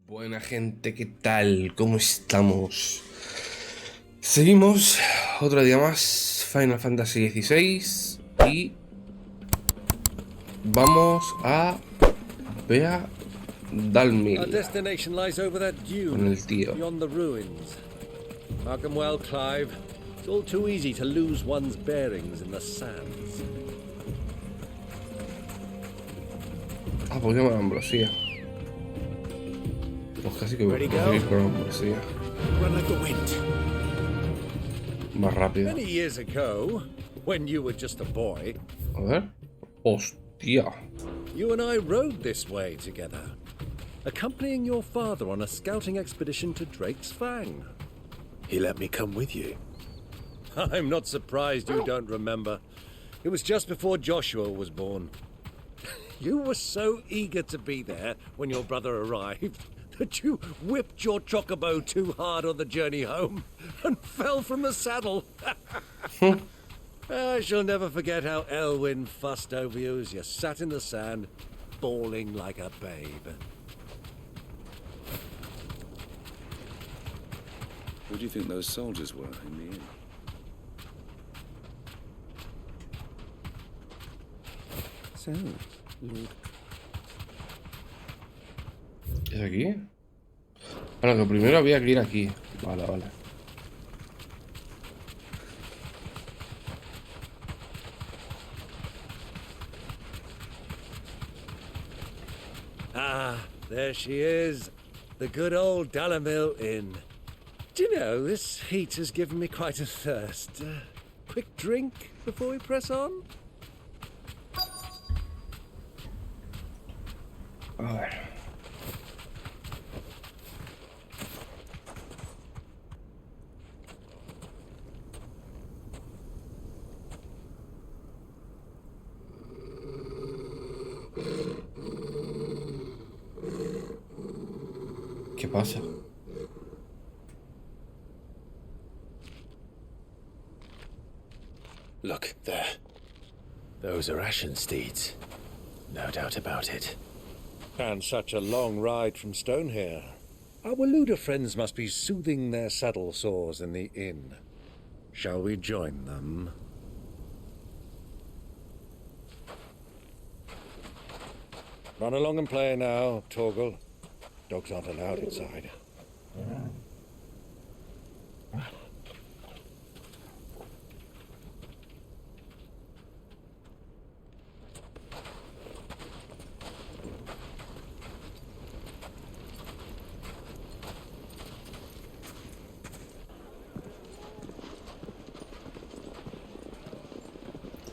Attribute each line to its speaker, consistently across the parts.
Speaker 1: Buena gente, ¿qué tal? ¿Cómo estamos? Seguimos otro día más, Final Fantasy XVI y vamos a Bea
Speaker 2: Our
Speaker 1: Dalmil
Speaker 2: destination lies over that
Speaker 1: con
Speaker 2: dune,
Speaker 1: el tío.
Speaker 2: beyond the ruins. Mark 'em well, Clive. It's all too easy to lose one's bearings in the sands.
Speaker 1: Ah, pues llama Ambrosía. Pues casi que voy
Speaker 2: Ready,
Speaker 1: a
Speaker 2: go?
Speaker 1: seguir con Ambrosía.
Speaker 2: Run like the wind.
Speaker 1: Más rápido.
Speaker 2: Many years ago, when you were just a boy,
Speaker 1: A ver. Hostia.
Speaker 2: you and I rode this way together, accompanying your father on a scouting expedition to Drake's Fang.
Speaker 3: He let me come with you.
Speaker 2: I'm not surprised you don't remember. It was just before Joshua was born. You were so eager to be there when your brother arrived that you whipped your chocobo too hard on the journey home and fell from the saddle. I shall never forget how Elwyn fussed over you as you sat in the sand, bawling like a babe.
Speaker 3: Who do you think those soldiers were in the inn?
Speaker 2: So, Lord.
Speaker 1: ¿Es aquí? Bueno, que primero había que ir aquí. Vale, vale.
Speaker 2: Ah, there she is. The good old Dalamil Inn. Do you know, this heat has given me quite a thirst. Quick drink before we press on?
Speaker 1: A ver. ¿Qué pasa?
Speaker 3: Look, there. Those are ashen steeds. No doubt about it.
Speaker 2: And such a long ride from Stone here. Our Waluda friends must be soothing their saddle sores in the inn. Shall we join them? Run along and play now, Torgal. Dogs aren't allowed inside.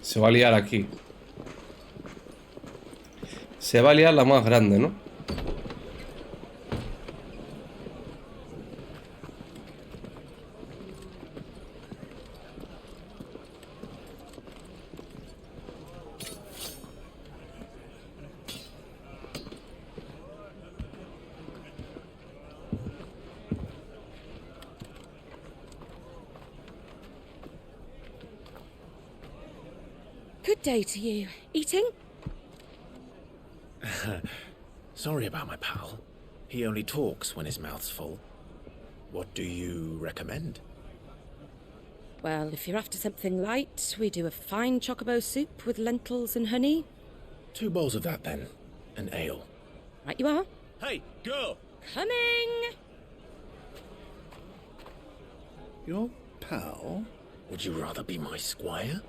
Speaker 1: Se va a liar aquí. Se va a liar la más grande, ¿no?
Speaker 4: Good day to you. Eating?
Speaker 3: Sorry about my pal. He only talks when his mouth's full. What do you recommend?
Speaker 4: Well, if you're after something light, we do a fine chocobo soup with lentils and honey.
Speaker 3: 2 bowls of that then. An ale.
Speaker 4: Right you are.
Speaker 2: Hey, girl!
Speaker 4: Coming!
Speaker 3: Your pal? Would you rather be my squire?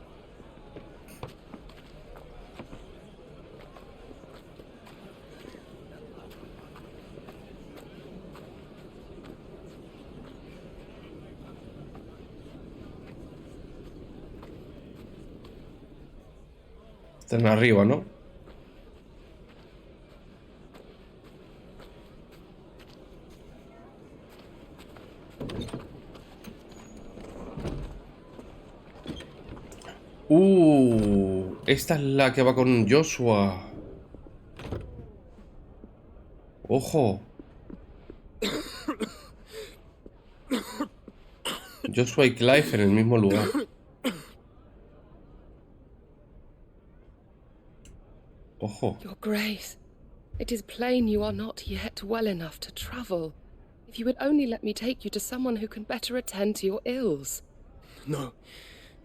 Speaker 1: Están arriba, ¿no? Esta es la que va con Joshua. Ojo. Joshua y Clive en el mismo lugar. Ojo.
Speaker 4: Your Grace.
Speaker 5: It is plain you are not yet well enough to travel. If you would only let me take you to someone who can better attend to your ills.
Speaker 6: No,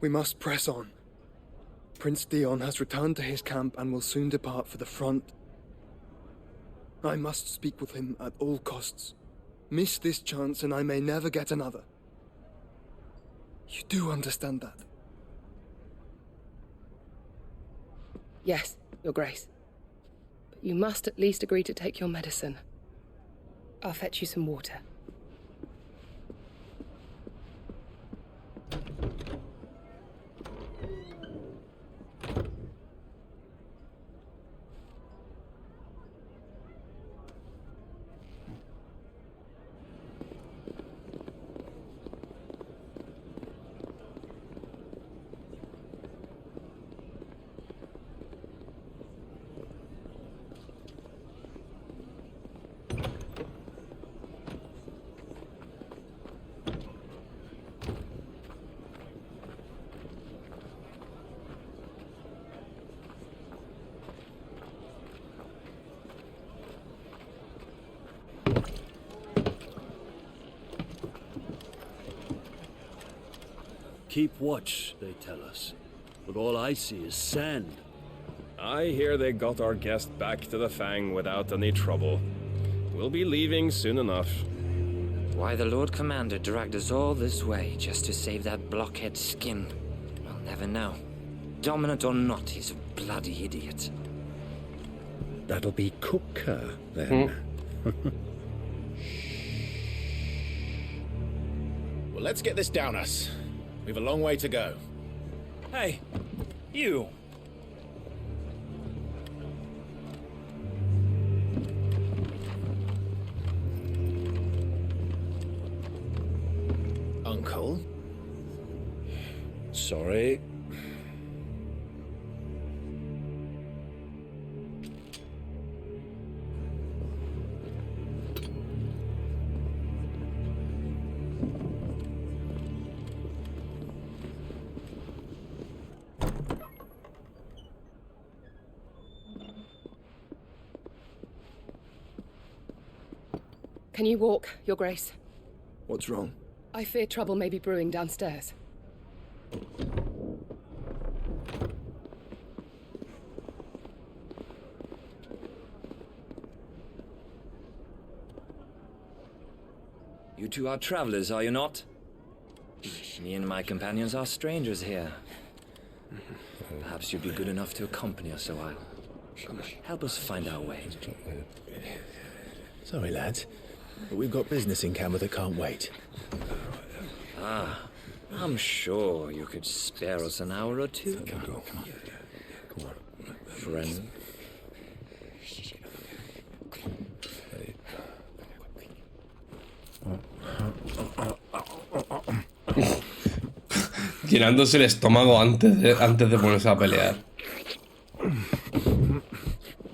Speaker 6: we must press on. Prince Dion has returned to his camp and will soon depart for the front. I must speak with him at all costs. Miss this chance and I may never get another. You do understand that?
Speaker 5: Yes, Your Grace. But you must at least agree to take your medicine. I'll fetch you some water.
Speaker 2: Keep watch, they tell us. But all I see is sand.
Speaker 7: I hear they got our guest back to the Fang without any trouble. We'll be leaving soon enough.
Speaker 8: Why the Lord Commander dragged us all this way just to save that blockhead skin, I'll never know. Dominant or not, he's a bloody idiot.
Speaker 2: That'll be Cooker, then.
Speaker 3: Well, let's get this down us. We've a long way to go.
Speaker 9: Hey, you!
Speaker 3: Uncle?
Speaker 2: Sorry.
Speaker 5: Can you walk, Your Grace?
Speaker 6: What's wrong?
Speaker 5: I fear trouble may be brewing downstairs.
Speaker 8: You two are travelers, are you not? Me and my companions are strangers here. Perhaps you'd be good enough to accompany us a while. Help us find our way.
Speaker 3: Sorry, lads, but we've got business in camera that can't wait.
Speaker 8: I'm sure you could spare us an hour or two.
Speaker 3: Come on.
Speaker 8: Friend.
Speaker 1: Llenándose el estómago antes de ponerse a pelear.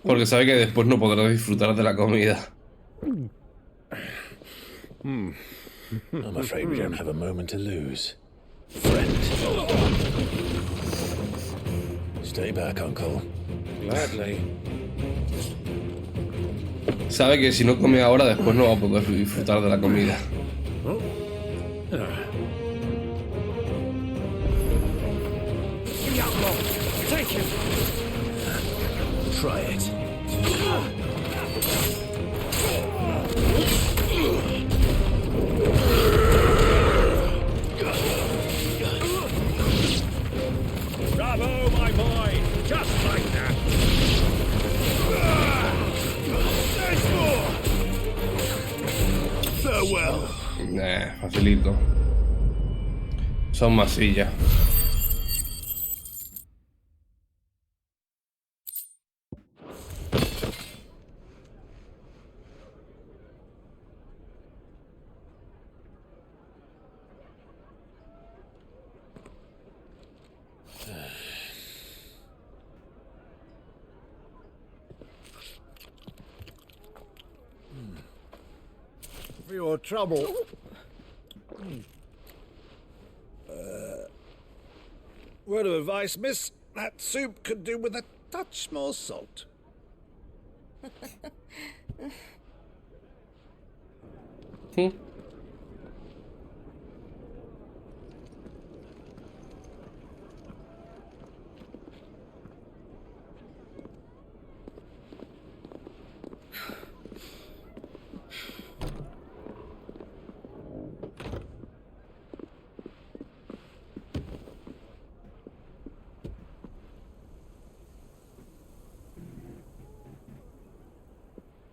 Speaker 1: Porque sabe que después no podrá disfrutar de la comida.
Speaker 3: I'm afraid we don't have a moment to lose. Friend. Stay back, Uncle.
Speaker 2: Gladly.
Speaker 1: Sabe que si no come ahora, después no va a poder disfrutar de la comida.
Speaker 2: Take him.
Speaker 3: Try it.
Speaker 2: Bravo, my boy. Just like that. There's more. Farewell.
Speaker 1: Nah, facilito. Son masillas.
Speaker 2: For your trouble. Word of advice, miss. That soup could do with a touch more salt.
Speaker 1: Hmm.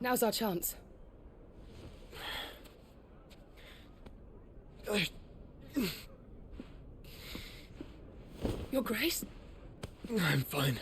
Speaker 5: Now's our chance. Your Grace?
Speaker 6: I'm fine.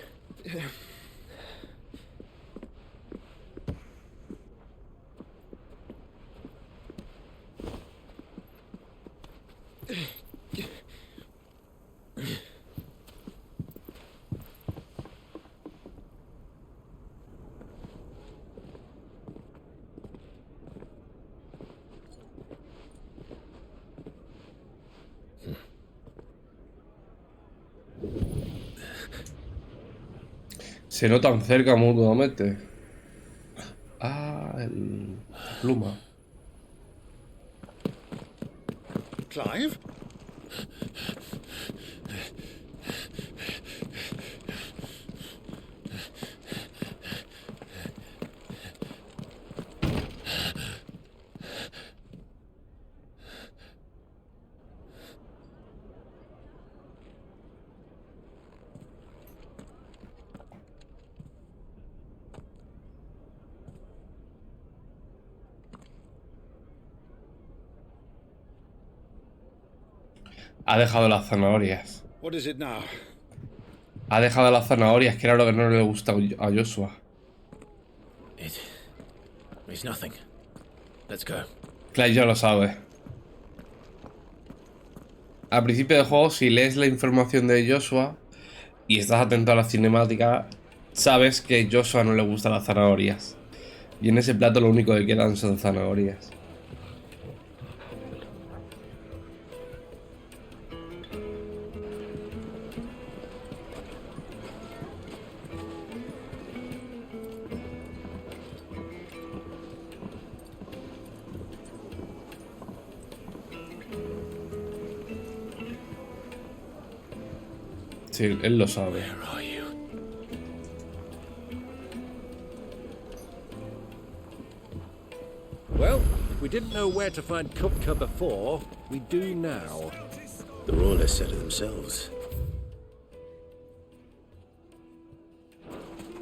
Speaker 1: Se notan cerca mutuamente. Ah, la pluma.
Speaker 2: Clive?
Speaker 1: Ha dejado las zanahorias.
Speaker 2: What is it now?
Speaker 1: Ha dejado las zanahorias, que era lo que no le gusta a Joshua.
Speaker 3: It's nothing. Let's go.
Speaker 1: Clay ya lo sabe. Al principio del juego, si lees la información de Joshua y estás atento a la cinemática, sabes que a Joshua no le gustan las zanahorias. Y en ese plato lo único que quedan son zanahorias. Sí, él lo sabe.
Speaker 3: Where are you?
Speaker 2: Well, if we didn't know where to find Kupka before, we do now.
Speaker 3: The Royalists said it themselves.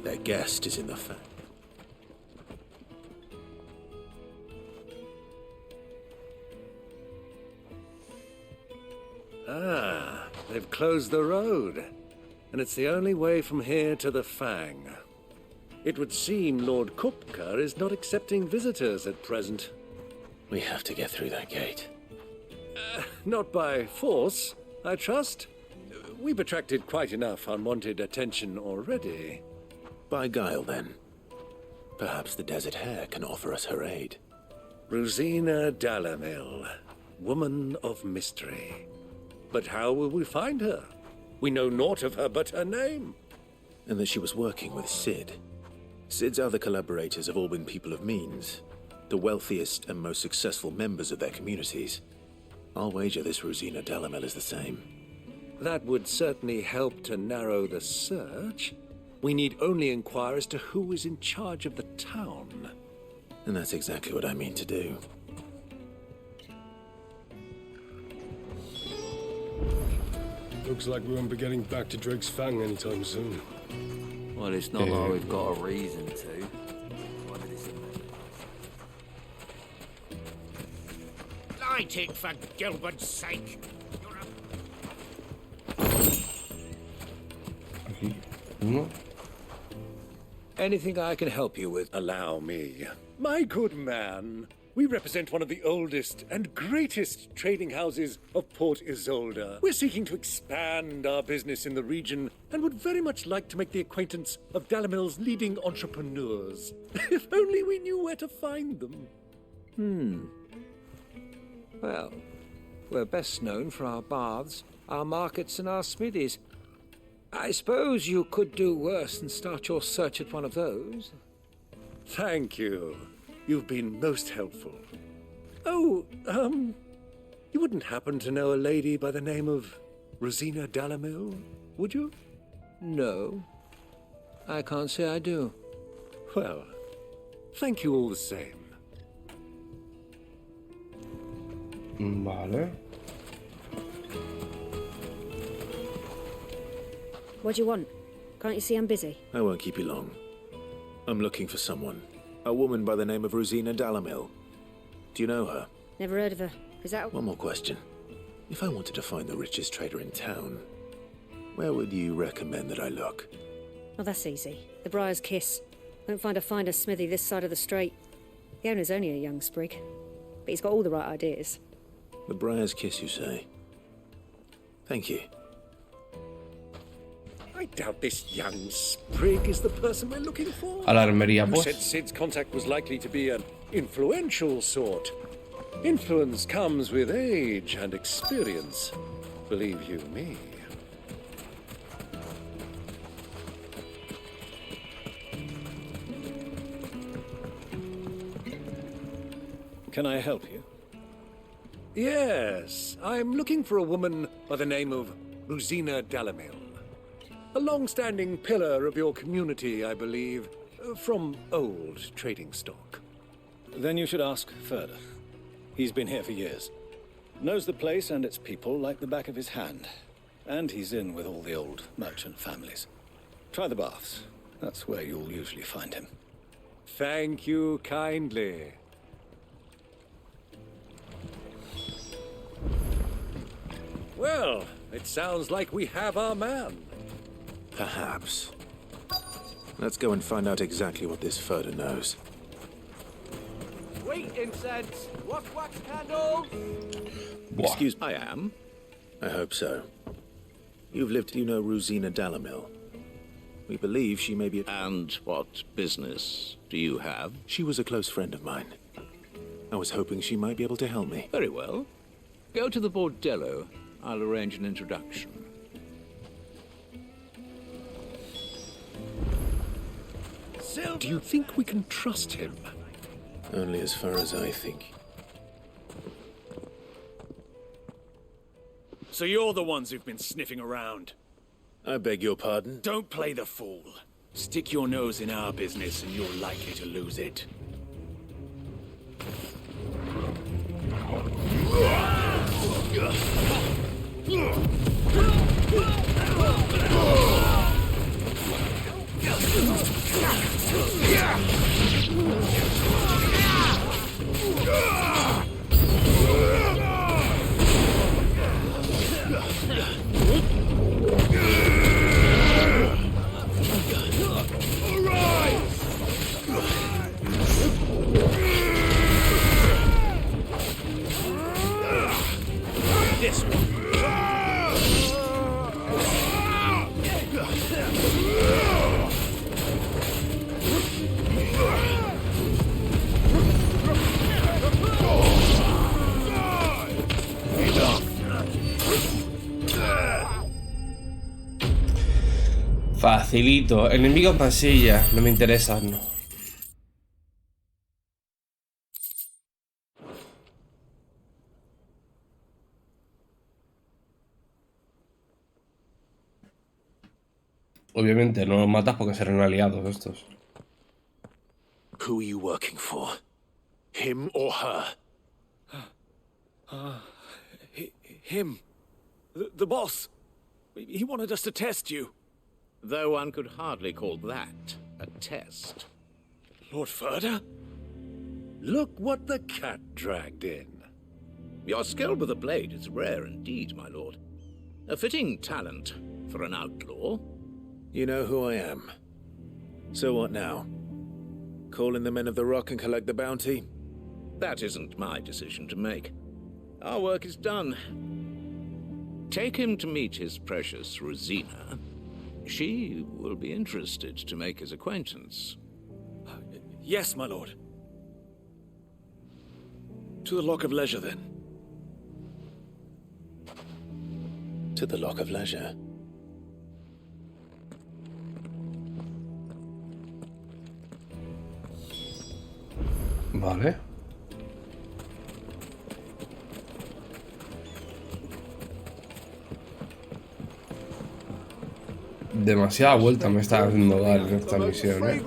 Speaker 3: Their guest is in the fang.
Speaker 2: Ah, they've closed the road. And it's the only way from here to the Fang. It would seem Lord Kupka is not accepting visitors at present.
Speaker 3: We have to get through that gate.
Speaker 2: Not by force, I trust. We've attracted quite enough unwanted attention already.
Speaker 3: By guile, then. Perhaps the Desert Hare can offer us her aid.
Speaker 2: Rosina Dalamil, woman of mystery. But how will we find her? We know naught of her but her name.
Speaker 3: And that she was working with Sid. Sid's other collaborators have all been people of means, the wealthiest and most successful members of their communities. I'll wager this Rosina Dalamel is the same.
Speaker 2: That would certainly help to narrow the search. We need only inquire as to who is in charge of the town.
Speaker 3: And that's exactly what I mean to do.
Speaker 7: Looks like we won't be getting back to Drake's Fang anytime soon.
Speaker 10: Well, it's not like we've got a reason to.
Speaker 11: Light it, for Gilbert's sake.
Speaker 1: Uno.
Speaker 2: Anything I can help you with, allow me. My good man, we represent one of the oldest and greatest trading houses of Port Isolde. We're seeking to expand our business in the region and would very much like to make the acquaintance of Dalamil's leading entrepreneurs. If only we knew where to find them.
Speaker 12: Well, we're best known for our baths, our markets, and our smithies. I suppose you could do worse than start your search at one of those.
Speaker 2: Thank you. You've been most helpful. Oh, you wouldn't happen to know a lady by the name of Rosina Dalamil, would you?
Speaker 12: No. I can't say I do.
Speaker 2: Well, thank you all the same.
Speaker 1: Vale.
Speaker 13: What do you want? Can't you see I'm busy?
Speaker 3: I won't keep you long. I'm looking for someone. A woman by the name of Rosina Dalamil. Do you know her?
Speaker 13: Never heard of her. Is that...
Speaker 3: One more question. If I wanted to find the richest trader in town, where would you recommend that I look?
Speaker 13: Oh, that's easy. The Briar's Kiss. Won't find a finer smithy this side of the strait. The owner's only a young sprig, but he's got all the right ideas.
Speaker 3: The Briar's Kiss, you say? Thank you.
Speaker 2: I doubt this young sprig is the person we're looking for.
Speaker 1: A la armería,
Speaker 2: You
Speaker 1: pues.
Speaker 2: said Sid's contact was likely to be an influential sort. Influence comes with age and experience, believe you me.
Speaker 14: Can I help you?
Speaker 2: Yes, I'm looking for a woman by the name of Rosina Dalamil. A long-standing pillar of your community, I believe, from old trading stock.
Speaker 14: Then you should ask further. He's been here for years. Knows the place and its people like the back of his hand. And he's in with all the old merchant families. Try the baths. That's where you'll usually find him.
Speaker 2: Thank you kindly. Well, it sounds like we have our man.
Speaker 3: Perhaps. Let's go and find out exactly what this Furder knows.
Speaker 10: Sweet incense! What wax candles?
Speaker 3: Excuse me. I am. I hope so. You've lived, you know, Rosina Dalamil. We believe she may be...
Speaker 15: And what business do you have?
Speaker 3: She was a close friend of mine. I was hoping she might be able to help me.
Speaker 15: Very well. Go to the bordello. I'll arrange an introduction.
Speaker 2: Do you think we can trust him?
Speaker 3: Only as far as I think.
Speaker 9: So you're the ones who've been sniffing around.
Speaker 3: I beg your pardon?
Speaker 9: Don't play the fool. Stick your nose in our business and you're likely to lose it. This one.
Speaker 1: Facilito. Enemigos masilla. No me interesan, no. Obviamente no los matas porque serán aliados estos.
Speaker 3: Who are you working for? Him or her?
Speaker 9: Him. The boss. He wanted us to test you.
Speaker 15: Though one could hardly call that a test.
Speaker 9: Lord Furder?
Speaker 2: Look what the cat dragged in.
Speaker 15: Your skill with a blade is rare indeed, my lord. A fitting talent for an outlaw.
Speaker 3: You know who I am. So what now? Call in the men of the Rock and collect the bounty?
Speaker 15: That isn't my decision to make. Our work is done. Take him to meet his precious Rosina. She will be interested to make his acquaintance.
Speaker 9: Yes, my lord. To the Lock of Leisure, then.
Speaker 3: To the Lock of Leisure.
Speaker 1: Vale. Demasiada vuelta me está haciendo dar en esta misión, ¿eh?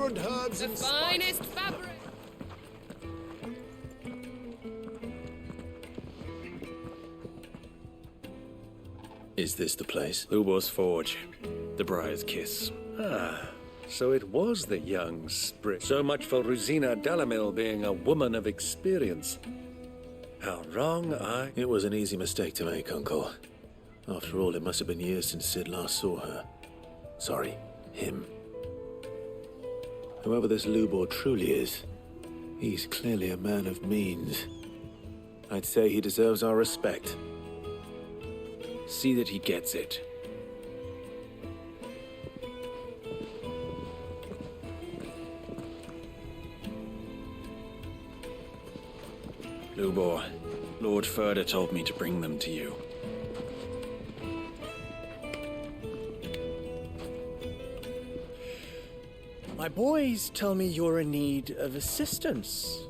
Speaker 4: The finest fabric.
Speaker 3: Is this the place?
Speaker 2: Lubor's Forge. The Briar's Kiss. So it was the young sprig. So much for Rosina Delamil being a woman of experience. How wrong I...
Speaker 3: It was an easy mistake to make, Uncle. After all, it must have been years since Sid last saw her. Sorry, him. Whoever this Lubor truly is, he's clearly a man of means. I'd say he deserves our respect.
Speaker 12: See that he gets it. Lubor, Lord Furder told me to bring them to you.
Speaker 16: My boys tell me you're in need of assistance.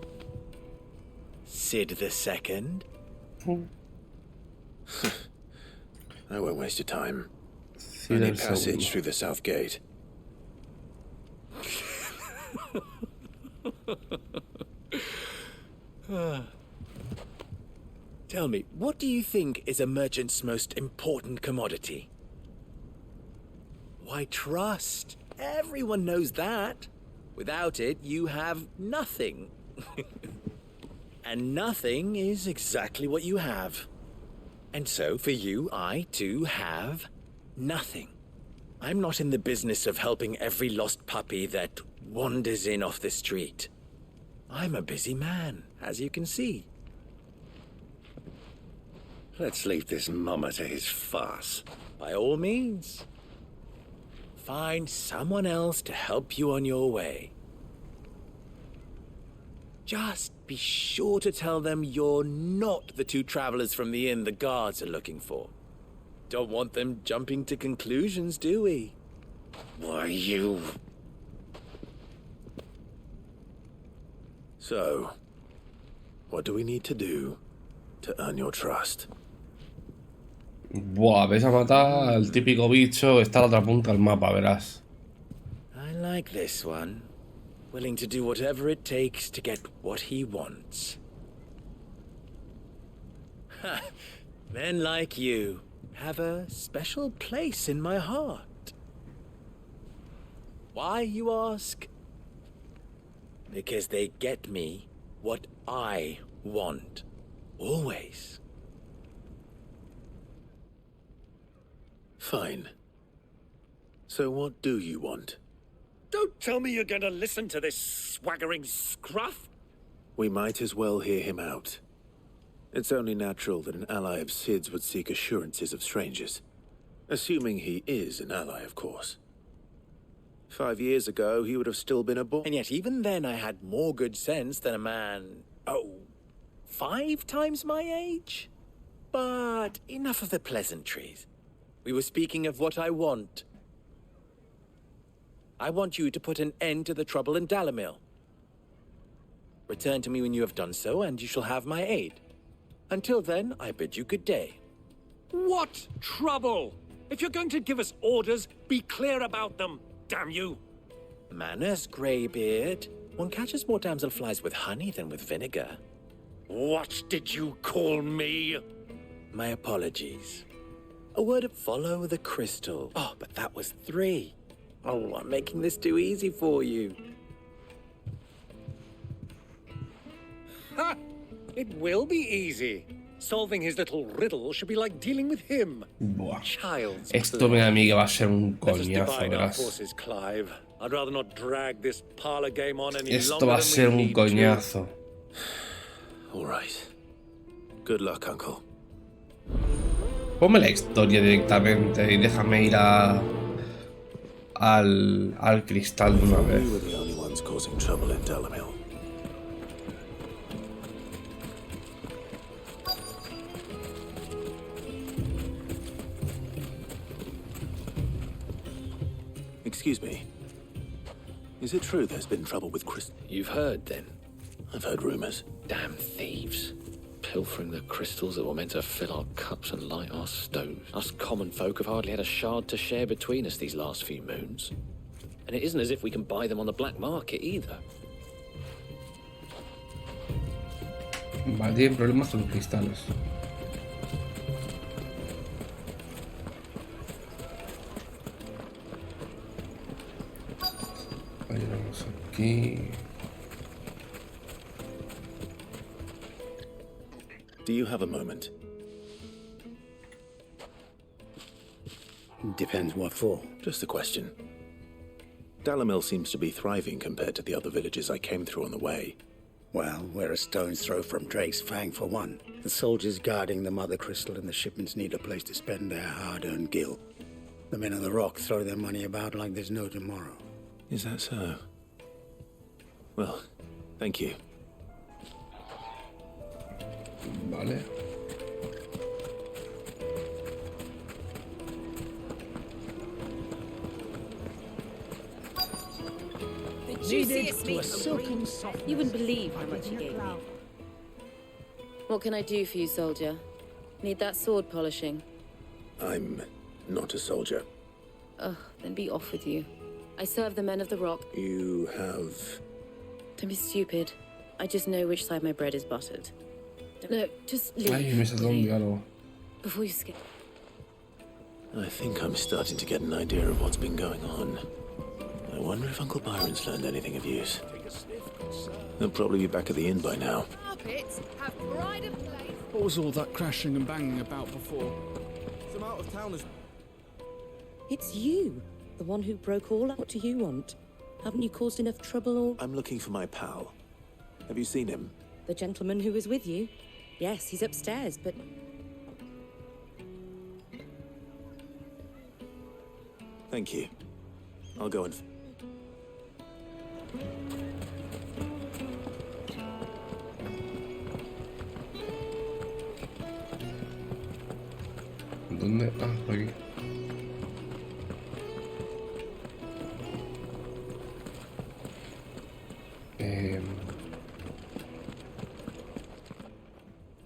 Speaker 16: Sid the Second.
Speaker 3: I won't waste your time.
Speaker 1: Sí,
Speaker 3: I need
Speaker 1: del
Speaker 3: passage
Speaker 1: segundo.
Speaker 3: through the south gate.
Speaker 16: Tell me, what do you think is a merchant's most important commodity? Why, trust. Everyone knows that. Without it, you have nothing. And nothing is exactly what you have. And so, for you, I, too, have nothing. I'm not in the business of helping every lost puppy that wanders in off the street. I'm a busy man, as you can see.
Speaker 2: Let's leave this mummer to his farce.
Speaker 16: By all means. Find someone else to help you on your way. Just be sure to tell them you're not the two travelers from the inn the guards are looking for. Don't want them jumping to conclusions, do we?
Speaker 2: Why, you...
Speaker 3: So, what do we need to do to earn your trust?
Speaker 1: Buah, vais a matar al típico bicho, está a la otra punta del mapa, verás.
Speaker 16: I like this one. Willing to do whatever it takes to get what he wants. Ha! Men like you have a special place in my heart. Why, you ask? Because they get me what I want. Always.
Speaker 3: Fine. So what do you want?
Speaker 9: Don't tell me you're going to listen to this swaggering scruff.
Speaker 3: We might as well hear him out. It's only natural that an ally of Sid's would seek assurances of strangers. Assuming he is an ally, of course. 5 years ago, he would have still been a boy.
Speaker 16: And yet even then I had more good sense than a man... 5 times my age? But enough of the pleasantries. We were speaking of what I want. I want you to put an end to the trouble in Dalamil. Return to me when you have done so, and you shall have my aid. Until then, I bid you good day.
Speaker 9: What trouble? If you're going to give us orders, be clear about them, damn you.
Speaker 16: Manners, Greybeard. One catches more damselflies with honey than with vinegar.
Speaker 9: What did you call me?
Speaker 16: My apologies. A word of follow the crystal. Oh, but that was 3. Oh, I'm making this too easy for you.
Speaker 9: Ha! It will be easy. Solving his little riddle should be like dealing with him.
Speaker 1: Buah.
Speaker 9: Child's
Speaker 1: Esto me da a mí que va a ser un
Speaker 9: Let us
Speaker 1: coñazo,
Speaker 9: divide our
Speaker 1: verás.
Speaker 9: forces, Clive. I'd rather not drag this parlor game on any
Speaker 1: Esto
Speaker 9: longer
Speaker 1: va a
Speaker 9: than
Speaker 1: ser
Speaker 9: we
Speaker 1: un
Speaker 9: need to.
Speaker 1: coñazo.
Speaker 3: All right. Good luck, Uncle.
Speaker 1: Ponme la historia directamente y déjame ir al cristal de una
Speaker 3: We
Speaker 1: vez.
Speaker 3: were the only ones causing trouble in Dalamil. Excuse me. Is it true there's been trouble with Chris?
Speaker 12: You've heard, then?
Speaker 3: I've heard rumors.
Speaker 16: Damn thieves. Pilfering the crystals that were meant to fill our cups and light our stoves. Us common folk have hardly had a shard to share between us these last few moons. And it isn't as if we can buy them on the black market either.
Speaker 1: Vale, tienen problemas con los cristales. Vale, vamos aquí.
Speaker 3: Do you have a moment?
Speaker 17: Depends what for.
Speaker 3: Just a question. Dalamil seems to be thriving compared to the other villages I came through on the way.
Speaker 17: Well, we're a stone's throw from Drake's Fang for one. The soldiers guarding the Mother Crystal and the shipments need a place to spend their hard-earned gil. The men of the Rock throw their money about like there's no tomorrow.
Speaker 3: Is that so? Well, thank you.
Speaker 1: Vale.
Speaker 4: Juiciest meat silken soft. You wouldn't believe how much he gave me. What can I do for you, soldier? Need that sword polishing?
Speaker 3: I'm not a soldier.
Speaker 4: Ugh, then be off with you. I serve the men of the Rock.
Speaker 3: You have...
Speaker 4: Don't be stupid. I just know which side my bread is buttered. No, just leave.
Speaker 1: Ay, me saltó un diálogo.
Speaker 4: Before you skip.
Speaker 3: I think I'm starting to get an idea of what's been going on. I wonder if Uncle Byron's learned anything of use. He'll probably be back at the inn by now.
Speaker 18: What was all that crashing and banging about before?
Speaker 19: Some out-of-towners.
Speaker 4: It's you, the one who broke all up. What do you want? Haven't you caused enough trouble or...
Speaker 3: I'm looking for my pal. Have you seen him?
Speaker 4: The gentleman who was with you? Yes, he's upstairs, but...
Speaker 3: Thank you. I'll go and...
Speaker 1: ¿Dónde? Ah, por aquí.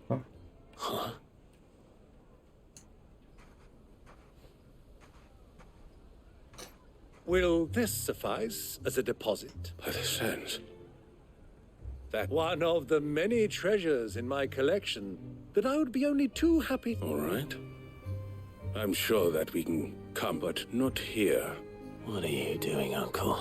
Speaker 3: Huh?
Speaker 2: Will this suffice as a deposit?
Speaker 3: By the sands.
Speaker 2: That one of the many treasures in my collection that I would be only too happy...
Speaker 20: All right. I'm sure that we can come, but not here.
Speaker 3: What are you doing, Uncle?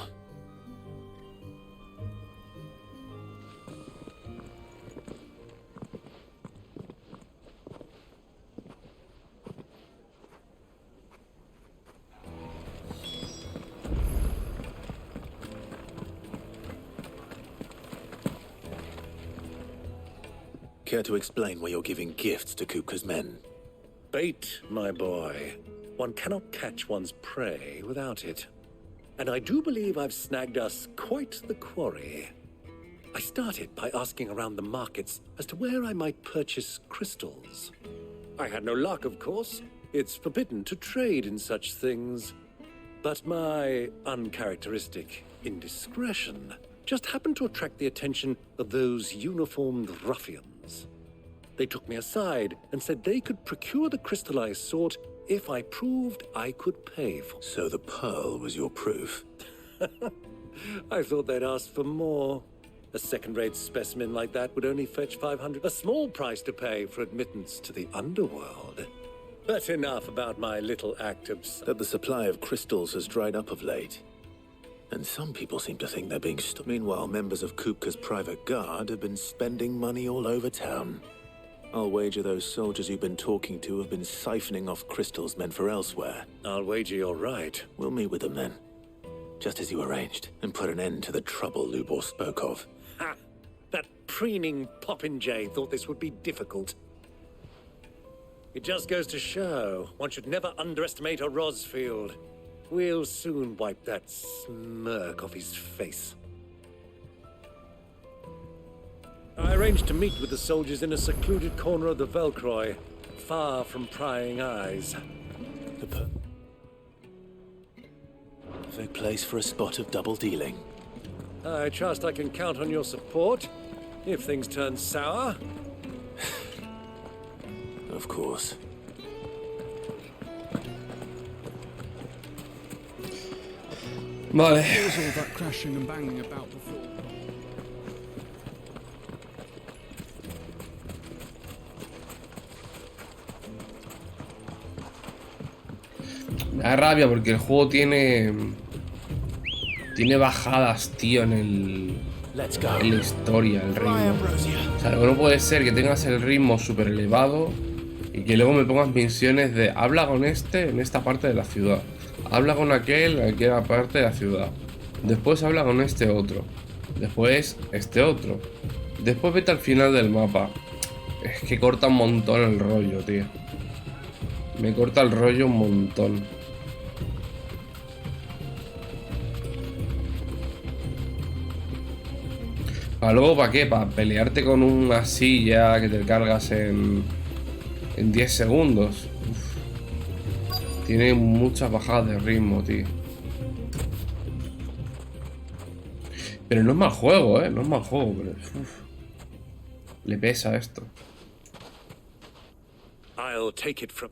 Speaker 3: Care to explain why you're giving gifts to Kupka's men?
Speaker 2: Bait, my boy. One cannot catch one's prey without it. And I do believe I've snagged us quite the quarry. I started by asking around the markets as to where I might purchase crystals. I had no luck, of course. It's forbidden to trade in such things. But my uncharacteristic indiscretion just happened to attract the attention of those uniformed ruffians. They took me aside and said they could procure the crystal I sought if I proved I could pay for it.
Speaker 3: So the pearl was your proof?
Speaker 2: I thought they'd ask for more. A second-rate specimen like that would only fetch 500, a small price to pay for admittance to the underworld. But enough about my little act of...
Speaker 3: That the supply of crystals has dried up of late. And some people seem to think they're being Meanwhile, members of Kupka's private guard have been spending money all over town. I'll wager those soldiers you've been talking to have been siphoning off crystals meant for elsewhere.
Speaker 2: I'll wager you're right.
Speaker 3: We'll meet with them then. Just as you arranged, and put an end to the trouble Lubor spoke of.
Speaker 2: Ha! That preening popinjay thought this would be difficult. It just goes to show one should never underestimate a Rosfield. We'll soon wipe that smirk off his face. I arranged to meet with the soldiers in a secluded corner of the Velcroy, far from prying eyes.
Speaker 3: The perfect place for a spot of double dealing.
Speaker 2: I trust I can count on your support. If things turn sour.
Speaker 3: Of course.
Speaker 1: Vale.
Speaker 18: What was all that crashing and banging about before?
Speaker 1: Me da rabia porque el juego tiene bajadas, tío, en la historia, el ritmo. O sea, no puede ser que tengas el ritmo súper elevado y que luego me pongas misiones de habla con este en esta parte de la ciudad, habla con aquel en aquella parte de la ciudad, después habla con este otro, después este otro, después vete al final del mapa. Es que corta un montón el rollo, tío. Me corta el rollo un montón. Luego, ¿para qué? Para pelearte con una silla que te cargas en 10 segundos. Uf. Tiene muchas bajadas de ritmo, tío. Pero no es mal juego, no es mal juego, pero uf, le pesa esto.
Speaker 2: I'll take it from...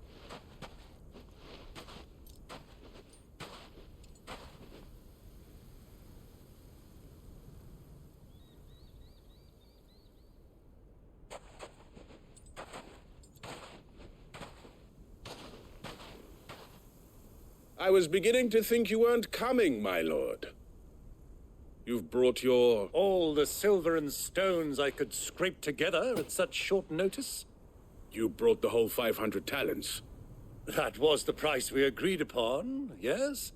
Speaker 20: I was beginning to think you weren't coming, my lord. You've brought your...
Speaker 2: all the silver and stones I could scrape together at such short notice?
Speaker 20: You brought the whole 500 talents.
Speaker 2: That was the price we agreed upon, yes?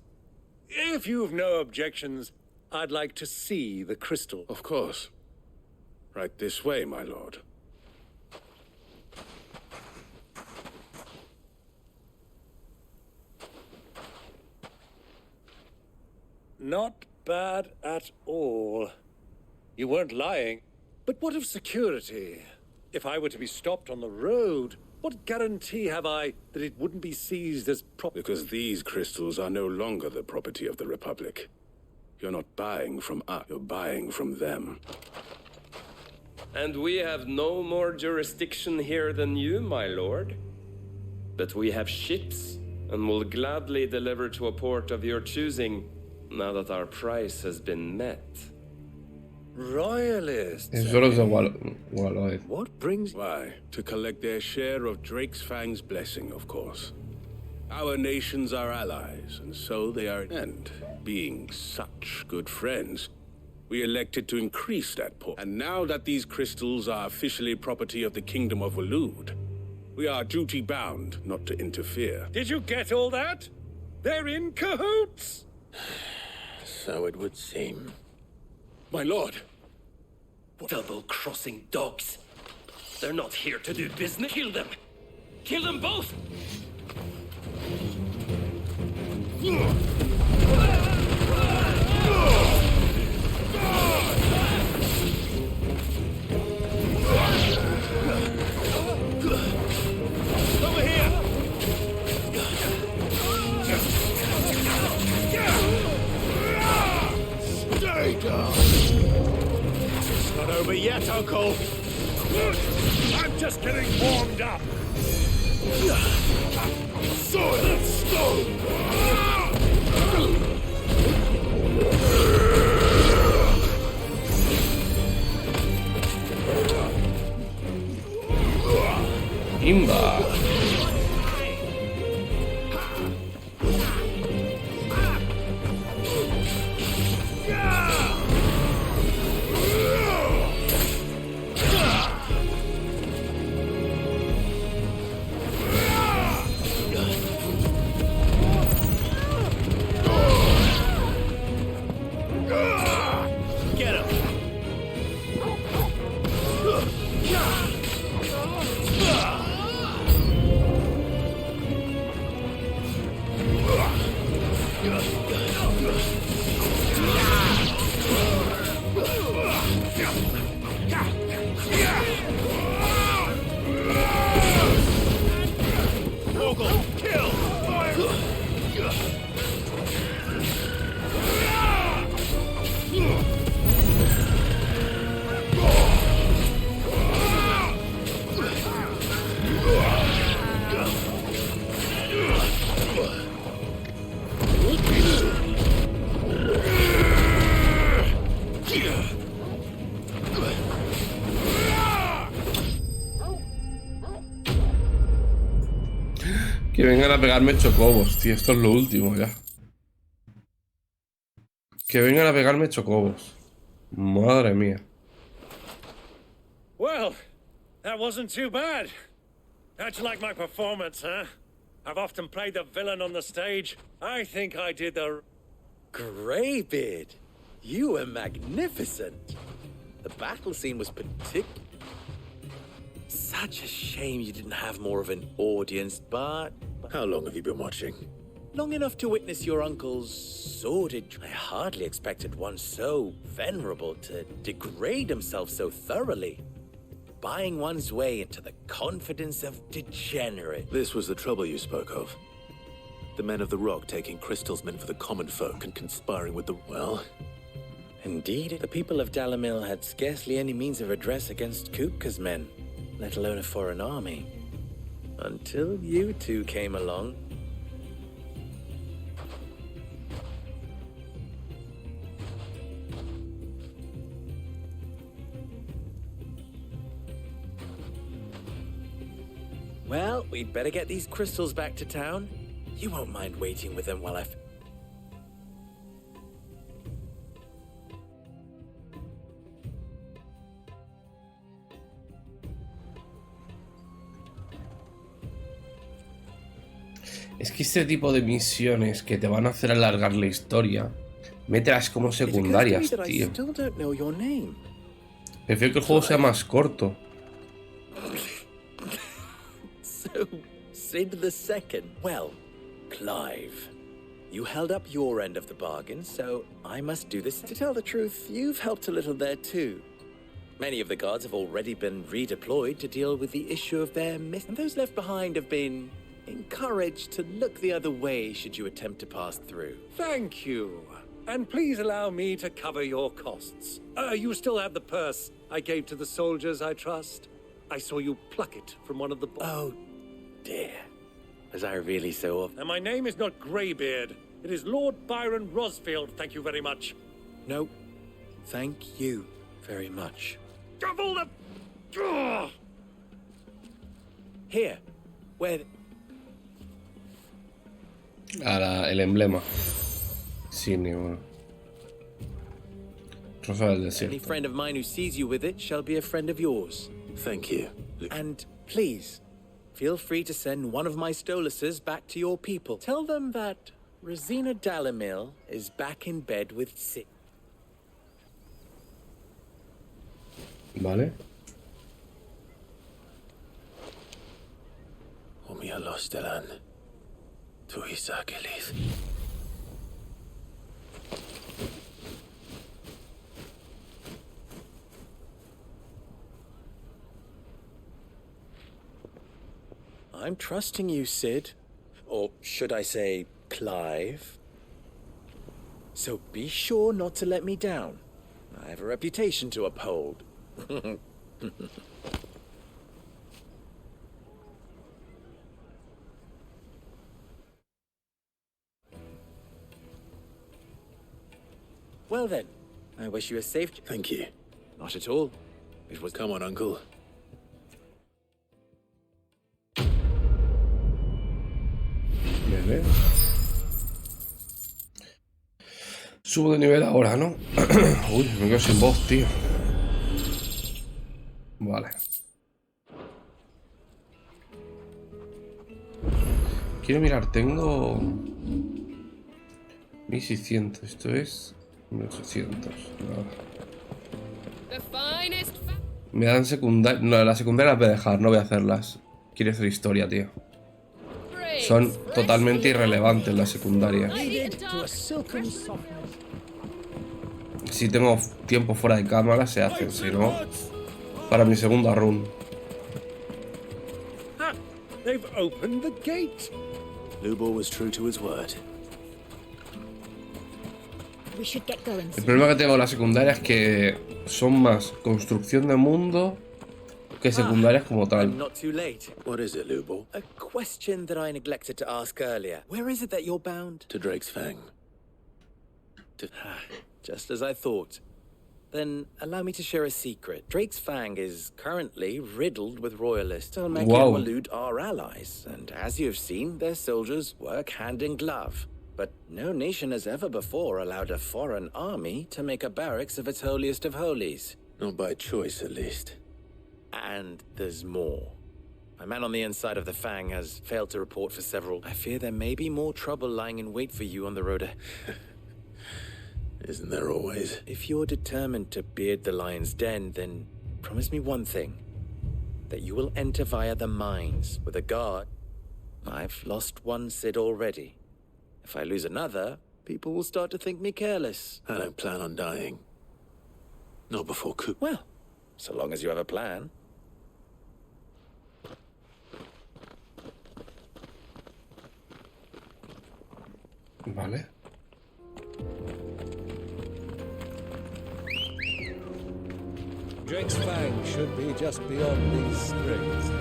Speaker 2: If you've no objections, I'd like to see the crystal.
Speaker 20: Of course. Right this way, my lord.
Speaker 2: Not bad at all. You weren't lying. But what of security? If I were to be stopped on the road, what guarantee have I that it wouldn't be seized as property?
Speaker 20: Because these crystals are no longer the property of the Republic. You're not buying from us, you're buying from them.
Speaker 7: And we have no more jurisdiction here than you, my lord. But we have ships, and will gladly deliver to a port of your choosing, now that our price has been met.
Speaker 2: Royalists.
Speaker 20: What brings... Why, to collect their share of Drake's Fang's blessing, of course. Our nations are allies, and so they are... And being such good friends, we elected to increase that port. And now that these crystals are officially property of the Kingdom of Waloed, we are duty-bound not to interfere.
Speaker 2: Did you get all that? They're in cahoots!
Speaker 3: So it would seem.
Speaker 20: My lord!
Speaker 21: Double-crossing dogs. They're not here to do business. Kill them! Kill them both!
Speaker 2: Over here!
Speaker 20: Stay down!
Speaker 2: It's not over yet, Uncle! I'm just getting warmed up!
Speaker 20: Soil and stone!
Speaker 1: Imba.
Speaker 2: Get him!
Speaker 1: Que vengan a pegarme chocobos, tío. Esto es lo último ya. Que vengan a pegarme chocobos. Madre mía.
Speaker 9: Well, that wasn't too bad. How'd you like my performance, huh? I've often played the villain on the stage. I think I did the...
Speaker 16: Greybeard, you were magnificent. The battle scene was particular. Such a shame you didn't have more of an audience, but...
Speaker 3: How long have you been watching?
Speaker 16: Long enough to witness your uncle's sordid... I hardly expected one so venerable to degrade himself so thoroughly. Buying one's way into the confidence of degenerate.
Speaker 3: This was the trouble you spoke of. The men of the Rock taking crystals meant for the common folk and conspiring with the... Well...
Speaker 16: Indeed, the people of Dalamil had scarcely any means of redress against Kupka's men, let alone a foreign army. Until you two came along. Well, we'd better get these crystals back to town. You won't mind waiting with them while I...
Speaker 1: Es que este tipo de misiones que te van a hacer alargar la historia, mételas como secundarias, tío. Prefiero que el juego sea más corto.
Speaker 16: So, Sid the Second. Well, Clive, you held up your end of the bargain, so I must do this. To tell the truth, you've helped a little there too. Many of the guards have already been redeployed to deal with the issue of their miss, and those left behind have been encouraged to look the other way should you attempt to pass through.
Speaker 9: Thank you. And please allow me to cover your costs. You still have the purse I gave to the soldiers, I trust? I saw you pluck it from one of the...
Speaker 16: Oh, dear. Was I really so off?
Speaker 9: And my name is not Greybeard. It is Lord Byron Rosfield, thank you very much.
Speaker 16: No, thank you very much.
Speaker 9: Double the... Ugh!
Speaker 16: Here, where...
Speaker 1: Ahora, el emblema. Sí, ni bueno. Rosa del
Speaker 16: Any
Speaker 1: desierto.
Speaker 16: friend of mine who sees you with it shall be a friend of yours.
Speaker 3: Thank you.
Speaker 16: And please, feel free to send one of my Stoluses back to your people. Tell them that Rosina Dalamil is back in bed with Sid.
Speaker 1: Vale.
Speaker 3: Umia Lostelan. Tu Isaac Elith.
Speaker 16: I'm trusting you, Sid. Or should I say, Clive. So be sure not to let me down. I have a reputation to uphold. Well then, I wish you a safe...
Speaker 3: Thank you.
Speaker 16: Not at all. It was...
Speaker 3: Come on, Uncle.
Speaker 1: Vale. Subo de nivel ahora, ¿no? Uy, me quedo sin voz, tío. Vale. Quiero mirar, tengo 1600, esto es 1800. Me dan secundaria. No, las secundarias las voy a dejar, no voy a hacerlas. Quiero hacer historia, tío. Son totalmente irrelevantes las secundarias. Si tengo tiempo fuera de cámara se hacen, si no, para mi segunda run.
Speaker 9: They've opened the gate.
Speaker 3: Lubor was true to his word.
Speaker 1: El problema que tengo con las secundarias es que son más construcción de mundo que secundarias como tal.
Speaker 16: Not too late.
Speaker 3: What is it, Lubor?
Speaker 16: A question that I neglected to ask earlier. Where is it that you're bound?
Speaker 3: To Drake's Fang.
Speaker 16: Just as I thought. Then allow me to share a secret. Drake's Fang is currently riddled with royalists. I'll make
Speaker 1: Wow.
Speaker 16: Walut our allies, and as you have seen, their soldiers work hand in glove. But no nation has ever before allowed a foreign army to make a barracks of its holiest of holies.
Speaker 3: Not by choice, at least.
Speaker 16: And there's more. My man on the inside of the Fang has failed to report for several. I fear there may be more trouble lying in wait for you on the road.
Speaker 3: Isn't there always?
Speaker 16: If you're determined to beard the lion's den, then promise me one thing. That you will enter via the mines with a guard. I've lost one Cid already. If I lose another, people will start to think me careless.
Speaker 3: I don't plan on dying. Not before coup.
Speaker 16: Well, so long as you have a plan.
Speaker 1: Vale.
Speaker 2: Drake's Fang should be just beyond these springs.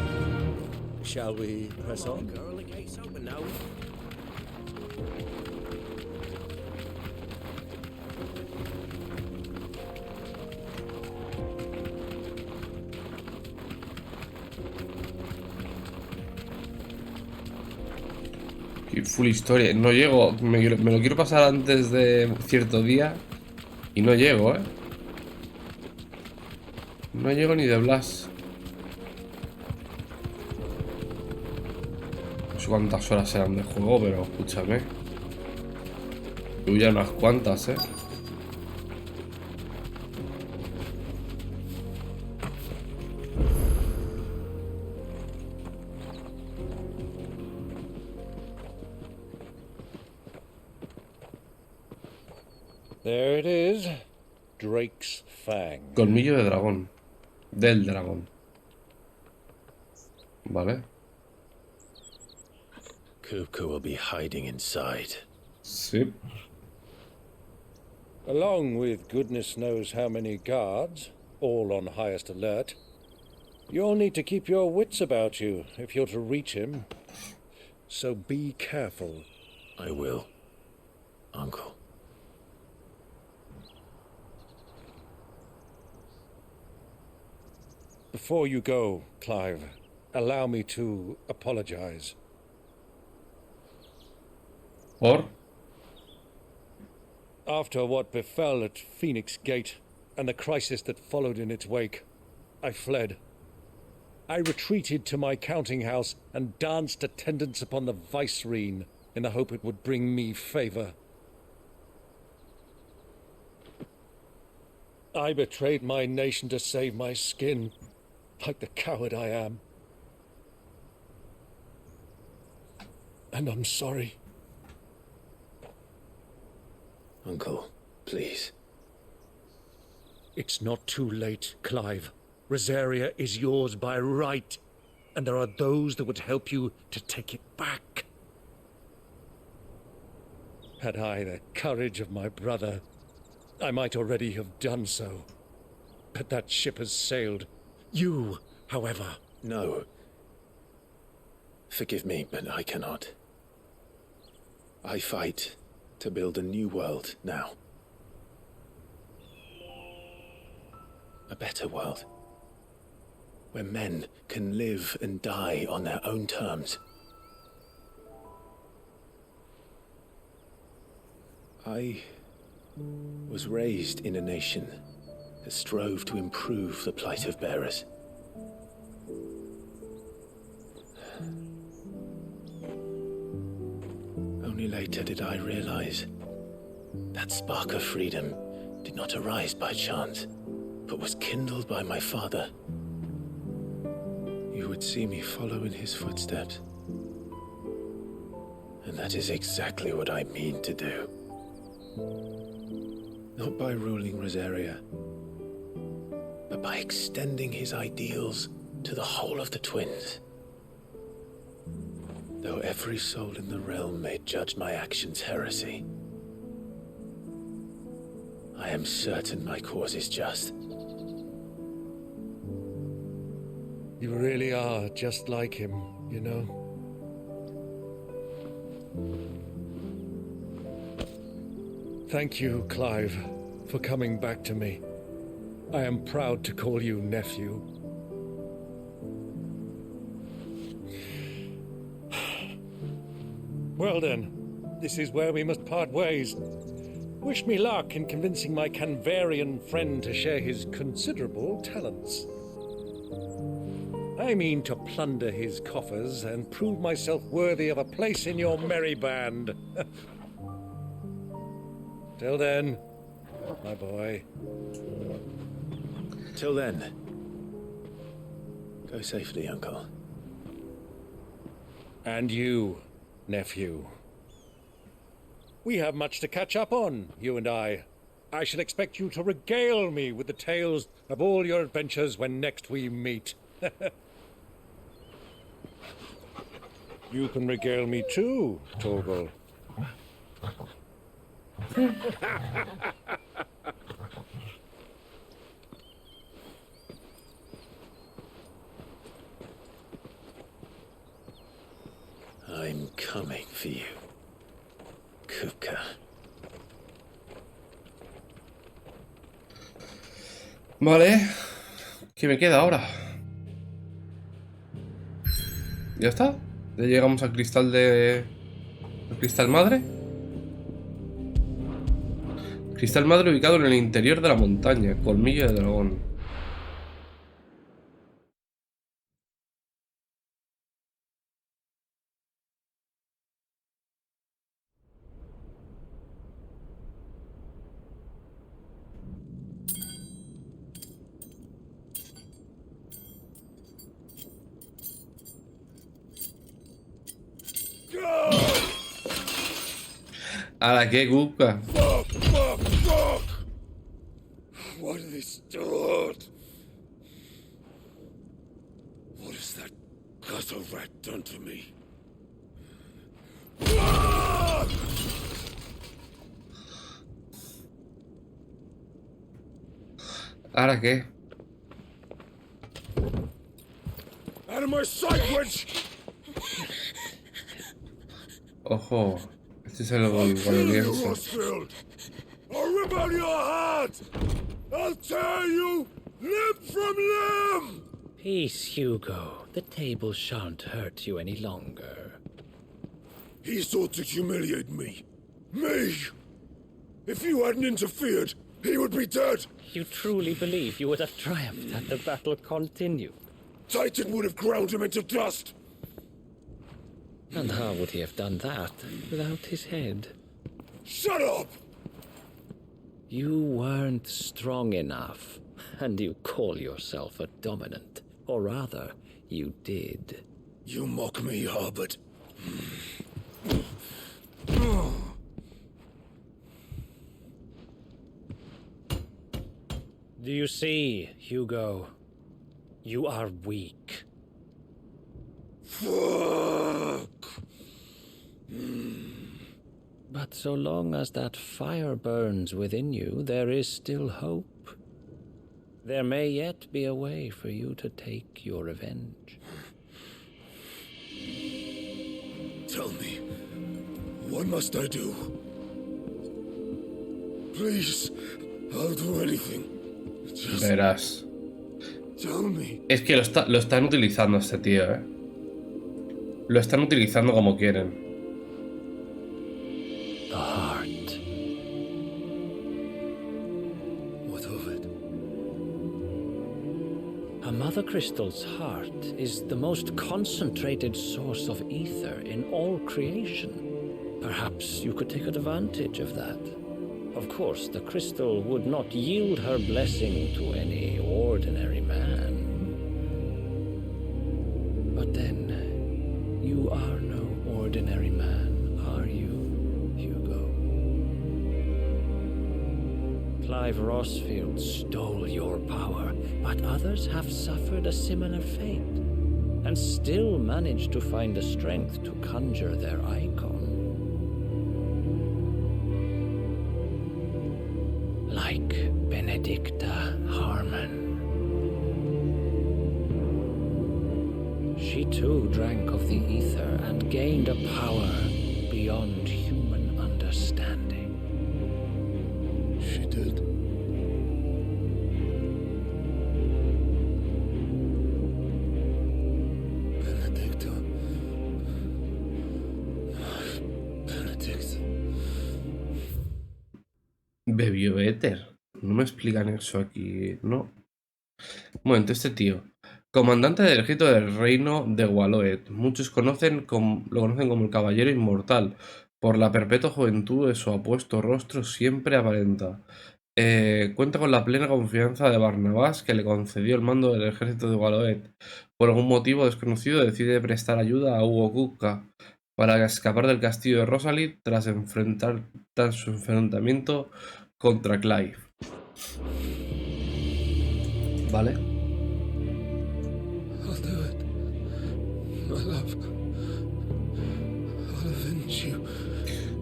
Speaker 2: Shall we press on?
Speaker 11: Girl, the gate's open now.
Speaker 1: Qué full historia. No llego. Me lo quiero pasar antes de cierto día. Y no llego, ¿eh? No llego ni de Blas. No sé cuántas horas serán de juego, pero escúchame. Yo ya unas cuantas, ¿eh?
Speaker 2: There it is. Drake's Fang.
Speaker 1: Colmillo de dragón. Del dragón. Vale.
Speaker 3: Kupka will be hiding inside.
Speaker 1: Sí.
Speaker 2: Along with goodness knows how many guards, all on highest alert, you'll need to keep your wits about you if you're to reach him. So be careful.
Speaker 3: I will, Uncle.
Speaker 2: Before you go, Clive, allow me to apologize.
Speaker 1: Or?
Speaker 2: After what befell at Phoenix Gate and the crisis that followed in its wake, I fled. I retreated to my counting house and danced attendance upon the vicereine in the hope it would bring me favor. I betrayed my nation to save my skin, like the coward I am. And I'm sorry.
Speaker 3: Uncle, please.
Speaker 2: It's not too late, Clive. Rosaria is yours by right, and there are those that would help you to take it back. Had I the courage of my brother, I might already have done so. But that ship has sailed. You, however...
Speaker 3: No. Forgive me, but I cannot. I fight to build a new world now. A better world. Where men can live and die on their own terms. I was raised in a nation that strove to improve the plight of bearers. Only later did I realize that spark of freedom did not arise by chance, but was kindled by my father. You would see me follow in his footsteps. And that is exactly what I mean to do. Not by ruling Rosaria, but by extending his ideals to the whole of the twins. Though every soul in the realm may judge my actions heresy, I am certain my cause is just.
Speaker 2: You really are just like him, you know? Thank you, Clive, for coming back to me.
Speaker 9: I am proud to call you nephew. Well then, this is where we must part ways. Wish me luck in convincing my Canvarian friend to share his considerable talents. I mean to plunder his coffers and prove myself worthy of a place in your merry band. Till then, my boy.
Speaker 3: Till then, go safely, Uncle.
Speaker 9: And you, nephew. We have much to catch up on, you and I. I shall expect you to regale me with the tales of all your adventures when next we meet. You can regale me too, Torgal.
Speaker 3: I'm coming for you, Kuka.
Speaker 1: Vale. ¿Qué me queda ahora? ¿Ya está? Ya llegamos al cristal de... ¿El cristal madre? Cristal madre ubicado en el interior de la montaña. Colmillo de dragón. ¿A la qué, Kuka?
Speaker 20: Fuck! Why do they start? What has that gutter rat done to me?
Speaker 1: ¿Ahora qué?
Speaker 20: Out of my sight, wench!
Speaker 1: Ojo. Este es el goloriense.
Speaker 20: I'll rip out your heart! I'll tear you limb from limb!
Speaker 8: Peace, Hugo. The table shan't hurt you any longer.
Speaker 20: He sought to humiliate me. Me! If you hadn't interfered, he would be dead!
Speaker 8: You truly believe you would have triumphed had the battle continued?
Speaker 20: Titan would have ground him into dust!
Speaker 8: And how would he have done that without his head?
Speaker 20: Shut up!
Speaker 8: You weren't strong enough, and you call yourself a dominant. Or rather, you did.
Speaker 20: You mock me, Harbert.
Speaker 8: Do you see, Hugo? You are weak.
Speaker 20: Fuck!
Speaker 8: But so long as that fire burns within you, there is still hope. There may yet be a way for you to take your revenge.
Speaker 20: Tell me, what must I do? Please, I'll do anything. Just
Speaker 1: Verás.
Speaker 20: tell me.
Speaker 1: Es que lo están utilizando este tío, ¿eh? Lo están utilizando como quieren.
Speaker 8: The heart.
Speaker 20: What of it?
Speaker 8: A mother crystal's heart is the most concentrated source of ether in all creation. Perhaps you could take advantage of that. Of course, the crystal would not yield her blessing to any ordinary man. But then, you are no ordinary man, are you, Hugo? Clive Rossfield stole your power, but others have suffered a similar fate, and still managed to find the strength to conjure their icon. Like Benedicta Harmon. She too drank of the ether and gained a power beyond human understanding.
Speaker 20: She did.
Speaker 1: bebió éter. No me explican eso aquí, ¿no? Un momento, este tío. Comandante del ejército del reino de Waloed. Muchos lo conocen como el Caballero Inmortal. Por la perpetua juventud de su apuesto rostro siempre aparenta. Cuenta con la plena confianza de Barnabás, que le concedió el mando del ejército de Waloed. Por algún motivo desconocido decide prestar ayuda a Hugo Kukka para escapar del castillo de Rosalie tras su enfrentamiento contra Clive. Vale.
Speaker 6: I'll do it. My love. I'll avenge you.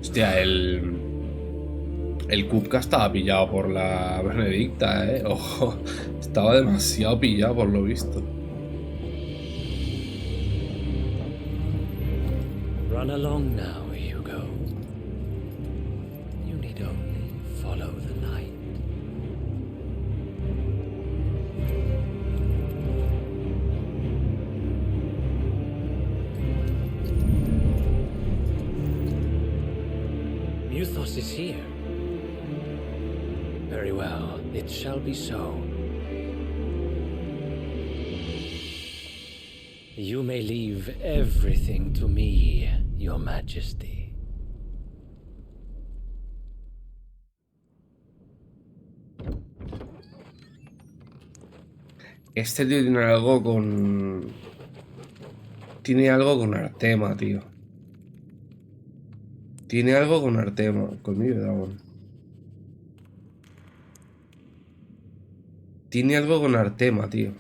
Speaker 1: Hostia, el Kupka estaba pillado por la Benedicta, Ojo, estaba demasiado pillado por lo visto.
Speaker 8: Run along now, Hugo. You need only follow the light. Muthos is here. Very well, it shall be so. You may leave everything to me, Your Majesty.
Speaker 1: Este tío tiene algo con... Tiene algo con Artema, tío. Tiene algo con Artema, colmillo de dragón. Tiene algo con Artema, tío.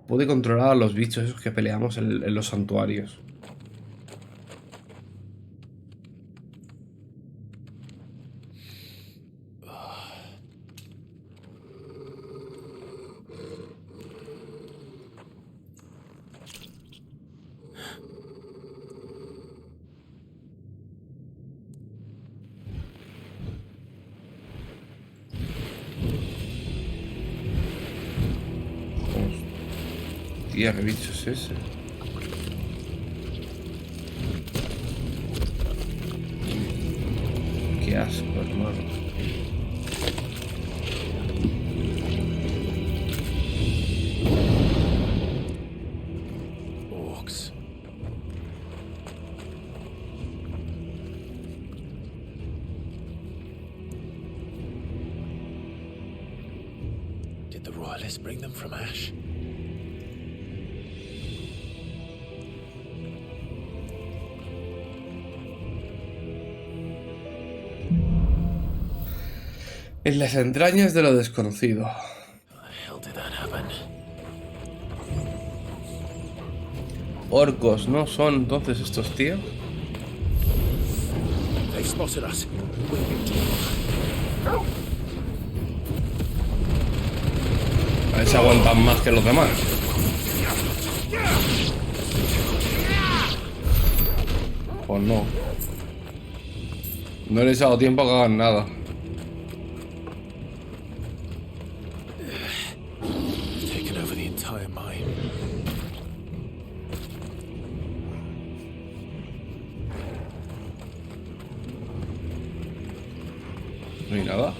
Speaker 1: Puede controlar a los bichos esos que peleamos en los santuarios. Hostia, ¿qué bicho es ese? Qué asco, hermano.
Speaker 3: Orcs. Did the royalists bring them from Ash?
Speaker 1: En las entrañas de lo desconocido.
Speaker 3: How did that happen?
Speaker 1: Orcos, ¿no son entonces estos tíos?
Speaker 3: They spotted us.
Speaker 1: A ver si aguantan más que los demás. Pues no. No les ha dado tiempo a que hagan nada.
Speaker 3: Taken over the entire mine.
Speaker 1: No hay nada.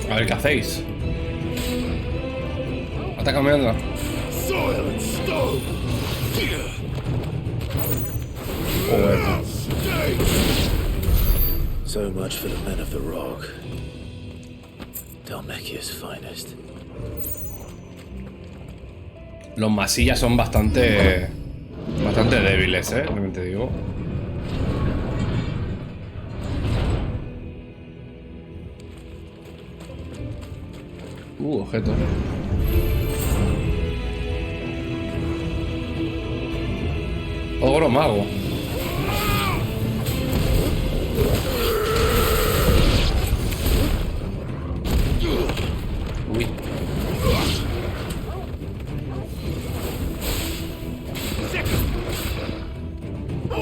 Speaker 1: A ver qué hacéis. Ataca mierda. Joder.
Speaker 3: So much for the men of the rock. Dalmekia's finest.
Speaker 1: Los masillas son bastante débiles, también te digo. Objeto. Ogro mago.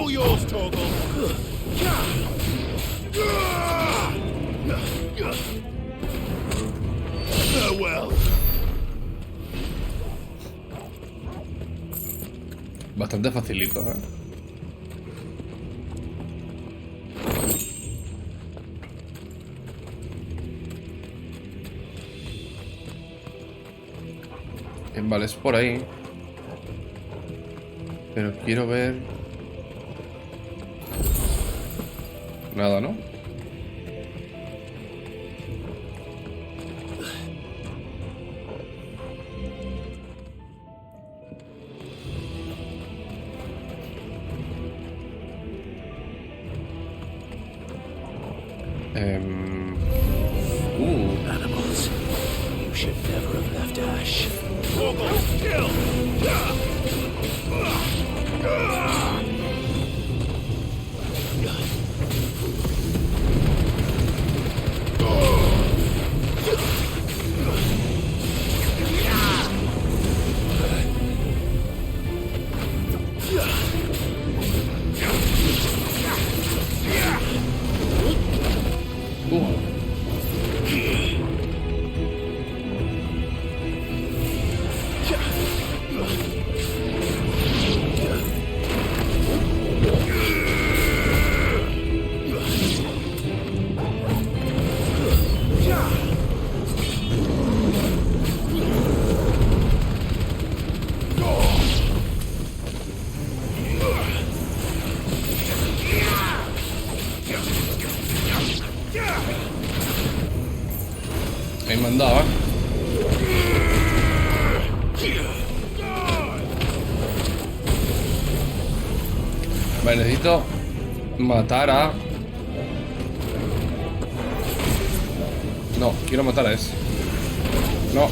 Speaker 20: All yours, Torgal. Farewell.
Speaker 1: Bastante facilito, ¿eh? Vale, es por ahí. Pero quiero ver... Nada, ¿no?
Speaker 3: Animals. You should never have left Ash.
Speaker 20: Kill!
Speaker 1: Ahí me han dado, ¿eh? Vale, necesito matar a... No, quiero matar a ese. No.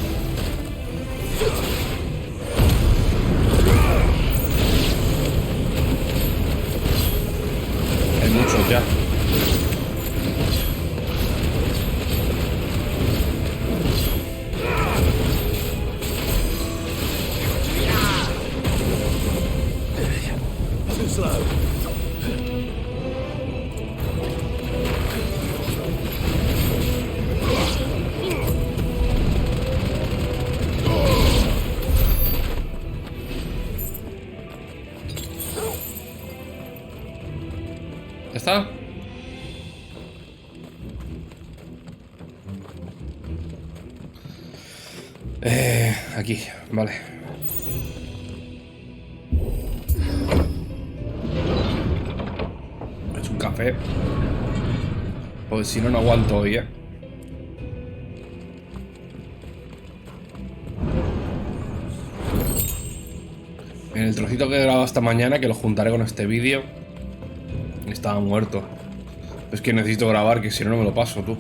Speaker 1: Hay muchos ya.
Speaker 3: Too slow.
Speaker 1: ¿Ya está? Aquí, vale. Es un café. Pues si no, no aguanto hoy, ¿eh? En el trocito que he grabado esta mañana, que lo juntaré con este vídeo, estaba muerto. Es que necesito grabar, que si no, no me lo paso, tú.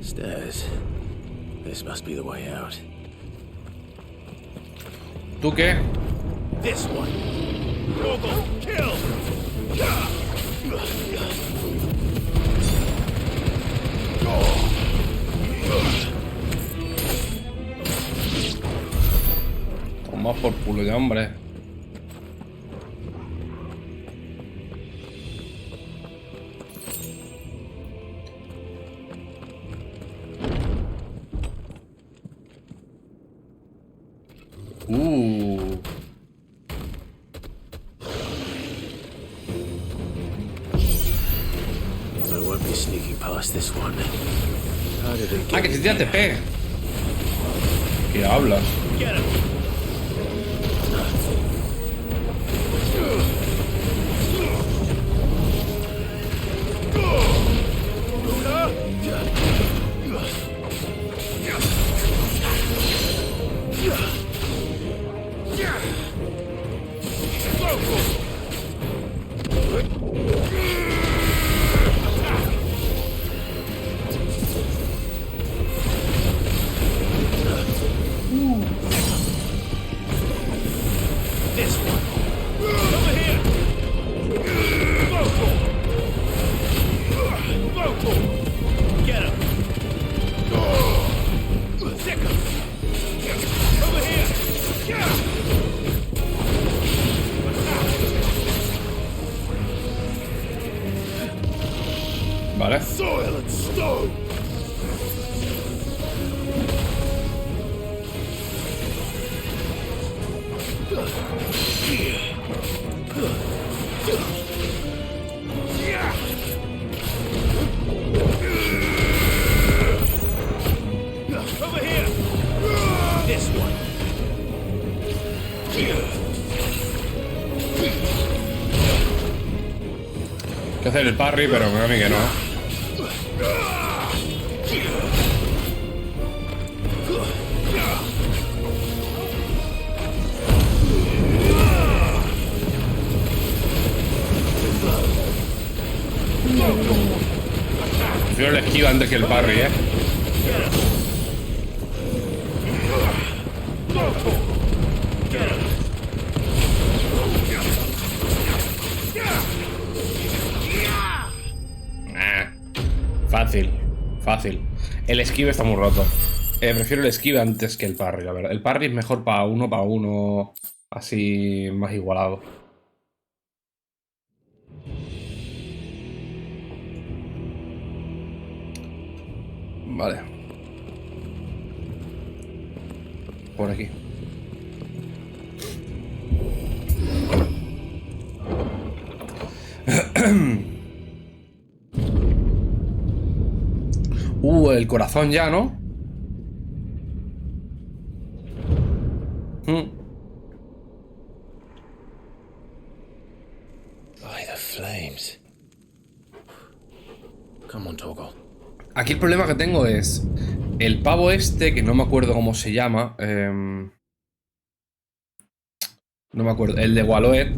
Speaker 3: Stairs. This must be the way out.
Speaker 1: ¿Tú qué?
Speaker 20: This one. Torgal, kill!
Speaker 1: Toma por culo ya, hombre.
Speaker 3: I won't be sneaking past this one. How did it
Speaker 1: Ah,
Speaker 3: get
Speaker 1: que se tira TP. ¿Qué hablas?
Speaker 20: Get him!
Speaker 1: Vale.
Speaker 20: Soil and stone.
Speaker 11: Over here! This one.
Speaker 1: Hay que hacer el parry, pero me da a mí que no. Prefiero el esquiva antes que el parry, ¿eh? Fácil, fácil. El esquive está muy roto. Prefiero el esquive antes que el parry, la verdad. El parry es mejor para uno, así más igualado. Vale. Por aquí. El corazón ya, ¿no?
Speaker 16: By the flames. Come on, Togo.
Speaker 1: Aquí el problema que tengo es el pavo este, que no me acuerdo cómo se llama. No me acuerdo. El de Walloed.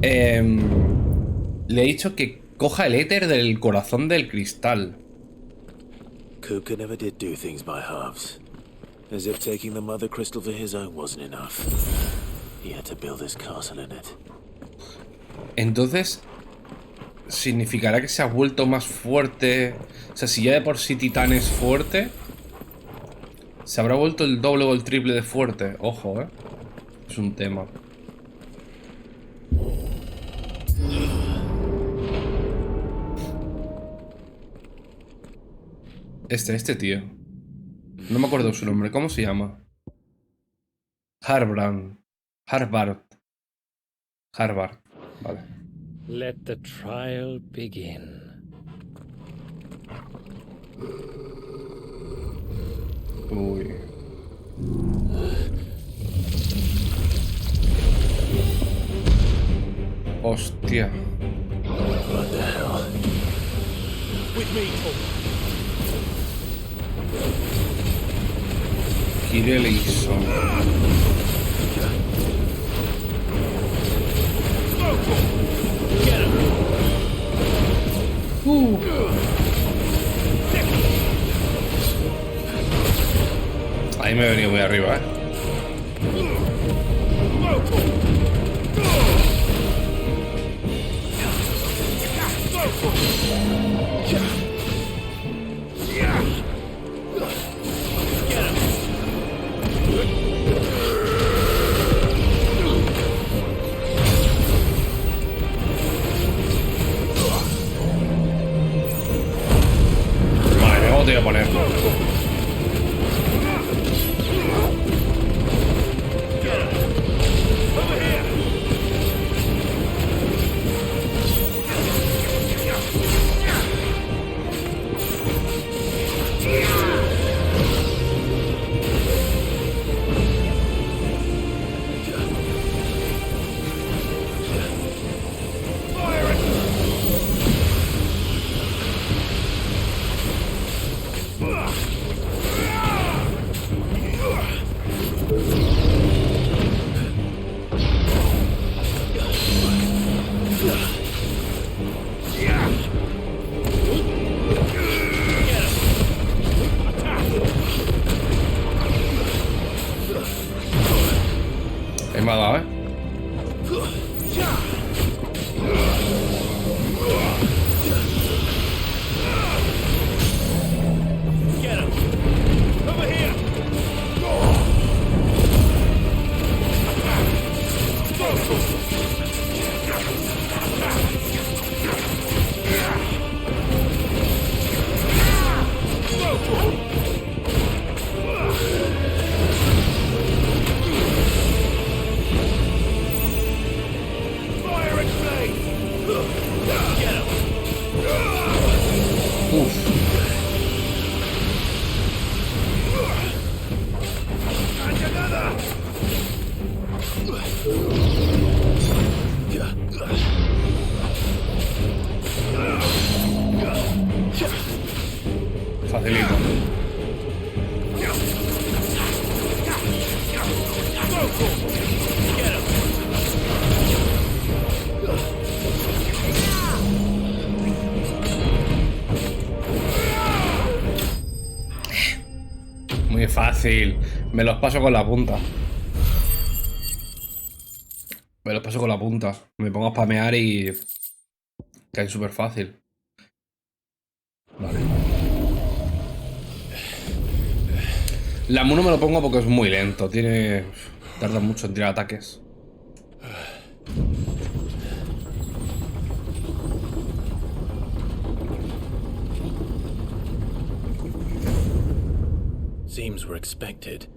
Speaker 1: Le he dicho que coja el éter del corazón del cristal.
Speaker 3: Kuka never did do things by halves. As if taking the mother crystal for his own wasn't enough. He had to build his castle in it.
Speaker 1: Entonces, ¿significará que se ha vuelto más fuerte? O sea, si ya de por sí Titán es fuerte, ¿se habrá vuelto el doble o el triple de fuerte? Ojo, es un tema. Este tío. No me acuerdo su nombre. ¿Cómo se llama? Harvard. Vale.
Speaker 8: Let the trial begin.
Speaker 1: Uy. Hostia.
Speaker 3: What the hell?
Speaker 11: With me, Togo.
Speaker 1: Kirelison. Ahí me he venido muy arriba, Vale, luego te voy a poner. Me ha dado, fácil. Me los paso con la punta. Me los paso con la punta. Me pongo a spamear y... caen súper fácil. Vale. La Mu no me lo pongo porque es muy lento. Tiene... tarda mucho en tirar ataques.
Speaker 3: Seems we're expected.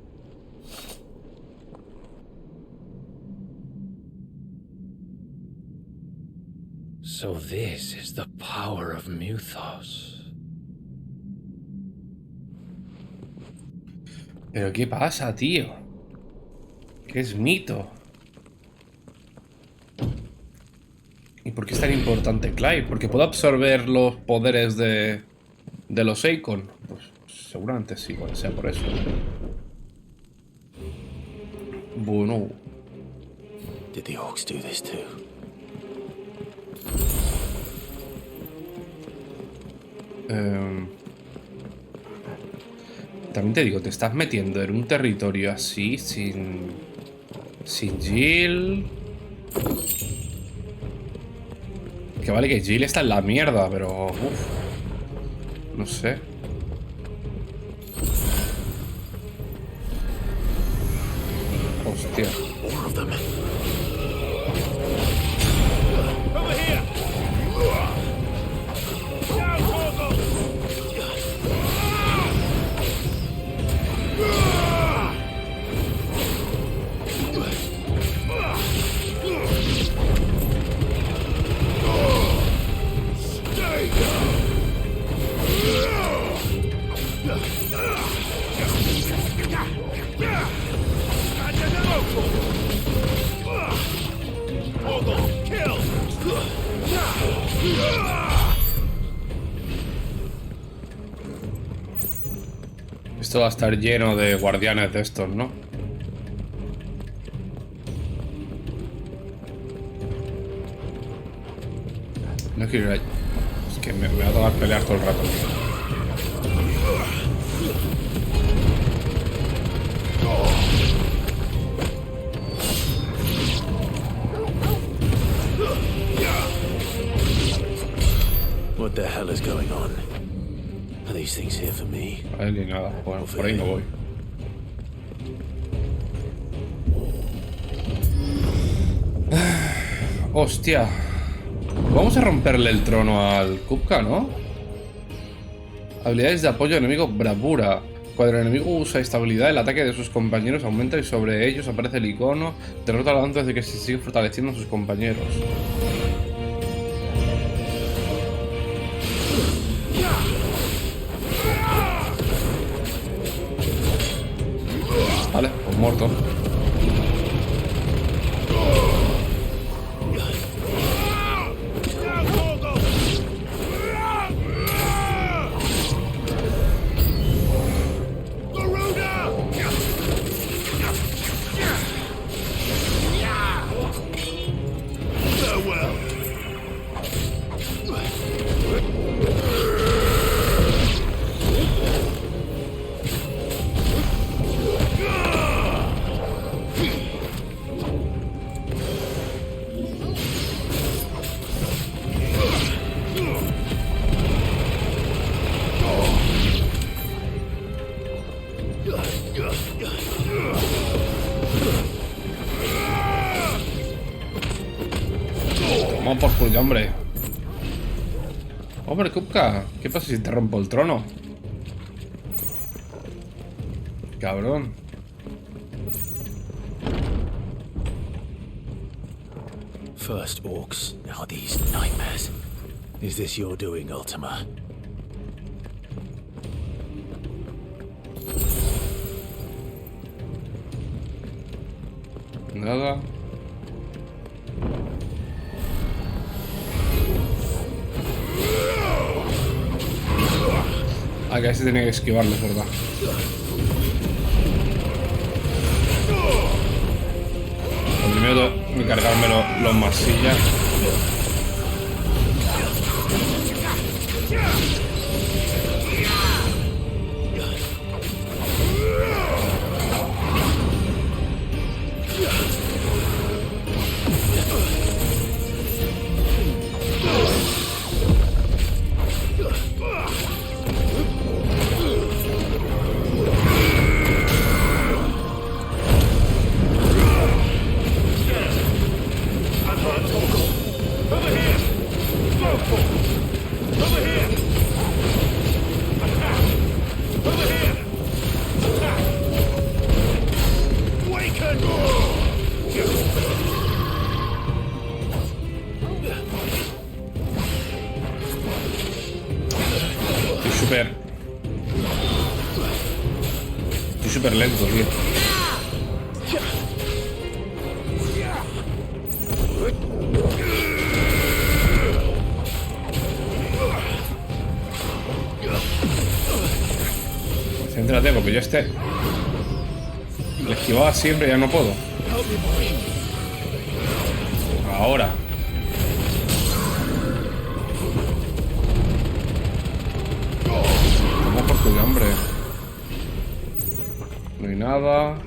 Speaker 8: So this is the power of Muthos.
Speaker 1: ¿Pero qué pasa, tío? ¿Qué es mito? ¿Y por qué es tan importante Clive? ¿Porque puedo absorber los poderes de los Eikon? Pues seguramente sí, puede ser por eso. Bueno.
Speaker 3: Did the orcs do this too?
Speaker 1: También te digo, te estás metiendo en un territorio así, sin Jill. Que vale que Jill está en la mierda, pero... uf, no sé. Hostia. Esto va a estar lleno de guardianes de estos, ¿no? No quiero ir allí. Es que me va a tocar pelear todo el rato, tío.
Speaker 3: What the hell is going on? Are these things here for me?
Speaker 1: Vale, ni nada. Bueno, por ahí no voy. Hostia. Vamos a romperle el trono al Kupka, ¿no? Habilidades de apoyo enemigo, bravura. Cuando el enemigo usa esta habilidad, el ataque de sus compañeros aumenta y sobre ellos aparece el icono. Derrota antes de que se siga fortaleciendo a sus compañeros. Vale, pues muerto. Vamos por culo, hombre. Hombre, Kupka, ¿qué pasa si te rompo el trono? Cabrón.
Speaker 3: First orcs, now these nightmares. Is this your doing, Ultima?
Speaker 1: Nada. Acá se tiene que esquivarlo, es verdad. Primero tengo que cargarme los marsillas.
Speaker 20: Over here! Slowpoke! Over here! Attack! Over here! Attack! Waken!
Speaker 1: Estoy súper lento, tío. Céntrate, porque yo le esquivaba siempre y ya no puedo. Ahora. Toma por tu hambre. No hay nada.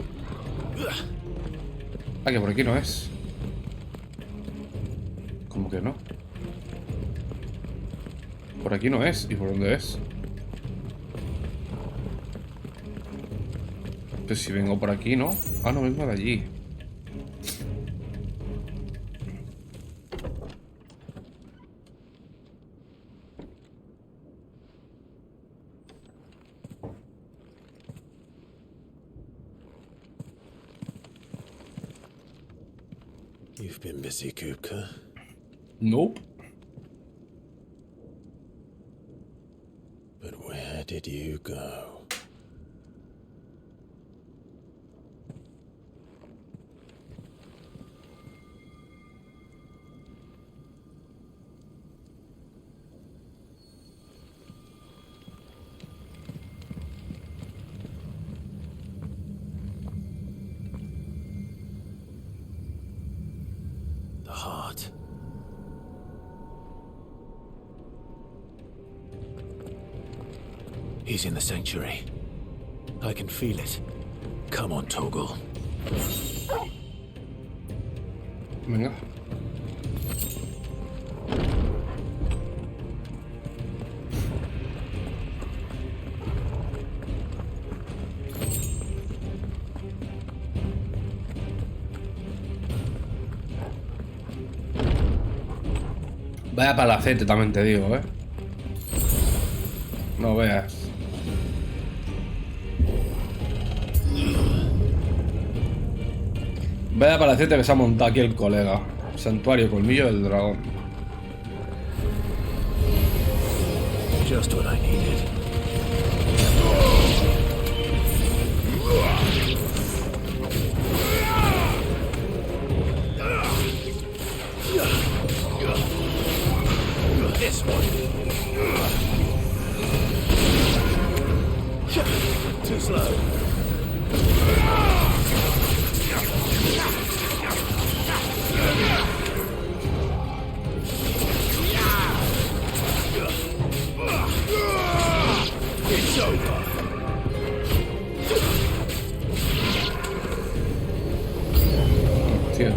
Speaker 1: Ah, que por aquí no es. ¿Cómo que no? Por aquí no es. ¿Y por dónde es? Pues si vengo por aquí, ¿no? Ah, no, vengo de allí.
Speaker 3: You've been busy, Kupka.
Speaker 1: Nope.
Speaker 3: But where did you go? The heart. He's in the sanctuary. I can feel it. Come on, Toggle.
Speaker 1: Venga. Vaya palacete, también te digo, ¿eh? No veas. Vaya palacete que se ha montado aquí el colega. Santuario Colmillo del Dragón.
Speaker 3: Just what I needed.
Speaker 20: This one. Too slow. It's over.
Speaker 1: Tío.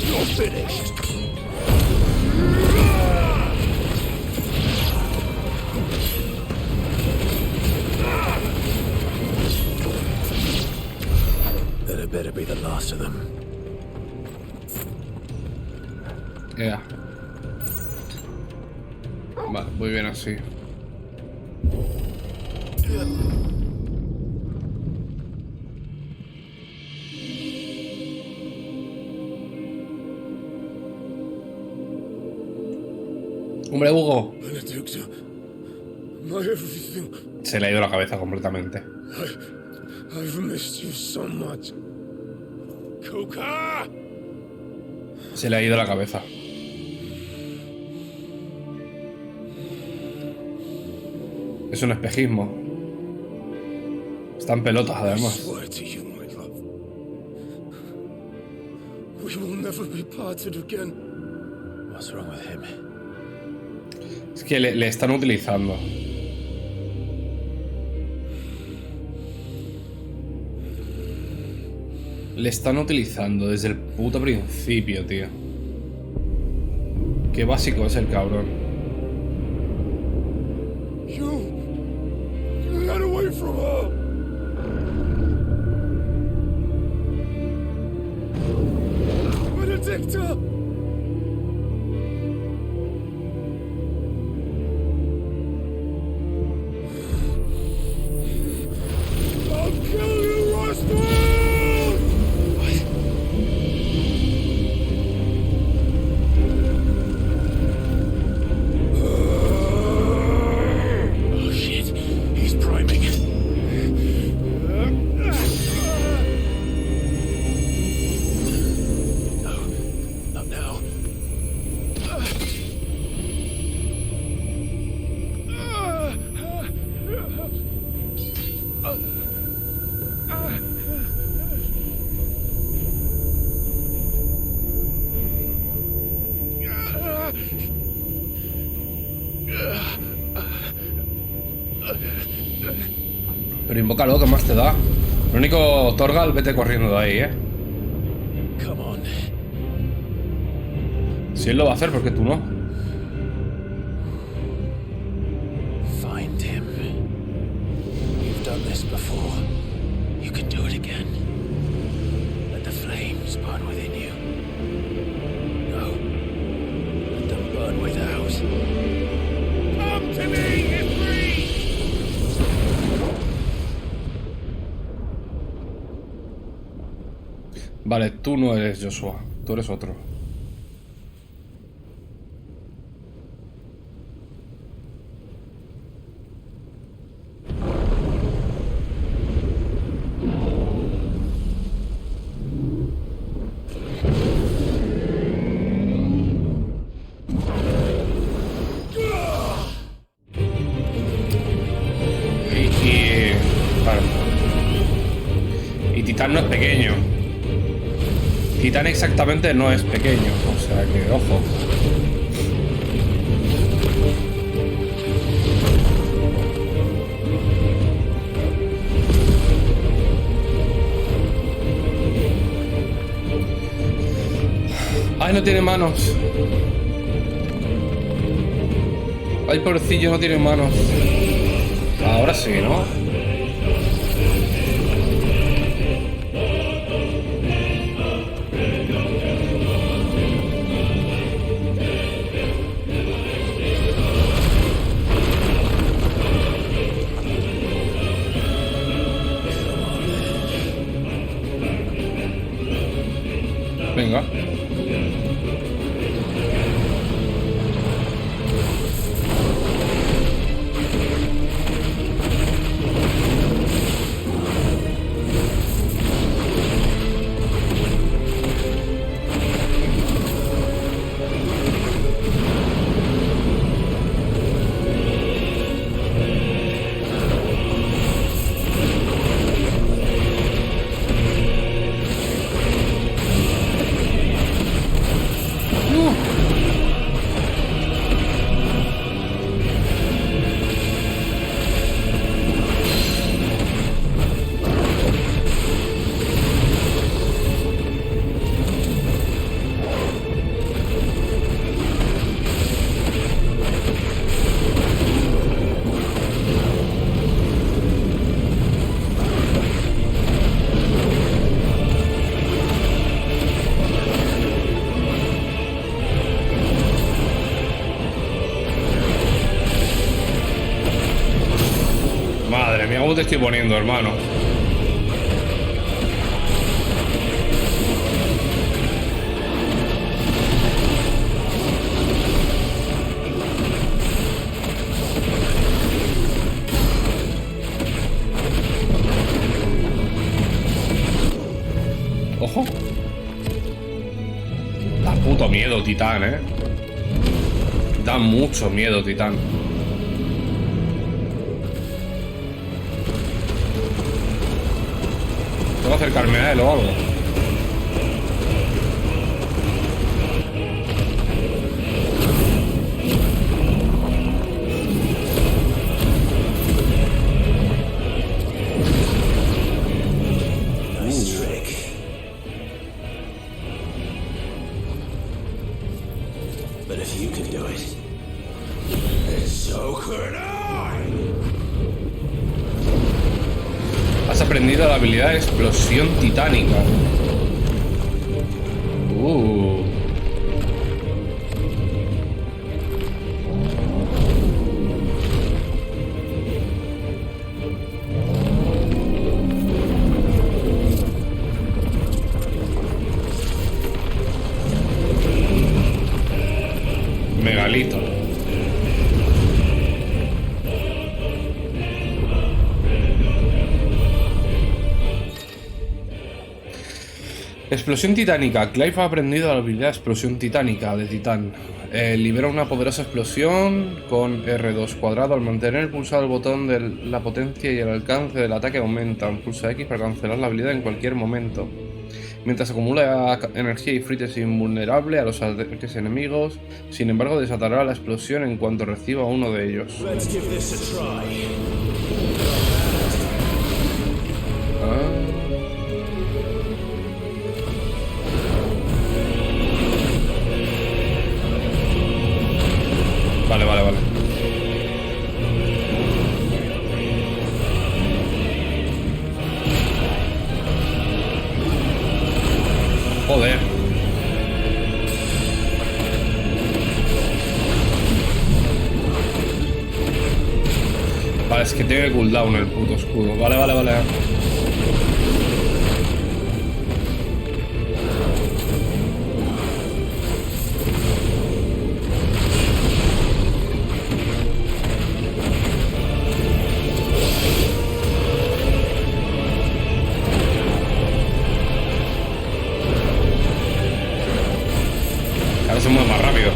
Speaker 20: You're finished.
Speaker 3: That had better be the last of them.
Speaker 1: Yeah. Vale, muy bien así. Hombre, Hugo.
Speaker 6: Benedicta, my everything.
Speaker 1: Se le ha ido la cabeza completamente.
Speaker 6: I've missed you so much.
Speaker 20: Kuka!
Speaker 1: Se le ha ido la cabeza. Es un espejismo. Están pelotas, además.
Speaker 6: I swear to you, my love. We will never be parted again.
Speaker 3: What's wrong with him?
Speaker 1: Es que le están utilizando. Le están utilizando desde el puto principio, tío. Qué básico es el cabrón.
Speaker 20: Get away from her! Benedicta! I'll kill you, Roswell! Oh shit, he's priming. No, not now.
Speaker 1: Pero invócalo, ¿qué más te da? Lo único, Torgal, vete corriendo de ahí,
Speaker 3: Come on.
Speaker 1: Si él lo va a hacer, ¿por qué tú no?
Speaker 3: Find him. You've done this before. You can do it again. Let the flames burn within you. No. Let them burn without.
Speaker 11: Come to me, Ifrit!
Speaker 1: Vale, tú no eres Joshua, tú eres otro. Vale. Y Titán no es pequeño. Titán exactamente no es pequeño, o sea que, ojo. Ay, no tiene manos. Ay, pobrecillo, no tiene manos. Ahora sí, ¿no? Venga. Madre mía, ¿cómo te estoy poniendo, hermano? Ojo. Da puto miedo, Titán, Da mucho miedo, Titán. Tengo que acercarme a él o algo.
Speaker 3: But if you can do it, then so could I.
Speaker 1: Has aprendido la habilidad de explosión titánica. Megalito. Explosión titánica. Clive ha aprendido la habilidad de explosión titánica de Titán. Libera una poderosa explosión con R2 cuadrado. Al mantener pulsado el botón de la potencia y el alcance del ataque aumentan. Pulsa X para cancelar la habilidad en cualquier momento. Mientras acumula energía, Ifrit es invulnerable a los ataques enemigos. Sin embargo, desatará la explosión en cuanto reciba uno de ellos. Vale. Joder. Vale, es que tiene cooldown el puto escudo. Vale. Ahora se mueve más rápido.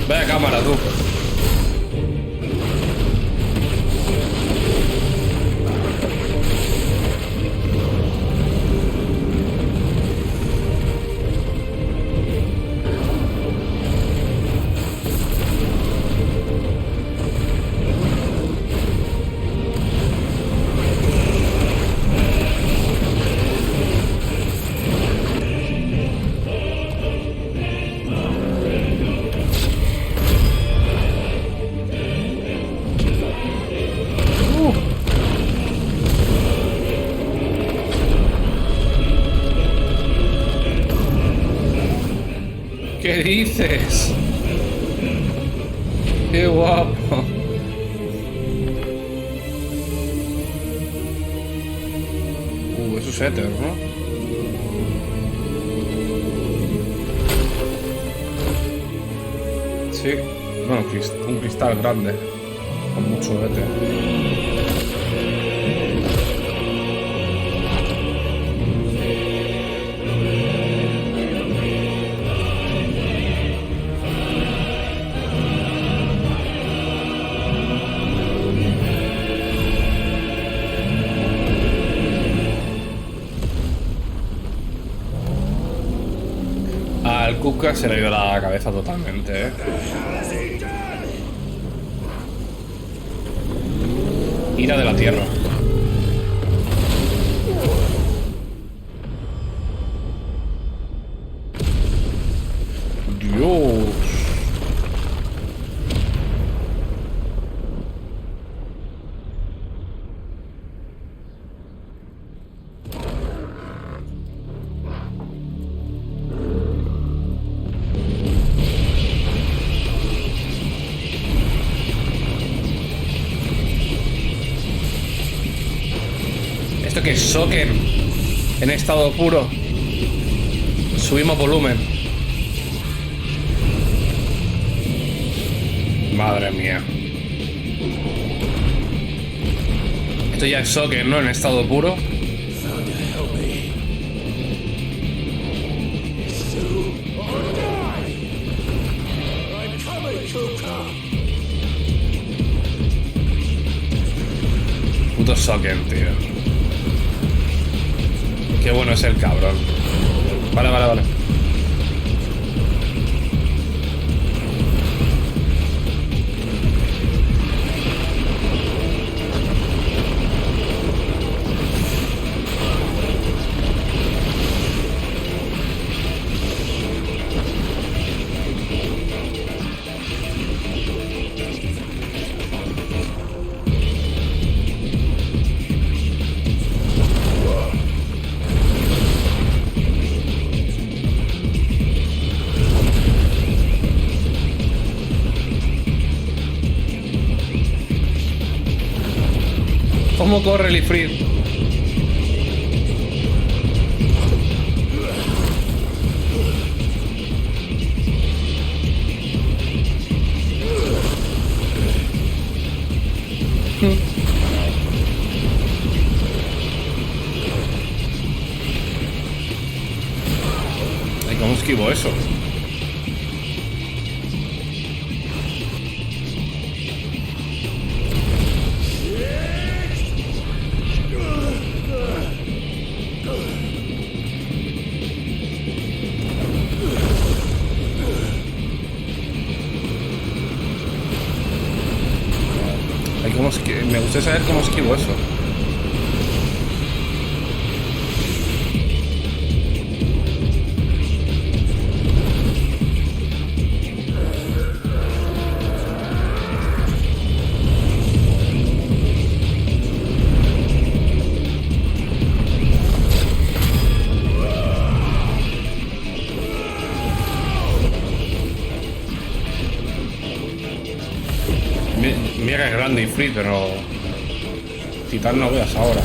Speaker 1: Vaya cámara, tú. ¿Qué dices? ¡Qué guapo! Eso es éter, ¿no? Sí. Bueno, un cristal grande. Con mucho éter. Al Kuka se le dio la cabeza totalmente, ¿eh? Ira de la tierra. Dios. que soquen en estado puro. Subimos volumen. Madre mía. Esto ya es soquen, ¿no? En estado puro. Puto soquen, tío. Qué bueno es el cabrón. Vale, vale, vale. ¿Cómo corre el Ifrit? Ay, ¿cómo esquivo eso? Me gustaría saber cómo esquivo eso. Mira que es grande Ifrit, pero Titán no veas ahora.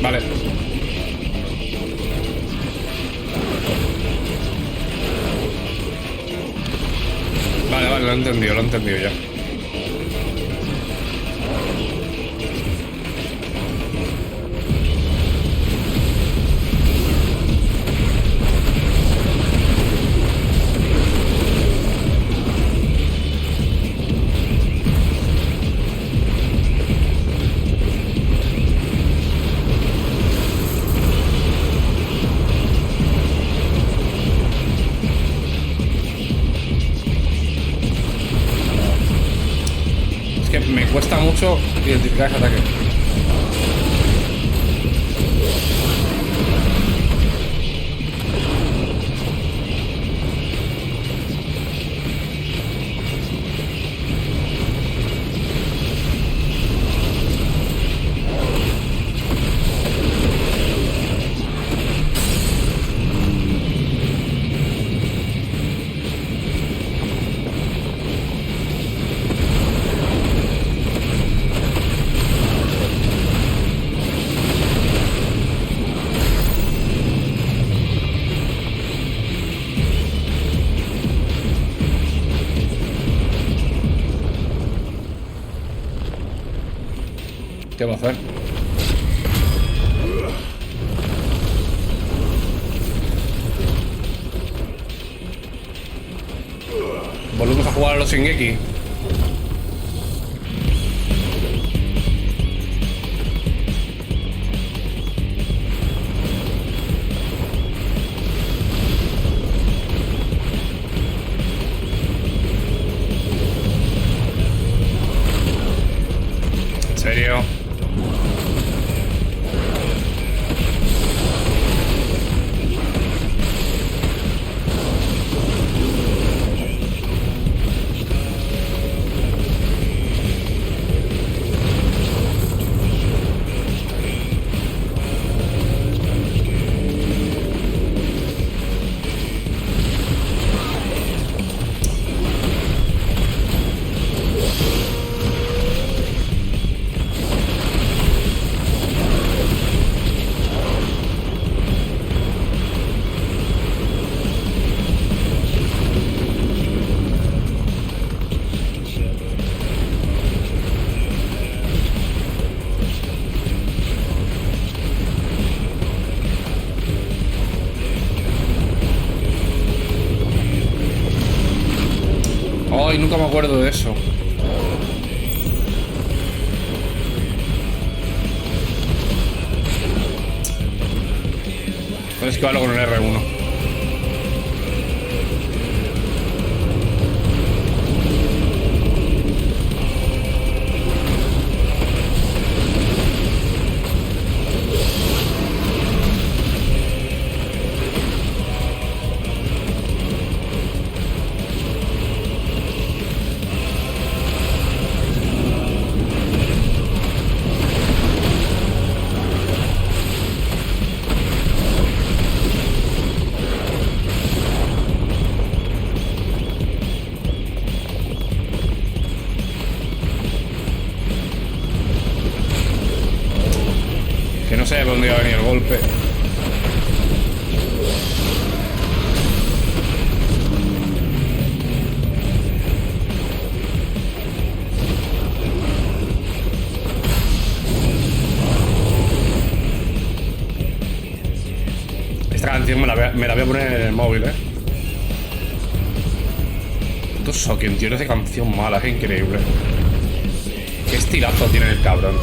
Speaker 1: Vale. Vale, vale, lo he entendido ya. Me cuesta mucho identificar ese ataque. ¿Qué va a hacer? Volvemos a jugar a los Shingeki. ¿En serio? Ay, nunca me acuerdo de eso. Puedes esquivarlo con el R1. Que no sé de dónde iba a venir el golpe. Esta canción me la voy a poner en el móvil, Puto Soken, tío, de canción mala, es increíble. Qué estilazo tiene el cabrón.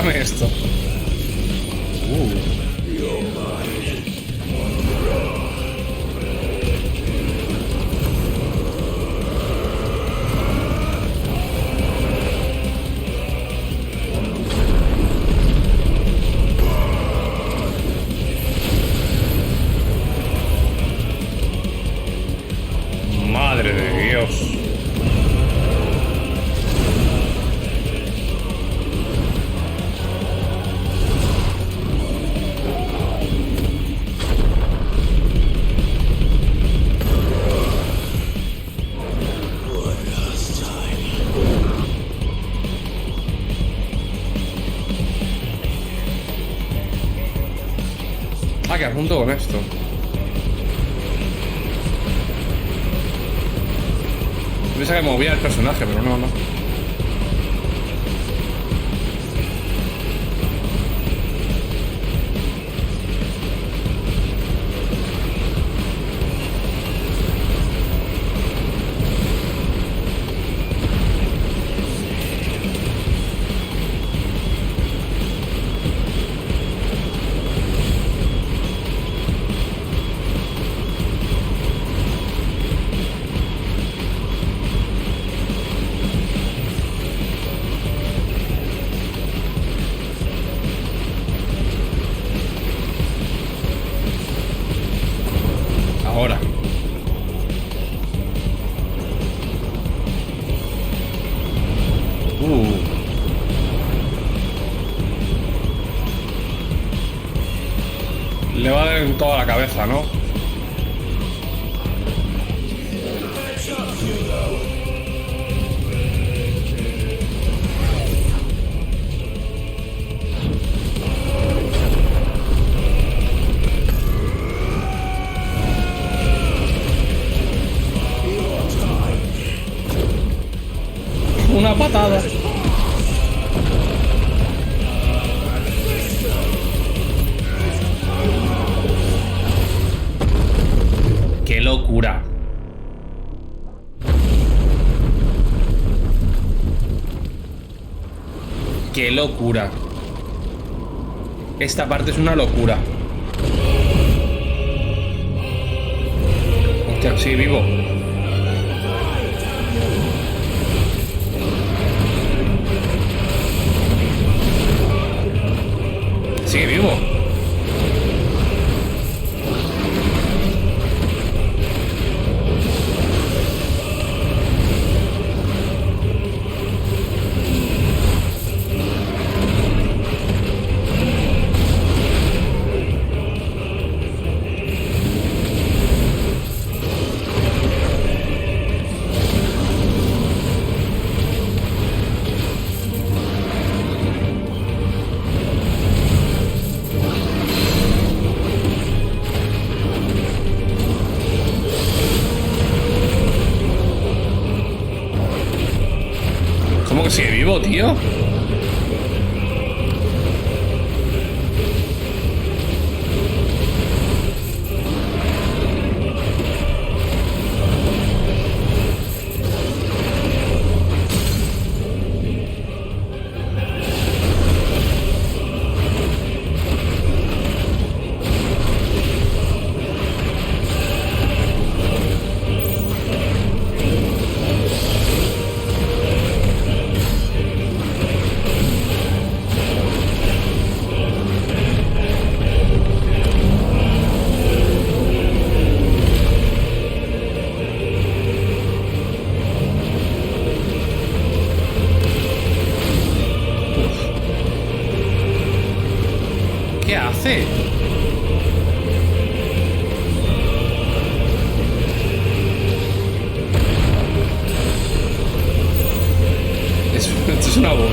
Speaker 1: Explícame esto. Madre de Dios. Ah, que apunto con esto. Pensaba que movía el personaje, pero no, no. Ahora. Le va a dar en toda la cabeza, ¿no? Una patada. ¡Qué locura! ¡Qué locura! Esta parte es una locura. Hostia, sí, vivo. Sigue vivo. ¿Cómo que sigue vivo, tío? ¿Qué hace? Esto es una voz.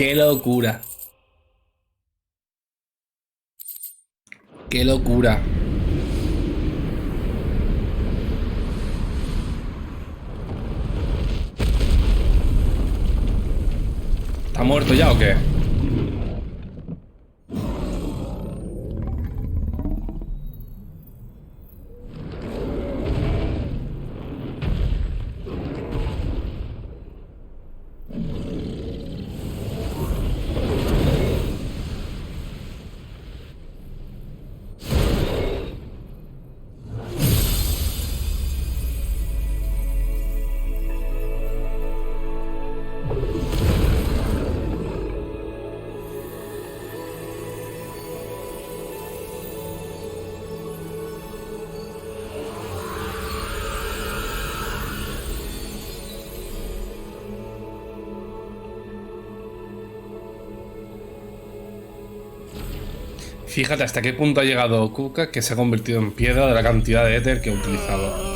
Speaker 1: ¡Qué locura! ¡Qué locura! ¿Está muerto ya o qué? Fíjate hasta qué punto ha llegado Kuka, que se ha convertido en piedra de la cantidad de éter que ha utilizado.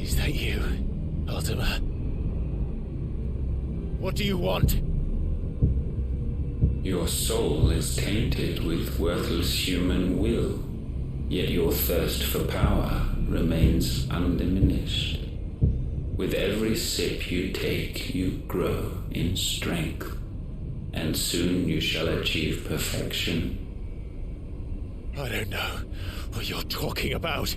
Speaker 16: Is that you, Ultima? What do you want?
Speaker 5: Your soul is tainted with worthless human will, yet your thirst for power remains undiminished. With every sip you take, you grow in strength, and soon you shall achieve perfection.
Speaker 16: I don't know what you're talking about.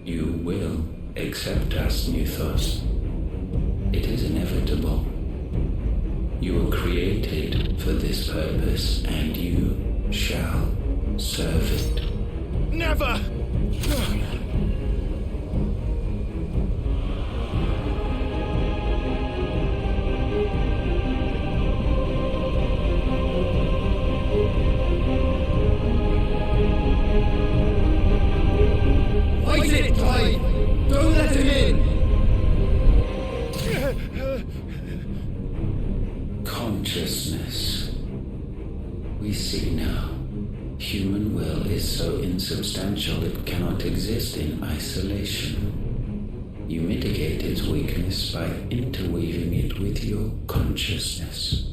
Speaker 5: You will accept us, Mythos. It is inevitable. You were created for this purpose, and you shall serve it.
Speaker 16: Never!
Speaker 11: Fight it, Clive! Don't let him in!
Speaker 5: Consciousness. We see now. Human will is so insubstantial it cannot exist in isolation. You mitigate its weakness by interweaving it with your consciousness.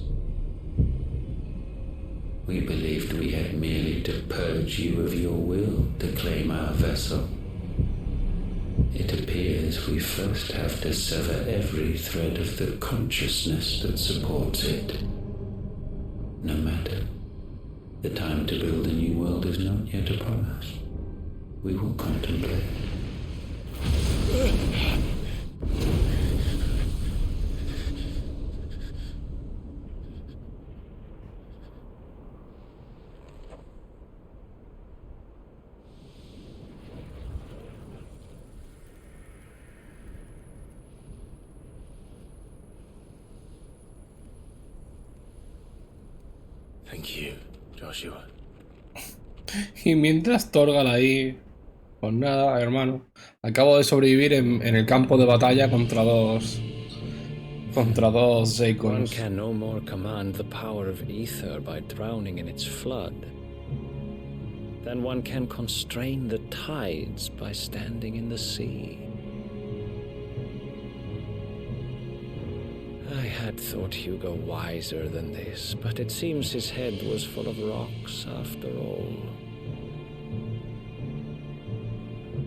Speaker 5: We believed we had merely to purge you of your will to claim our vessel. It appears we first have to sever every thread of the consciousness that supports it. No matter. The time to build a new world is not yet upon us. We will contemplate.
Speaker 3: Thank you, Joshua.
Speaker 1: Y mientras Torgal ahí... Pues nada, hermano. Acabo de sobrevivir en el campo de batalla contra dos
Speaker 8: One
Speaker 1: Zeikons.
Speaker 8: can no more command the power of ether by drowning in its flood than one can constrain the tides by standing in the sea. I had thought Hugo wiser than this, but it seems his head was full of rocks after all.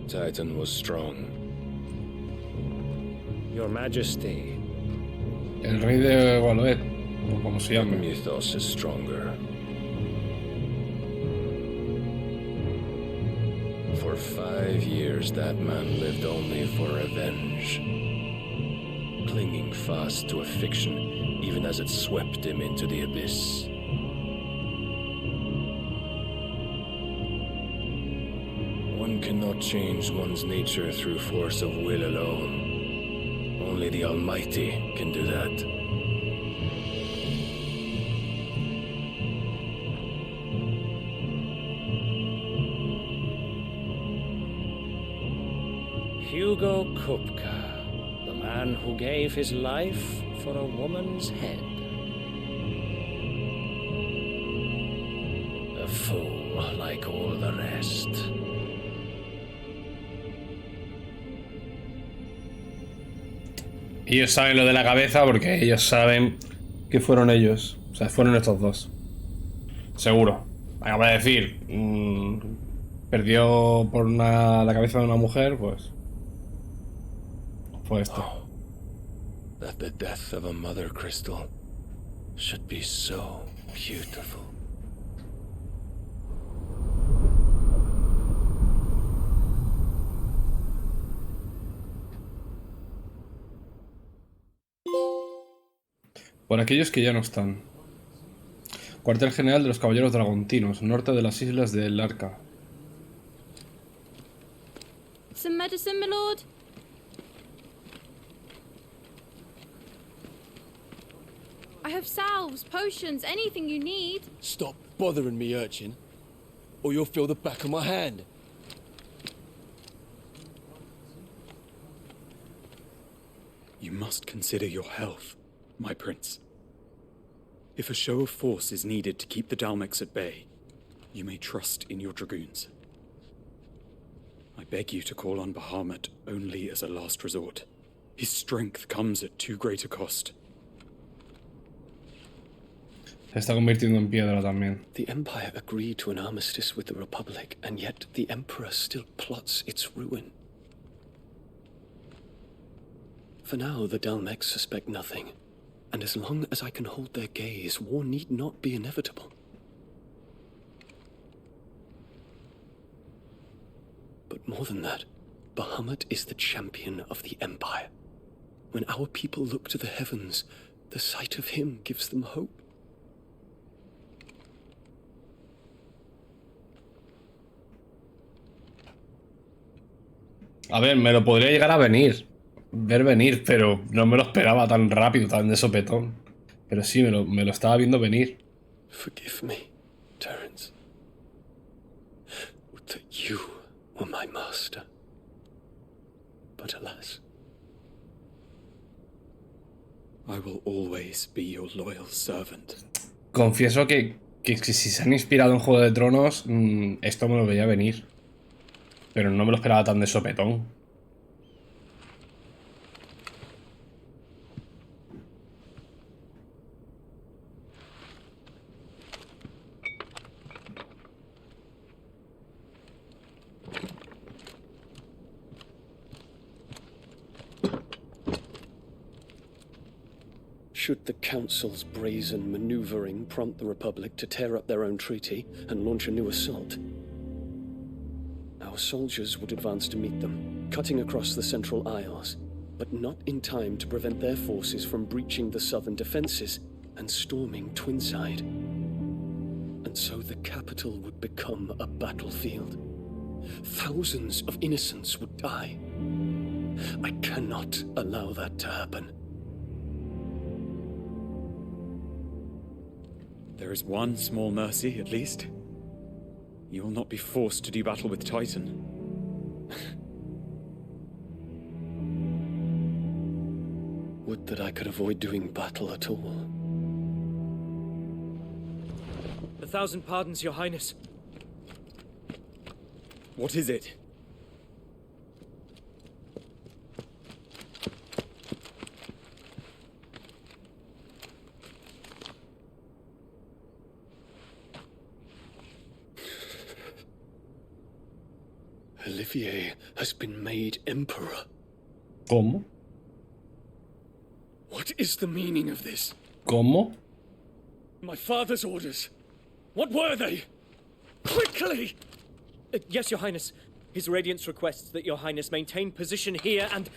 Speaker 20: Titan was strong.
Speaker 8: Your Majesty.
Speaker 1: El rey de Goloet, o como se llama.
Speaker 20: Mythos is stronger. For 5 years, that man lived only for revenge, clinging fast to a fiction, even as it swept him into the abyss. One cannot change one's nature through force of will alone. Only the Almighty can do that.
Speaker 8: Hugo Kupka, the man who gave his life for a woman's head. A fool like all the rest.
Speaker 1: Ellos saben lo de la cabeza porque ellos saben que fueron ellos. O sea, fueron estos dos. Seguro. Acaba de decir, perdió por la cabeza de una mujer, pues fue esto.
Speaker 21: Oh, that the death of a mother crystal should be so beautiful.
Speaker 1: Por aquellos que ya no están. Cuartel General de los Caballeros Dragontinos, norte de las islas del Arca.
Speaker 13: Some medicine, my lord? I have salves, potions, anything you need.
Speaker 19: Stop bothering me, urchin, or you'll feel the back of my hand.
Speaker 22: You must consider your health, my prince. If a show of force is needed to keep the Dalmex at bay, you may trust in your dragoons. I beg you to call on Bahamut only as a last resort. His strength comes at too great a cost.
Speaker 1: Se está convirtiendo en piedra también.
Speaker 23: The Empire agreed to an armistice with the Republic, and yet the Emperor still plots its ruin. For now, the Dalmex suspect nothing, and as long as I can hold their gaze, war need not be inevitable. But more than that, Bahamut is the champion of the Empire. When our people look to the heavens, the sight of him gives them hope.
Speaker 1: A ver, me lo podría llegar a ver venir, pero no me lo esperaba tan rápido, tan de sopetón. Pero sí, me lo estaba viendo venir.
Speaker 23: Forgive me, Terence. Would that you were my master. But alas.
Speaker 22: I will always be your loyal servant.
Speaker 1: Confieso que si se han inspirado en Juego de Tronos, esto me lo veía venir. Pero no me lo esperaba tan de sopetón.
Speaker 23: Should the Council's brazen maneuvering prompt the Republic to tear up their own treaty and launch a new assault, our soldiers would advance to meet them, cutting across the Central Isles, but not in time to prevent their forces from breaching the southern defenses and storming Twinside. And so the capital would become a battlefield. Thousands of innocents would die. I cannot allow that to happen.
Speaker 22: There is one small mercy, at least. You will not be forced to do battle with Titan.
Speaker 23: Would that I could avoid doing battle at all.
Speaker 24: 1,000 pardons, Your Highness.
Speaker 22: What is it?
Speaker 23: Olivier has been made Emperor.
Speaker 1: ¿Cómo?
Speaker 23: What is the meaning of this?
Speaker 1: ¿Cómo?
Speaker 23: My father's orders. What were they? Quickly!
Speaker 24: Yes, Your Highness. His Radiance requests that Your Highness maintain position here and...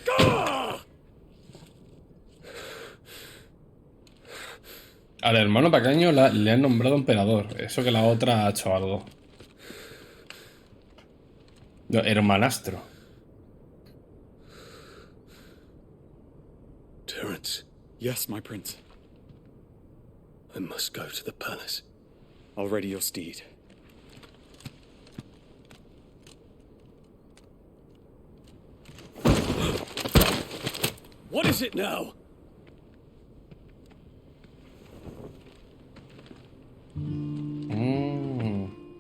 Speaker 1: Al hermano pequeño le han nombrado emperador. Eso que la otra ha hecho algo. No, hermanastro.
Speaker 23: Terence.
Speaker 22: Yes, my prince.
Speaker 23: I must go to the palace.
Speaker 22: I'll ready your steed.
Speaker 23: What is it now?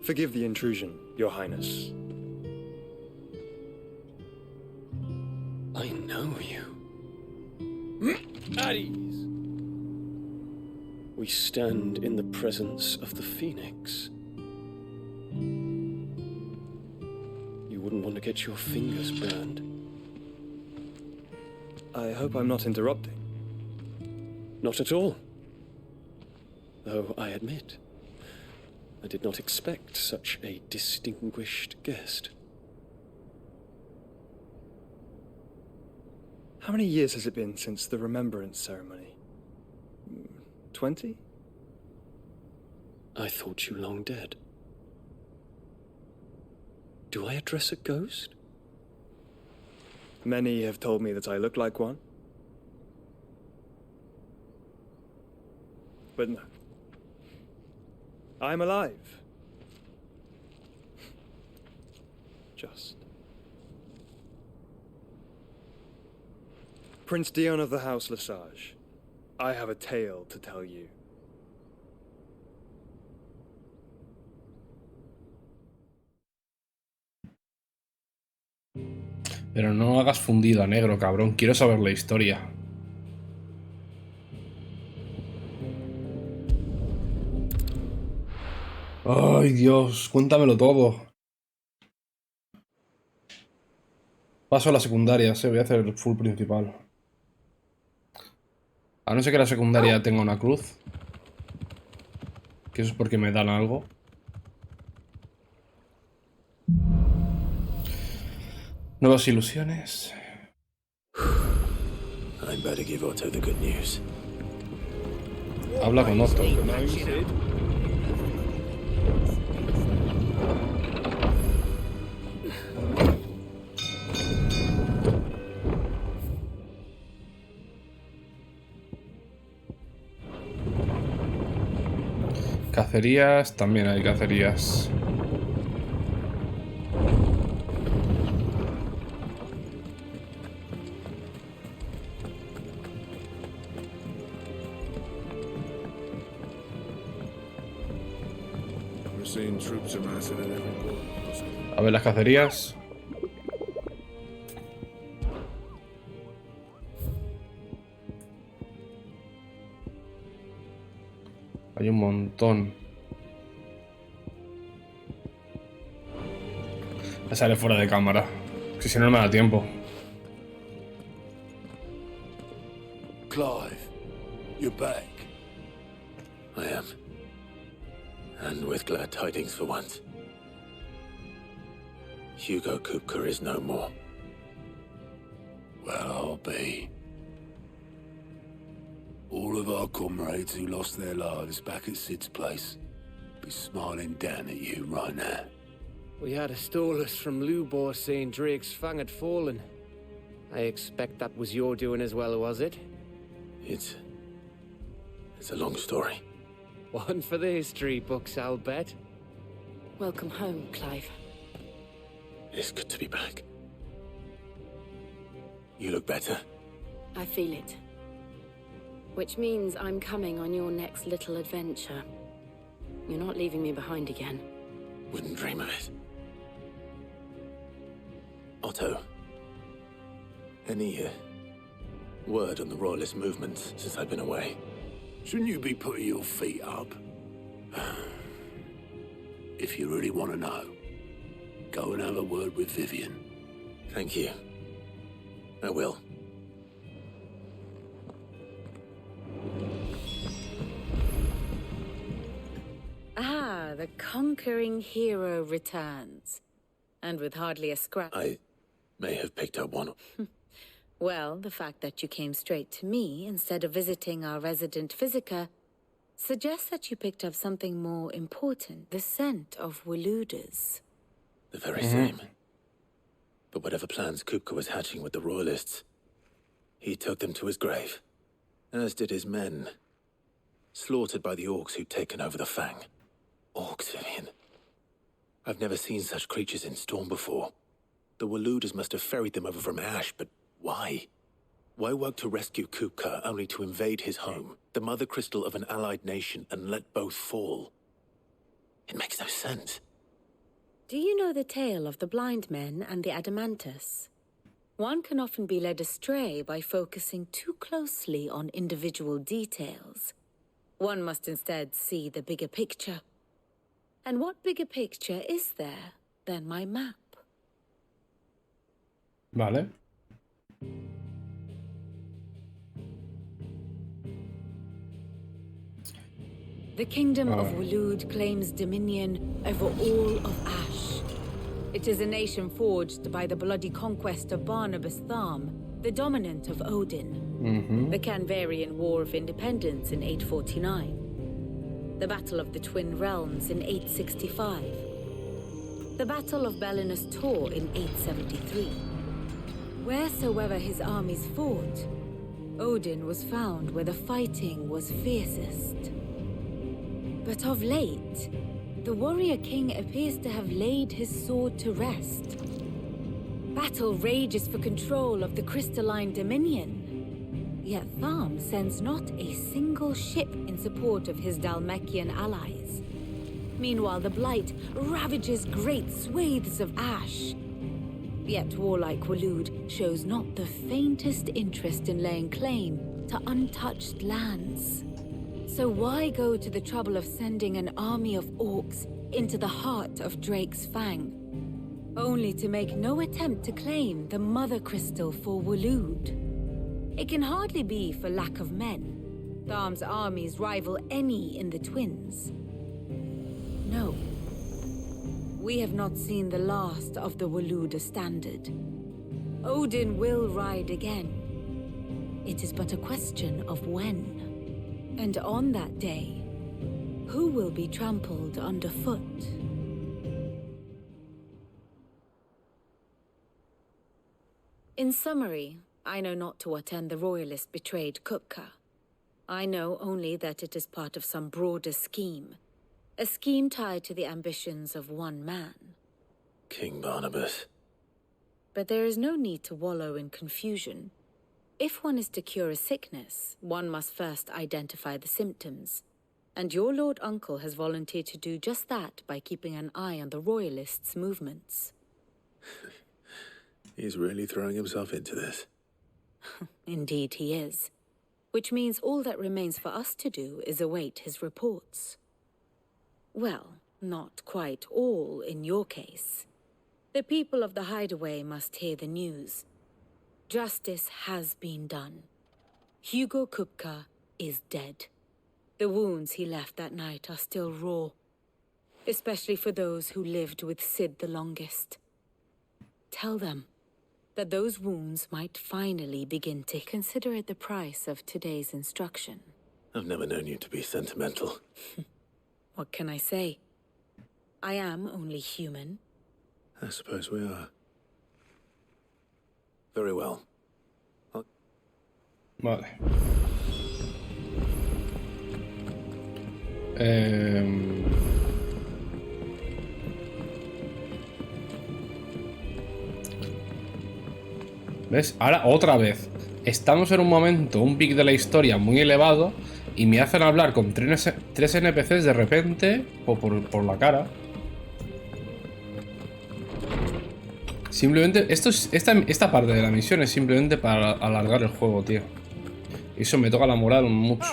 Speaker 6: Forgive the intrusion, Your Highness.
Speaker 23: I know you. At ease. We stand in the presence of the Phoenix. You wouldn't want to get your fingers burned.
Speaker 6: I hope I'm not interrupting.
Speaker 23: Not at all. Though I admit, I did not expect such a distinguished guest.
Speaker 6: How many years has it been since the Remembrance ceremony? 20?
Speaker 23: I thought you long dead. Do I address a ghost?
Speaker 6: Many have told me that I look like one. But no. I'm alive. Just. Prince Dion of the House Lesage, I have a tale to tell you.
Speaker 1: Pero no hagas fundido a negro, cabrón. Quiero saber la historia. Ay, Dios, cuéntamelo todo. Paso a la secundaria, voy a hacer el full principal. A no ser que la secundaria tenga una cruz. Que eso es porque me dan algo. Nuevas ilusiones.
Speaker 3: I'd better give Otto the good news.
Speaker 1: Habla con Otto. Cacerías, también hay cacerías. A ver las cacerías. Hay un montón. Me sale fuera de cámara. Que si no, no me da tiempo.
Speaker 20: Clive, you're back.
Speaker 3: I am. And with glad tidings for once. Hugo Kupka is no more.
Speaker 20: Well, I'll be. All of our comrades who lost their lives back at Sid's place be smiling down at you right now.
Speaker 10: We had a stolus from Lubor saying Drake's Fang had fallen. I expect that was your doing as well, was it?
Speaker 3: It's a long story.
Speaker 10: One for the history books, I'll bet.
Speaker 4: Welcome home, Clive.
Speaker 3: It's good to be back. You look better.
Speaker 4: I feel it. Which means I'm coming on your next little adventure. You're not leaving me behind again.
Speaker 3: Wouldn't dream of it. Otto, any word on the Royalist movement since I've been away?
Speaker 20: Shouldn't you be putting your feet up? If you really want to know, go and have a word with Vivian.
Speaker 3: Thank you. I will.
Speaker 4: Ah, the conquering hero returns. And with hardly a scratch.
Speaker 3: I may have picked up one.
Speaker 4: Well, the fact that you came straight to me instead of visiting our resident physiker suggests that you picked up something more important. The scent of Waludas.
Speaker 3: The very same. But whatever plans Kupka was hatching with the Royalists, he took them to his grave. As did his men. Slaughtered by the orcs who'd taken over the Fang. Orcs, Vivian. I've never seen such creatures in Storm before. The Waludas must have ferried them over from Ash, but why? Why work to rescue Kupka only to invade his home, the mother crystal of an allied nation, and let both fall? It makes no sense.
Speaker 4: Do you know the tale of the blind men and the adamantus? One can often be led astray by focusing too closely on individual details. One must instead see the bigger picture. And what bigger picture is there than my map?
Speaker 1: Vale.
Speaker 4: The kingdom of Waloed claims dominion over all of Ash. It is a nation forged by the bloody conquest of Barnabas Tharm, the dominant of Odin. The Canvarian War of Independence in 849. The Battle of the Twin Realms in 865. The Battle of Belinus Tor in 873. Wheresoever his armies fought, Odin was found where the fighting was fiercest. But of late, the warrior king appears to have laid his sword to rest. Battle rages for control of the crystalline dominion. Yet Tharm sends not a single ship in support of his Dhalmekian allies. Meanwhile, the Blight ravages great swathes of Ash. Yet warlike Waloed shows not the faintest interest in laying claim to untouched lands. So why go to the trouble of sending an army of orcs into the heart of Drake's Fang, only to make no attempt to claim the mother crystal for Waloed? It can hardly be for lack of men. Tharm's armies rival any in the Twins. No. We have not seen the last of the Waloed standard. Odin will ride again. It is but a question of when. And on that day, who will be trampled underfoot? In summary, I know not to what end the royalist betrayed Kupka. I know only that it is part of some broader scheme. A scheme tied to the ambitions of one man.
Speaker 3: King Barnabas.
Speaker 4: But there is no need to wallow in confusion. If one is to cure a sickness, one must first identify the symptoms. And your Lord Uncle has volunteered to do just that by keeping an eye on the Royalists' movements.
Speaker 3: He's really throwing himself into this.
Speaker 4: Indeed he is. Which means all that remains for us to do is await his reports. Well, not quite all in your case. The people of the Hideaway must hear the news. Justice has been done. Hugo Kupka is dead. The wounds he left that night are still raw, especially for those who lived with Sid the longest. Tell them that those wounds might finally begin to consider it the price of today's instruction.
Speaker 3: I've never known you to be sentimental.
Speaker 4: What can I say? I am only human.
Speaker 3: I suppose we are. Very well.
Speaker 1: Vale. ¿Ves? Ahora otra vez. Estamos en un momento, un pic de la historia muy elevado y me hacen hablar con tres NPCs de repente por la cara. Simplemente, esta parte de la misión es simplemente para alargar el juego, tío. Y eso me toca la moral mucho.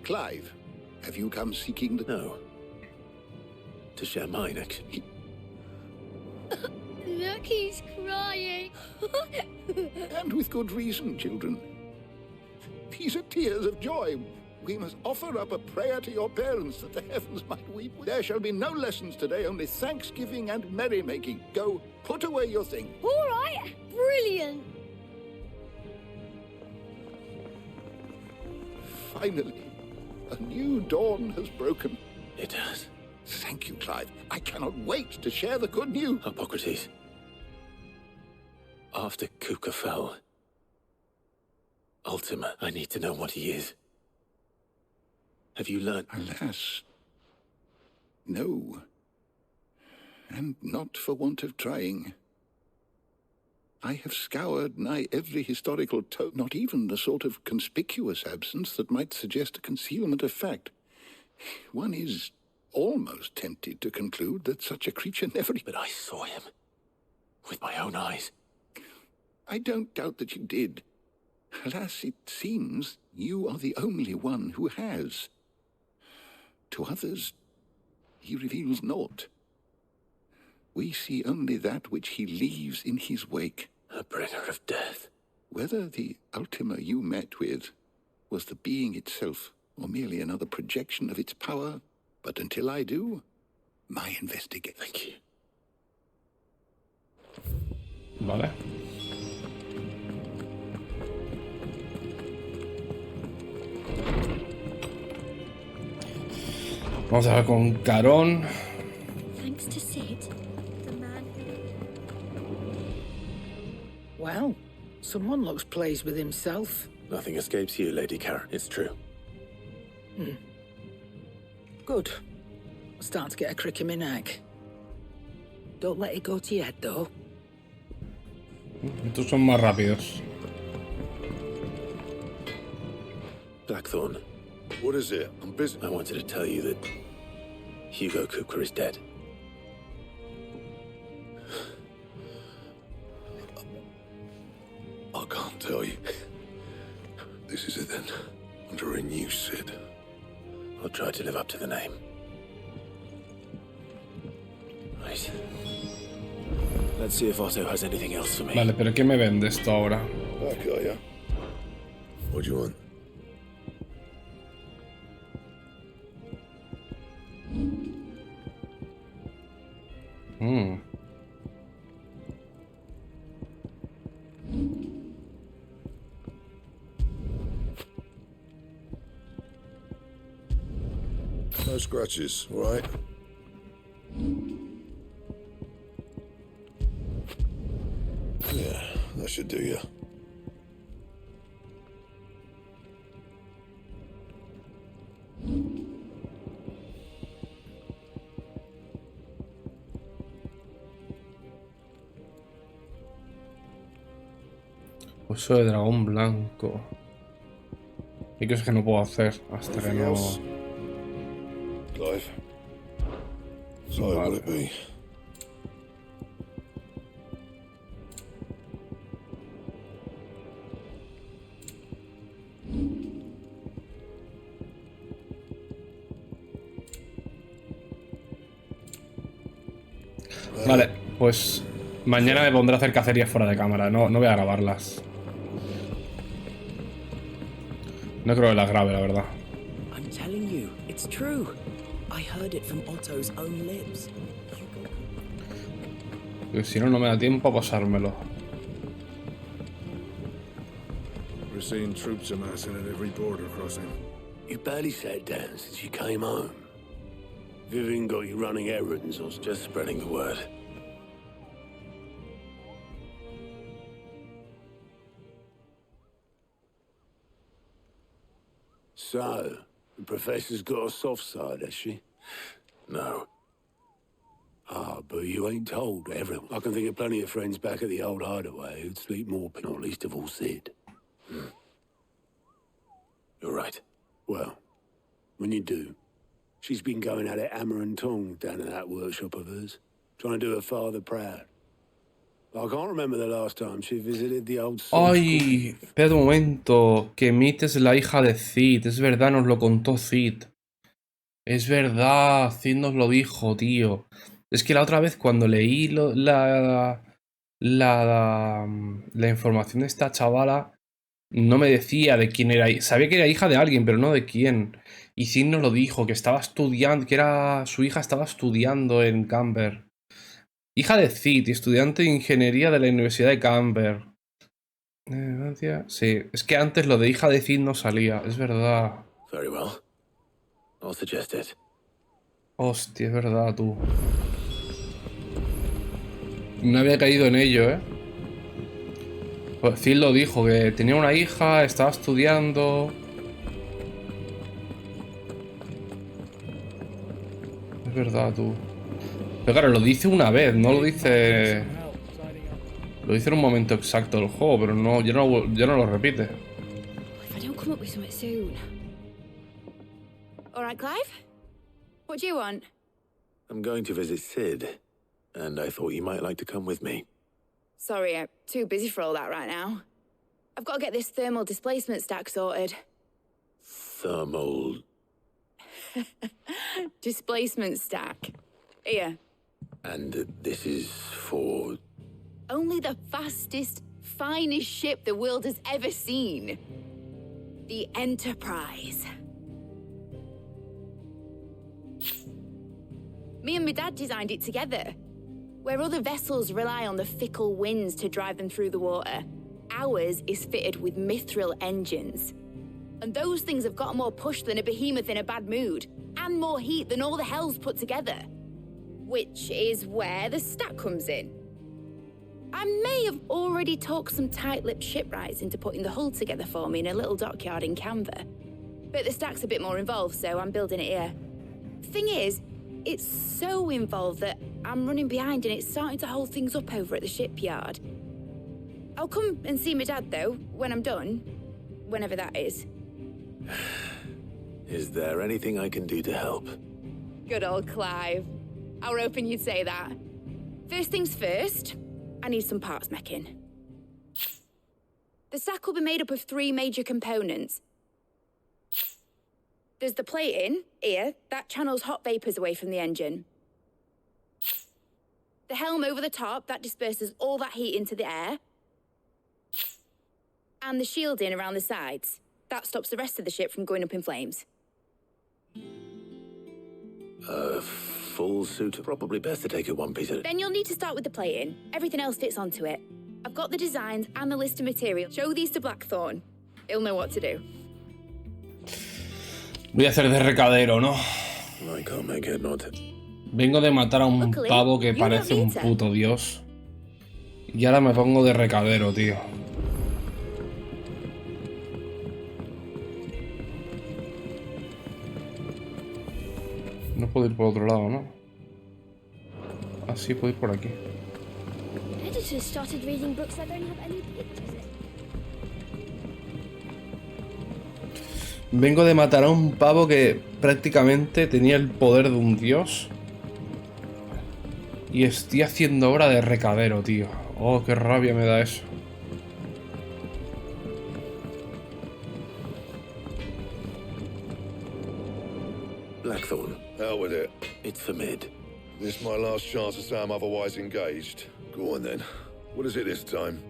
Speaker 12: Clive, have you come seeking the...
Speaker 3: No. To share mine, actually.
Speaker 13: Look, he's crying.
Speaker 12: And with good reason, children. These are tears of joy. We must offer up a prayer to your parents that the heavens might weep. There shall be no lessons today, only thanksgiving and merrymaking. Go, put away your thing.
Speaker 13: All right, brilliant.
Speaker 12: Finally, a new dawn has broken.
Speaker 3: It has.
Speaker 12: Thank you, Clive. I cannot wait to share the good news.
Speaker 3: Hippocrates. After Kupka fell, Ultima, I need to know what he is. Have you learned?
Speaker 12: Alas, no. And not for want of trying. I have scoured nigh every historical not even the sort of conspicuous absence that might suggest a concealment of fact. One is almost tempted to conclude that such a creature never...
Speaker 3: But I saw him. With my own eyes.
Speaker 12: I don't doubt that you did. Alas, it seems you are the only one who has. To others, he reveals naught. We see only that which he leaves in his wake.
Speaker 3: A bringer of death.
Speaker 12: Whether the Ultima you met with was the being itself, or merely another projection of its power, but until I do, my investigation.
Speaker 3: Thank you.
Speaker 1: Vale. Vamos a ver con Carón.
Speaker 14: Thanks to Sid, the man
Speaker 15: Well, someone looks pleased with himself.
Speaker 3: Nothing escapes you, Lady Karen. It's true.
Speaker 15: Good. Start to get a crick in my neck. Don't let it go to your head, though.
Speaker 1: Estos son más rápidos.
Speaker 3: Blackthorn.
Speaker 20: What is it? I'm busy.
Speaker 3: I wanted to tell you that Hugo Cooper is dead.
Speaker 20: I can't tell you. This is it then. Under a new Sid.
Speaker 3: I'll try to live up to the name. Right. Let's see if Otto has anything else for me.
Speaker 1: Vale, pero ¿qué me vende esto ahora?
Speaker 20: Back, are ya? What do you want? No scratches, all right? Yeah, that should do you.
Speaker 1: Oso de dragón blanco. Y cosas que no puedo hacer hasta que no...
Speaker 20: Clive. So will it be?
Speaker 1: Vale, pues mañana me pondré a hacer cacerías fuera de cámara. No voy a grabarlas. No creo que las grabe, la verdad.
Speaker 17: I'm telling you, it's true. I heard it from Otto's own lips.
Speaker 1: Porque si no, no me da tiempo a pasármelo.
Speaker 20: We're seeing troops amassing at every border crossing.
Speaker 11: You barely sat down since you came home. Vivian got you running errands or
Speaker 3: Just spreading the word.
Speaker 11: So, the Professor's got a soft side, has she?
Speaker 3: No.
Speaker 11: Ah, but you ain't told everyone. I can think of plenty of friends back at the old hideaway who'd sleep more, but not least of all Sid.
Speaker 3: You're right.
Speaker 11: Well, when you do, she's been going at it hammer and tongs down in that workshop of hers, trying to do her father proud. I can't remember the last time she visited the old...
Speaker 1: Ay, espera un momento. Que Meet es la hija de Cid. Es verdad, nos lo contó Cid. Es verdad, Cid nos lo dijo, tío. Es que la otra vez cuando leí la información de esta chavala, no me decía de quién era. Sabía que era hija de alguien, pero no de quién. Y Cid nos lo dijo, que estaba estudiando, que era su hija estaba estudiando en Camber. Hija de Cid y estudiante de ingeniería de la Universidad de Camber. Sí, es que antes lo de hija de Cid no salía, es verdad.
Speaker 3: Very well. I'll suggest it.
Speaker 1: Hostia, es verdad, tú. No había caído en ello, ¿eh? Pues Cid lo dijo, que tenía una hija, estaba estudiando... Es verdad, tú. Pero claro, lo dice una vez, no lo dice... Lo hice en un momento exacto del juego, pero no, ya no lo repite.
Speaker 4: If I don't come up with something soon. All right, Clive? What do you want?
Speaker 3: I'm going to visit Sid, and I thought you might like to come with me.
Speaker 4: Sorry, I'm too busy for all that right now. I've got to get this thermal displacement stack sorted.
Speaker 3: Thermal...
Speaker 4: Displacement stack. Here.
Speaker 3: And this is for...
Speaker 4: Only the fastest, finest ship the world has ever seen. The Enterprise. Me and my dad designed it together. Where other vessels rely on the fickle winds to drive them through the water, ours is fitted with mithril engines. And those things have got more push than a behemoth in a bad mood, and more heat than all the hells put together. Which is where the stack comes in. I may have already talked some tight-lipped shipwrights into putting the hull together for me in a little dockyard in Canva. But the stack's a bit more involved, so I'm building it here. Thing is, it's so involved that I'm running behind and it's starting to hold things up over at the shipyard. I'll come and see my dad, though, when I'm done. Whenever that is.
Speaker 3: Is there anything I can do to help?
Speaker 4: Good old Clive. I were hoping you'd say that. First things first, I need some parts meching. The stack will be made up of 3 major components. There's the plating, here, that channels hot vapors away from the engine. The helm over the top, that disperses all that heat into the air. And the shielding around the sides. That stops the rest of the ship from going up in flames.
Speaker 3: Full suit. Probably best to take it one piece at a time.
Speaker 4: Then you'll need to start with the plating. Everything else fits onto it. I've got the designs and the list of materials. Show these to Blackthorn. He'll know what to do.
Speaker 1: Voy a hacer de recadero, ¿no?
Speaker 3: I can't make it not.
Speaker 1: Vengo de matar a un pavo que parece un puto dios. Y ahora me pongo de recadero, tío. No puedo ir por otro lado, ¿no? Así puedo ir por aquí.
Speaker 14: Editors started reading books that don't have any pictures in.
Speaker 1: Vengo de matar a un pavo que prácticamente tenía el poder de un dios. Y estoy haciendo ahora de recadero, tío. Oh, qué rabia me da eso.
Speaker 3: Blackthorn.
Speaker 2: Hell with it.
Speaker 3: It's for Mid.
Speaker 2: This my last chance to say I'm otherwise engaged. Go on then. What is it this time?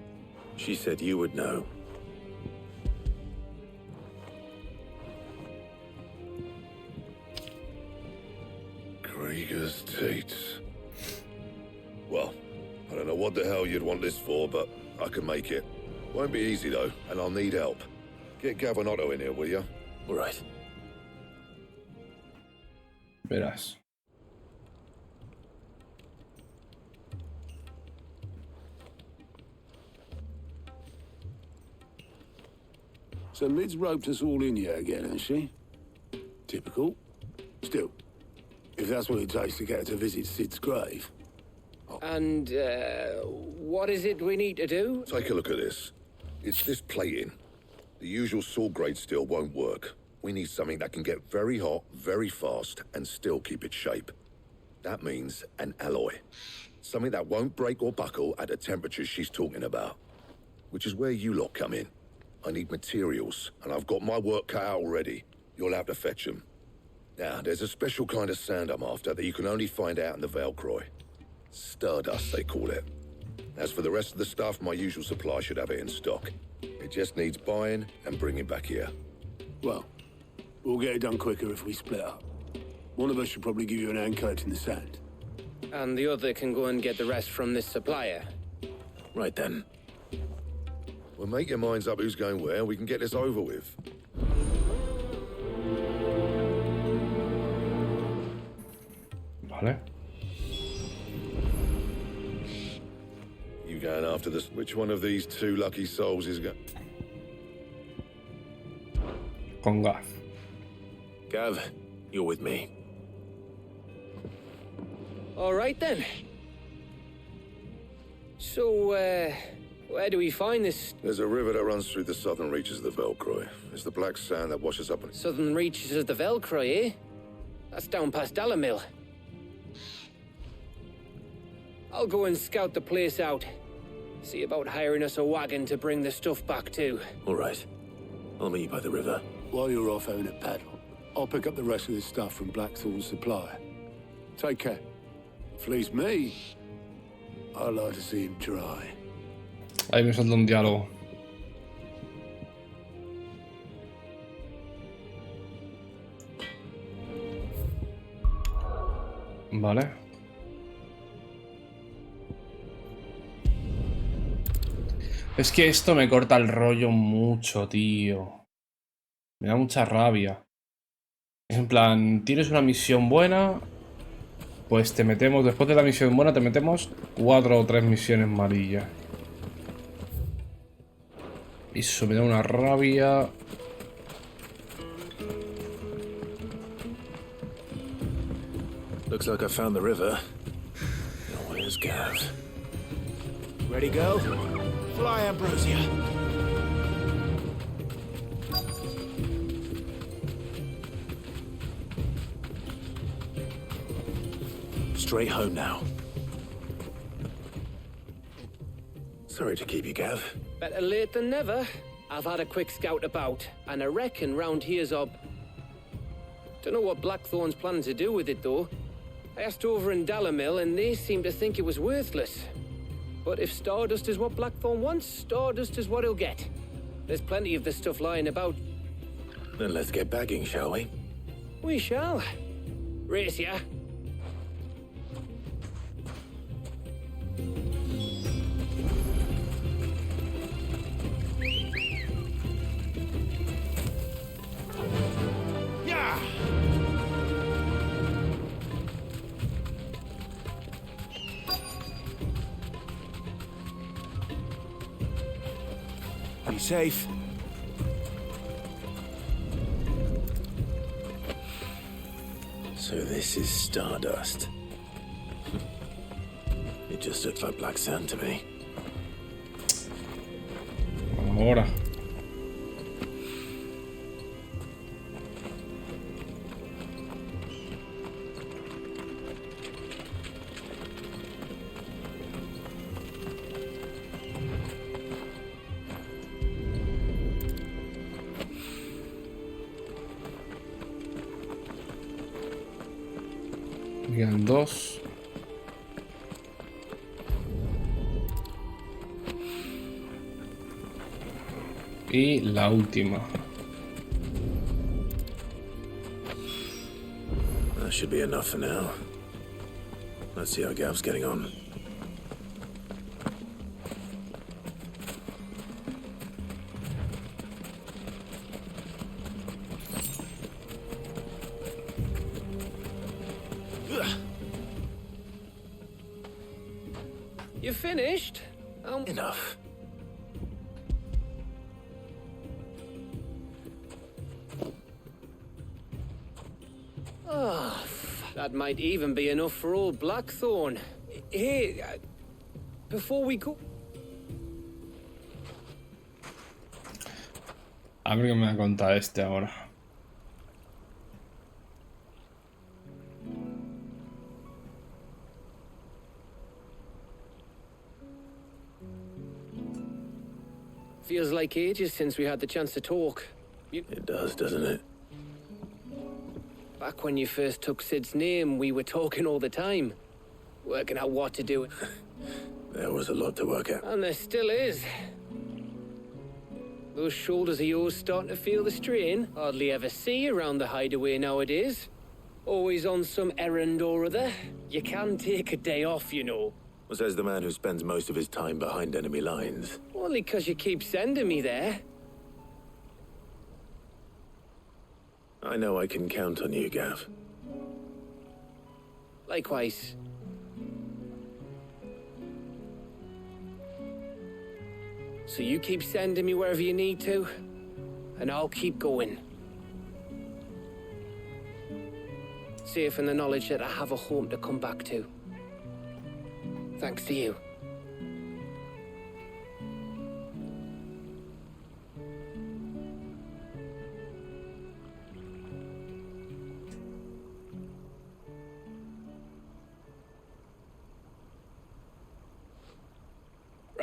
Speaker 3: She said you would know.
Speaker 2: Krieger's Tates. Well, I don't know what the hell you'd want this for, but I can make it. Won't be easy though, and I'll need help. Get Gav and Otto in here, will you?
Speaker 3: All right.
Speaker 1: Verás.
Speaker 11: So Mid's roped us all in here again, hasn't she? Typical. Still, if that's what it takes to get her to visit Sid's grave.
Speaker 10: And, what is it we need to do?
Speaker 2: Take a look at this. It's this plating. The usual saw grade steel won't work. We need something that can get very hot, very fast, and still keep its shape. That means an alloy. Something that won't break or buckle at the temperatures she's talking about. Which is where you lot come in. I need materials, and I've got my work cut out already. You'll have to fetch them. Now, there's a special kind of sand I'm after that you can only find out in the Valcroy. Stardust, they call it. As for the rest of the stuff, my usual supply should have it in stock. It just needs buying and bringing back here.
Speaker 11: Well, we'll get it done quicker if we split up. One of us should probably give you an hand collecting the sand.
Speaker 10: And the other can go and get the rest from this supplier.
Speaker 3: Right then.
Speaker 2: Well, make your minds up who's going where, and we can get this over with.
Speaker 1: Vale.
Speaker 2: You going after this? Which one of these 2 lucky souls is going?
Speaker 1: Con Gav.
Speaker 3: Gav, you're with me.
Speaker 10: All right then. So, where do we find this?
Speaker 2: There's a river that runs through the southern reaches of the Velcroy. It's the black sand that washes up.
Speaker 10: Southern reaches of the Velcroy, eh? That's down past Dalamil. I'll go and scout the place out. See about hiring us a wagon to bring the stuff back to.
Speaker 3: All right. I'll meet you by the river.
Speaker 11: While you're off having a paddle, I'll pick up the rest of this stuff from Blackthorn's supplier. Take care. Fleece me. I'd like to see him try.
Speaker 1: Ahí me salta un diálogo. Vale. Es que esto me corta el rollo mucho, tío. Me da mucha rabia. Es en plan, tienes una misión buena, pues te metemos, después de la misión buena, te metemos 4 o 3 misiones malillas. Y eso me da una rabia.
Speaker 3: Looks like I found the river. Now where's Gav?
Speaker 17: Ready, go? Fly, Ambrosia.
Speaker 3: Straight home now. Sorry to keep you, Gav.
Speaker 10: Better late than never. I've had a quick scout about, and I reckon round here's up. Don't know what Blackthorn's planning to do with it, though. I asked over in Dalamil, and they seem to think it was worthless. But if Stardust is what Blackthorn wants, Stardust is what he'll get. There's plenty of this stuff lying about.
Speaker 3: Then let's get bagging, shall we?
Speaker 10: We shall. Race ya.
Speaker 17: Be safe.
Speaker 3: So this is Stardust. It just looks like black sand to me.
Speaker 1: Ahora. Quedan 2. Y la última.
Speaker 3: That should be enough for now. Let's see how Gav's getting on.
Speaker 10: You finished?
Speaker 3: Enough.
Speaker 10: Oh, that might even be enough for old Blackthorn. Hey, before we go...
Speaker 1: A ver qué me va a contar este ahora.
Speaker 10: Feels like ages since we had the chance to talk.
Speaker 3: It does, doesn't it?
Speaker 10: Back when you first took Sid's name, we were talking all the time. Working out what to do.
Speaker 3: There was a lot to work out.
Speaker 10: And there still is. Those shoulders of yours starting to feel the strain. Hardly ever see you around the hideaway nowadays. Always on some errand or other. You can take a day off, you know.
Speaker 3: Says the man who spends most of his time behind enemy lines.
Speaker 10: Only 'cause you keep sending me there.
Speaker 3: I know I can count on you, Gav.
Speaker 10: Likewise. So you keep sending me wherever you need to, and I'll keep going. Safe in the knowledge that I have a home to come back to. Thanks to you.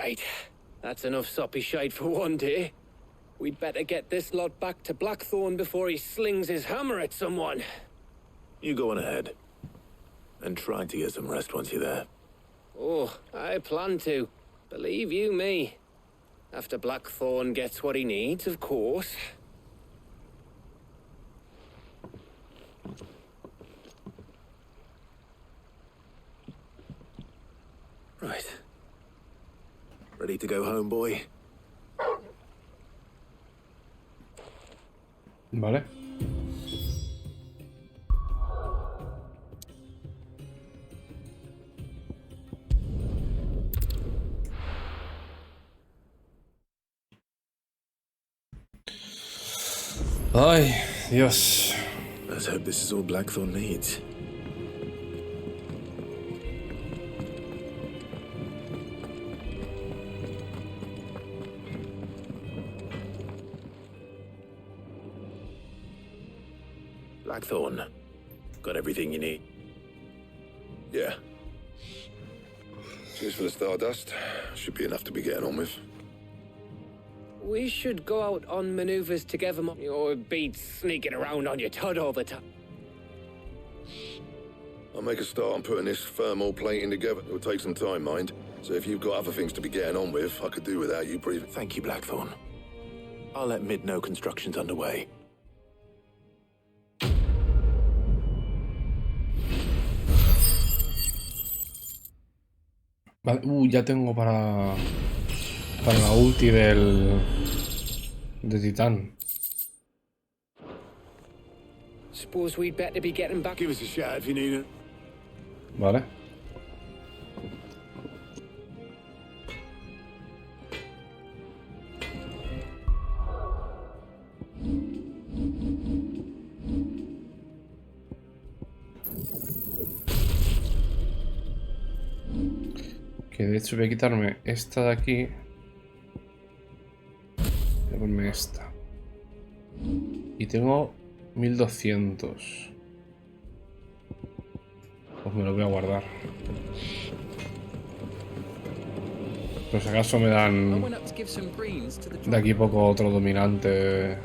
Speaker 10: Right. That's enough soppy shite for one day. We'd better get this lot back to Blackthorn before he slings his hammer at someone.
Speaker 3: You go on ahead. And try to get some rest once you're there.
Speaker 10: Oh, I plan to. Believe you me. After Blackthorn gets what he needs, of course.
Speaker 3: Right. Ready to go home, boy?
Speaker 1: Vale. Ay, Dios.
Speaker 3: Let's hope this is all Blackthorn needs. Blackthorn, got everything you need?
Speaker 2: Yeah. Cheers for the stardust. Should be enough to be getting on with.
Speaker 10: We should go out on maneuvers together, or beat sneaking around on your tud all the time.
Speaker 2: I'll make a start on putting this thermal plating together. It'll take some time, mind. So if you've got other things to be getting on with, I could do without you breathing.
Speaker 3: Thank you, Blackthorn. I'll let Mid know construction's underway.
Speaker 1: Vale, ya tengo para la ulti de Titán.
Speaker 10: Suppose we'd better be getting back.
Speaker 11: Give us a shout if you need it.
Speaker 1: Vale. Que de hecho voy a quitarme esta de aquí. Voy a ponerme esta. Y tengo 1200. Pues me lo voy a guardar. Por si acaso me dan de aquí poco otro dominante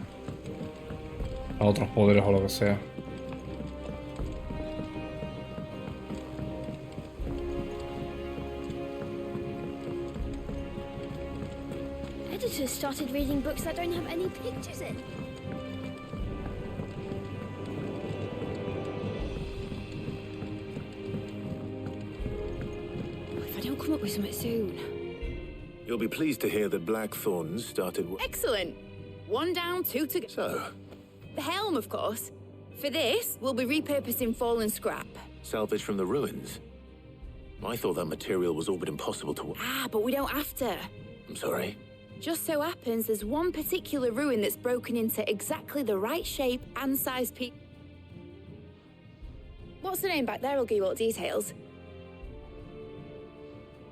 Speaker 1: a otros poderes o lo que sea.
Speaker 14: Editors started reading books that don't have any pictures in.
Speaker 4: If I don't come up with something soon.
Speaker 3: You'll be pleased to hear that Blackthorn started.
Speaker 4: Excellent. One down, two to go.
Speaker 3: So,
Speaker 4: The helm, of course. For this, we'll be repurposing fallen scrap.
Speaker 3: salvage from the ruins. I thought that material was all but impossible to.
Speaker 4: Ah, but we don't have to.
Speaker 3: I'm sorry.
Speaker 4: Just so happens there's one particular ruin that's broken into exactly the right shape and size piece. What's the name back there? I'll give you all the details.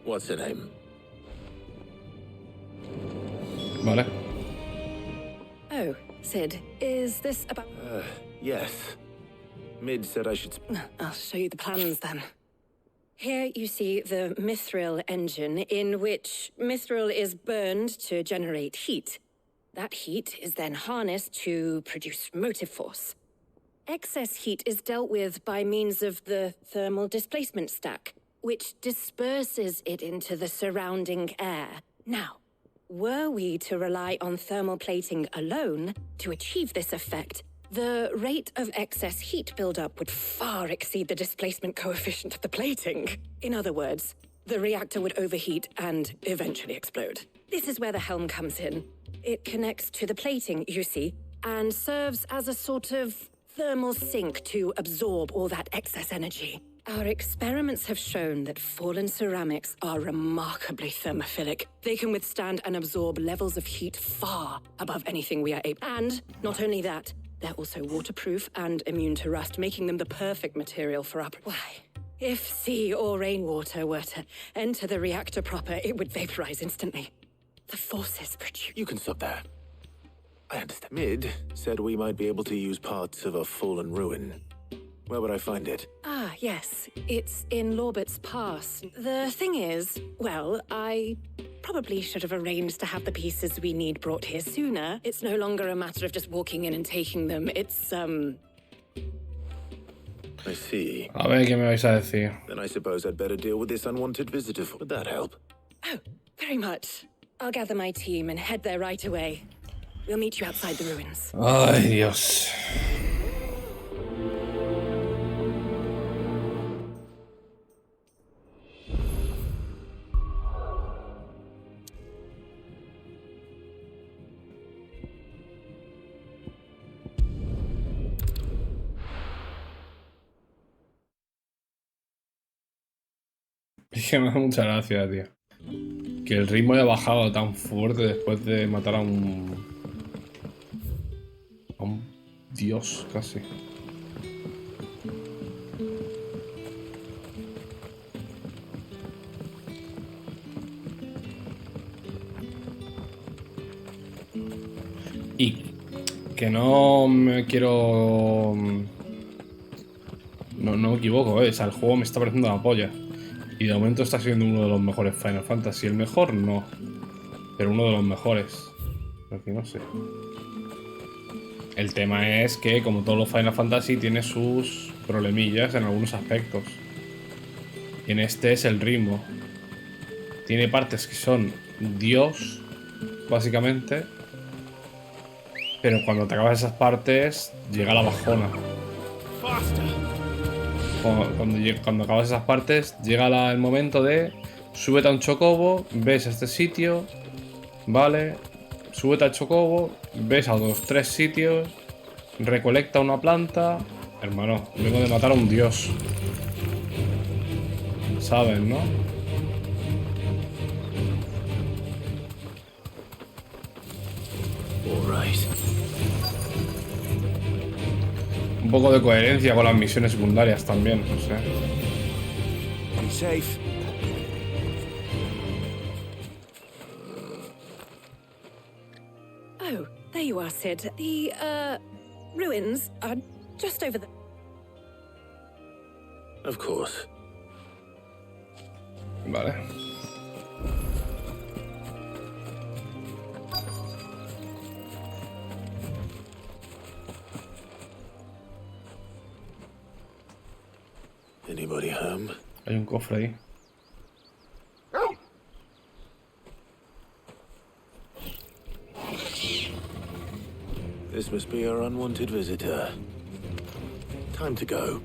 Speaker 3: What's her name?
Speaker 1: Vale.
Speaker 4: Oh, Sid, is this about...
Speaker 3: Yes. Mid said I should.
Speaker 4: I'll show you the plans then. Here you see the mithril engine, in which mithril is burned to generate heat. That heat is then harnessed to produce motive force. Excess heat is dealt with by means of the thermal displacement stack, which disperses it into the surrounding air. Now, were we to rely on thermal plating alone to achieve this effect, the rate of excess heat buildup would far exceed the displacement coefficient of the plating. In other words, the reactor would overheat and eventually explode. This is where the helm comes in. It connects to the plating, you see, and serves as a sort of thermal sink to absorb all that excess energy. Our experiments have shown that fallen ceramics are remarkably thermophilic. They can withstand and absorb levels of heat far above anything we are able. And not only that, they're also waterproof and immune to rust, making them the perfect material for our... Why? If sea or rainwater were to enter the reactor proper, it would vaporize instantly. The forces produce...
Speaker 3: You can stop there. I understand. Mid said we might be able to use parts of a fallen ruin. Where would I find it?
Speaker 7: Ah, yes. It's in Lorbert's Pass. The thing is, well, I probably should have arranged to have the pieces we need brought here sooner. It's no longer a matter of just walking in and taking them. It's,
Speaker 3: I see.
Speaker 1: A ver, ¿qué me vais a decir?
Speaker 3: Then I suppose I'd better deal with this unwanted visitor. Would that help?
Speaker 7: Oh, very much. I'll gather my team and head there right away. We'll meet you outside the ruins.
Speaker 1: Ay, Dios. Es que me da mucha gracia, tío. Que el ritmo haya bajado tan fuerte después de matar a un dios, casi. Y que no me quiero... No me equivoco, o sea, el juego me está pareciendo la polla. Y de momento está siendo uno de los mejores Final Fantasy. El mejor, no. Pero uno de los mejores. Aquí no sé. El tema es que, como todos los Final Fantasy, tiene sus problemillas en algunos aspectos. Y en este es el ritmo. Tiene partes que son Dios, básicamente. Pero cuando te acabas esas partes, llega la bajona. Cuando acabas esas partes, llega el momento de súbete a un chocobo, ves a este sitio, vale, súbete al chocobo, ves a los 3 sitios, recolecta una planta. Hermano, vengo de matar a un dios. ¿Sabes, no? Un poco de coherencia con las misiones secundarias también, no sé.
Speaker 3: Be safe.
Speaker 7: Oh, there you are, Sid. The, ruins are just over there.
Speaker 3: Of course.
Speaker 1: Vale.
Speaker 3: Anybody home?
Speaker 1: Hay un cofre ahí.
Speaker 3: This must be our unwanted visitor. Time to go.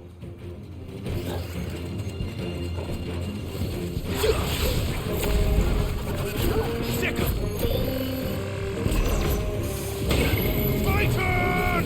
Speaker 20: Sick of fight on!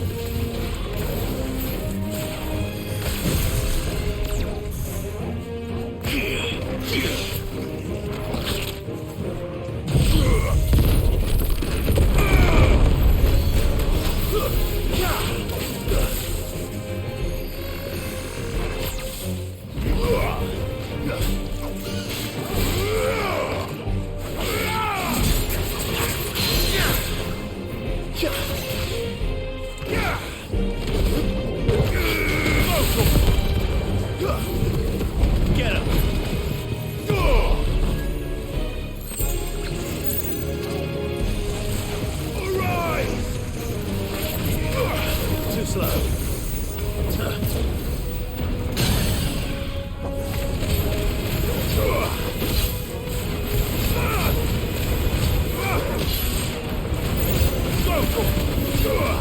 Speaker 20: Get him!
Speaker 3: Too slow.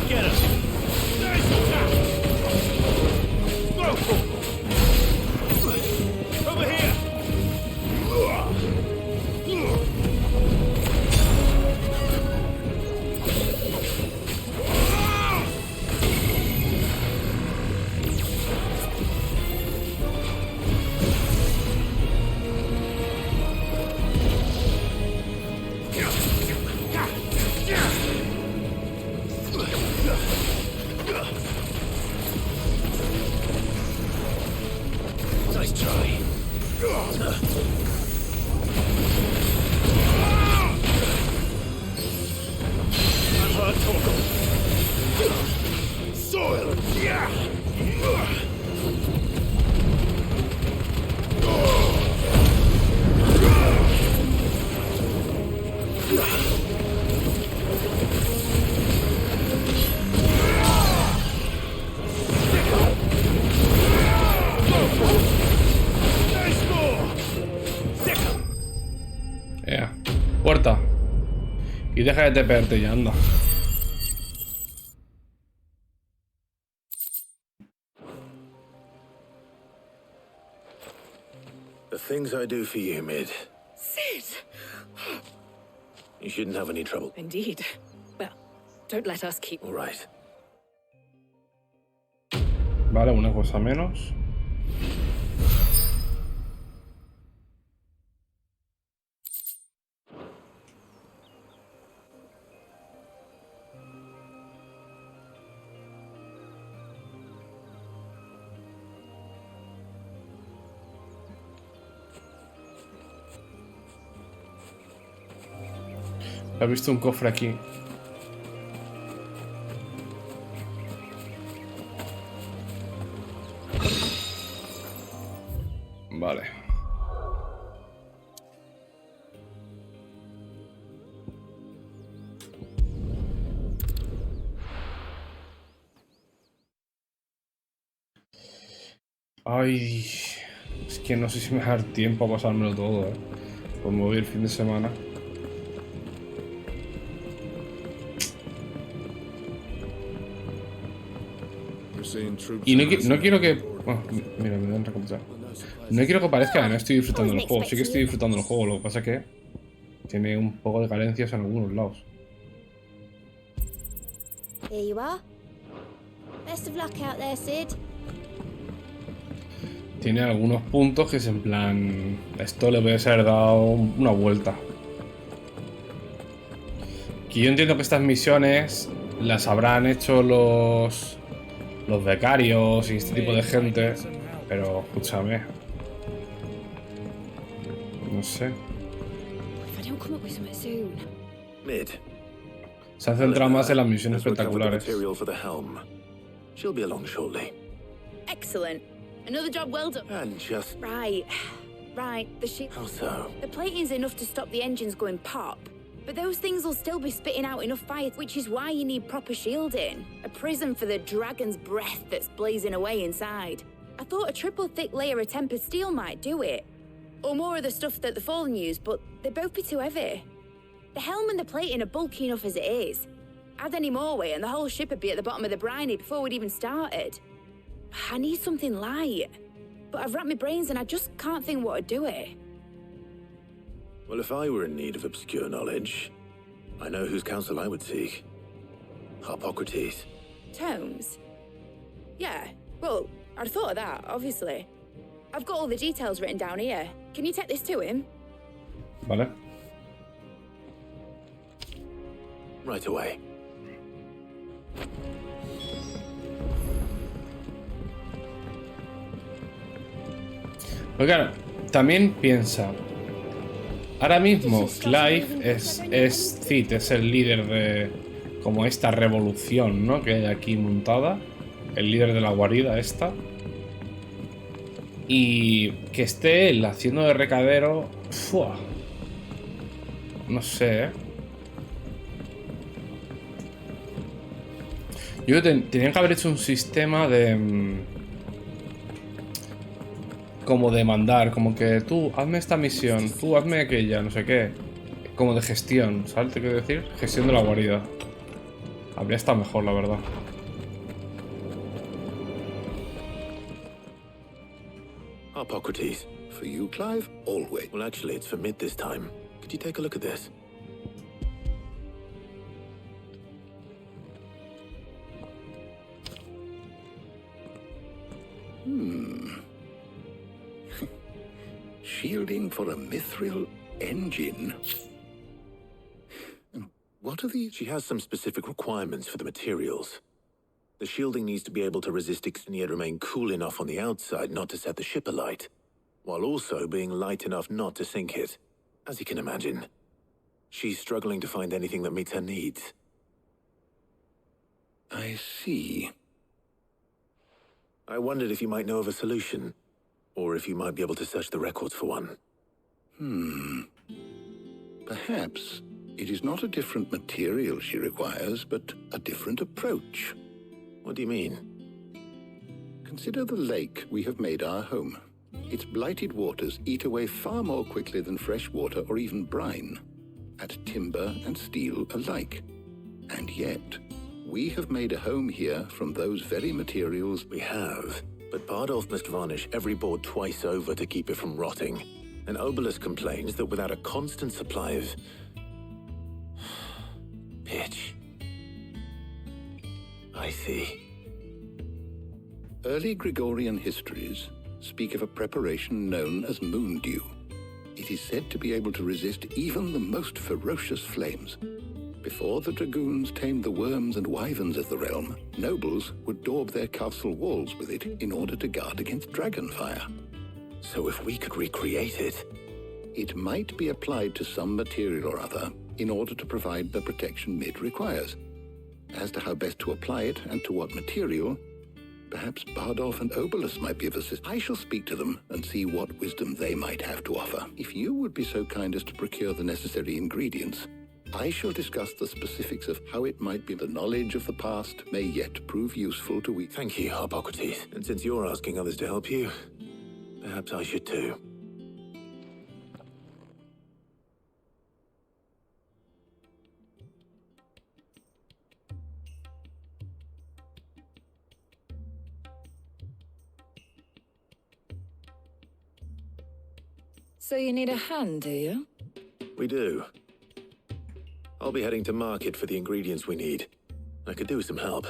Speaker 20: Get him! Nice attack! Over here!
Speaker 3: Nice try.
Speaker 20: I've heard talk. Soil! Yeah!
Speaker 1: deja de tepearte ya, anda.
Speaker 3: The things I do for you, Mid.
Speaker 7: Sid!
Speaker 3: You shouldn't have any trouble.
Speaker 7: Indeed. Well, don't let us keep...
Speaker 3: All right.
Speaker 1: Vale, una cosa menos. He visto un cofre aquí. Vale. Ay, es que no sé si me va a dar tiempo a pasármelo todo, Pues me voy el fin de semana. Y no quiero que... Oh, mira, me dan recompensar. No quiero que parezca que no estoy disfrutando del juego. Sí que estoy disfrutando del juego. Lo que pasa es que tiene un poco de carencias en algunos lados.
Speaker 14: Here you are. Best of luck out there, Sid.
Speaker 1: Tiene algunos puntos que es en plan... Esto le puede ser dado una vuelta. Que yo entiendo que estas misiones las habrán hecho los becarios y este tipo de gente, pero escúchame, no sé.
Speaker 3: Mid.
Speaker 1: Se han centrado más en las misiones espectaculares.
Speaker 7: She'll be along shortly. Excellent. Another job well done.
Speaker 3: And just...
Speaker 7: Right. The ship...
Speaker 3: How so?
Speaker 7: The plating's enough to stop the engines going pop. But those things will still be spitting out enough fire, which is why you need proper shielding. A prison for the dragon's breath that's blazing away inside. I thought a triple thick layer of tempered steel might do it. Or more of the stuff that the Fallen use, but they'd both be too heavy. The helm and the plating are bulky enough as it is. Add any more weight and the whole ship would be at the bottom of the briny before we'd even started. I need something light. But I've racked my brains and I just can't think what would do it.
Speaker 3: Well, if I were in need of obscure knowledge, I know whose counsel I would seek. Hippocrates.
Speaker 7: Tomes? Yeah, well, I'd thought of that, obviously. I've got all the details written down here. Can you take this to him?
Speaker 1: Vale.
Speaker 3: Right away.
Speaker 1: Pero claro, también piensa. Ahora mismo Clive es Cid, es el líder de como esta revolución, ¿no? Que hay aquí montada. El líder de la guarida esta. Y que esté él haciendo de recadero. ¡Fua! No sé, Yo tenían que haber hecho un sistema de... como de mandar, como que tú hazme esta misión, tú hazme aquella, no sé qué. Como de gestión, ¿sabes? Te quiero decir, gestión de la guarida. Habría estado mejor, la verdad.
Speaker 3: Hippocrates.
Speaker 2: For you, Clive? Always.
Speaker 3: Well, actually, it's for Mid this time. Could you take a look at this?
Speaker 2: Shielding for a mithril engine. What are these?
Speaker 3: She has some specific requirements for the materials. The shielding needs to be able to resist and yet remain cool enough on the outside not to set the ship alight, while also being light enough not to sink it. As you can imagine, she's struggling to find anything that meets her needs.
Speaker 2: I see.
Speaker 3: I wondered if you might know of a solution, or if you might be able to search the records for one.
Speaker 2: Perhaps it is not a different material she requires, but a different approach.
Speaker 3: What do you mean?
Speaker 2: Consider the lake we have made our home. Its blighted waters eat away far more quickly than fresh water or even brine.
Speaker 12: at timber and steel alike. And yet, we have made a home here from those very materials.
Speaker 3: We have, but Bardolph must varnish every board twice over to keep it from rotting. And Obelus complains that without a constant supply of pitch. I see.
Speaker 12: Early Gregorian histories speak of a preparation known as moondew. It is said to be able to resist even the most ferocious flames. Before the dragoons tamed the worms and wyverns of the realm, nobles would daub their castle walls with it in order to guard against dragonfire.
Speaker 3: So if we could recreate it...
Speaker 12: It might be applied to some material or other in order to provide the protection Mid requires. As to how best to apply it and to what material, perhaps Bardolph and Obelus might be of assistance. I shall speak to them and see what wisdom they might have to offer. If you would be so kind as to procure the necessary ingredients, I shall discuss the specifics of how it might be the knowledge of the past may yet prove useful to we.
Speaker 3: Thank you, Hippocrates. And since you're asking others to help you, perhaps I should too.
Speaker 4: So you need a hand, do you?
Speaker 3: We do. I'll be heading to market for the ingredients we need. I could do with some help.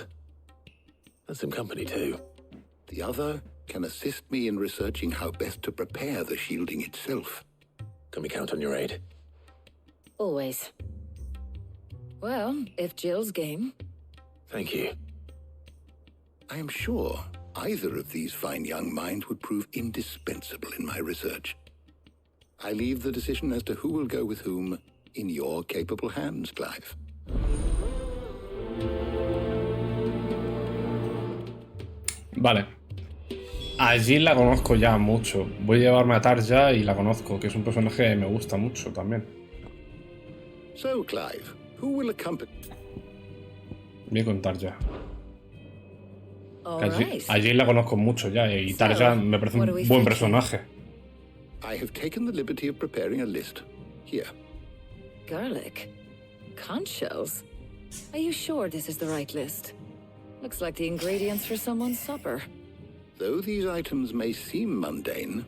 Speaker 3: And some company too.
Speaker 12: The other can assist me in researching how best to prepare the shielding itself.
Speaker 3: Can we count on your aid?
Speaker 4: Always. Well, if Jill's game.
Speaker 3: Thank you.
Speaker 12: I am sure either of these fine young minds would prove indispensable in my research. I leave the decision as to who will go with whom in your capable hands, Clive.
Speaker 1: Vale. Allí la conozco ya mucho. Voy a llevarme a Tarja y la conozco, que es un personaje que me gusta mucho también.
Speaker 12: So, Clive, who will accompany?
Speaker 1: Voy con Tarja.
Speaker 4: All right.
Speaker 1: Allí la conozco mucho ya y Tarja me parece un buen personaje.
Speaker 12: I have taken the liberty of preparing a list. Here.
Speaker 4: Garlic? Conch shells? Are you sure this is the right list? Looks like the ingredients for someone's supper.
Speaker 12: Though these items may seem mundane,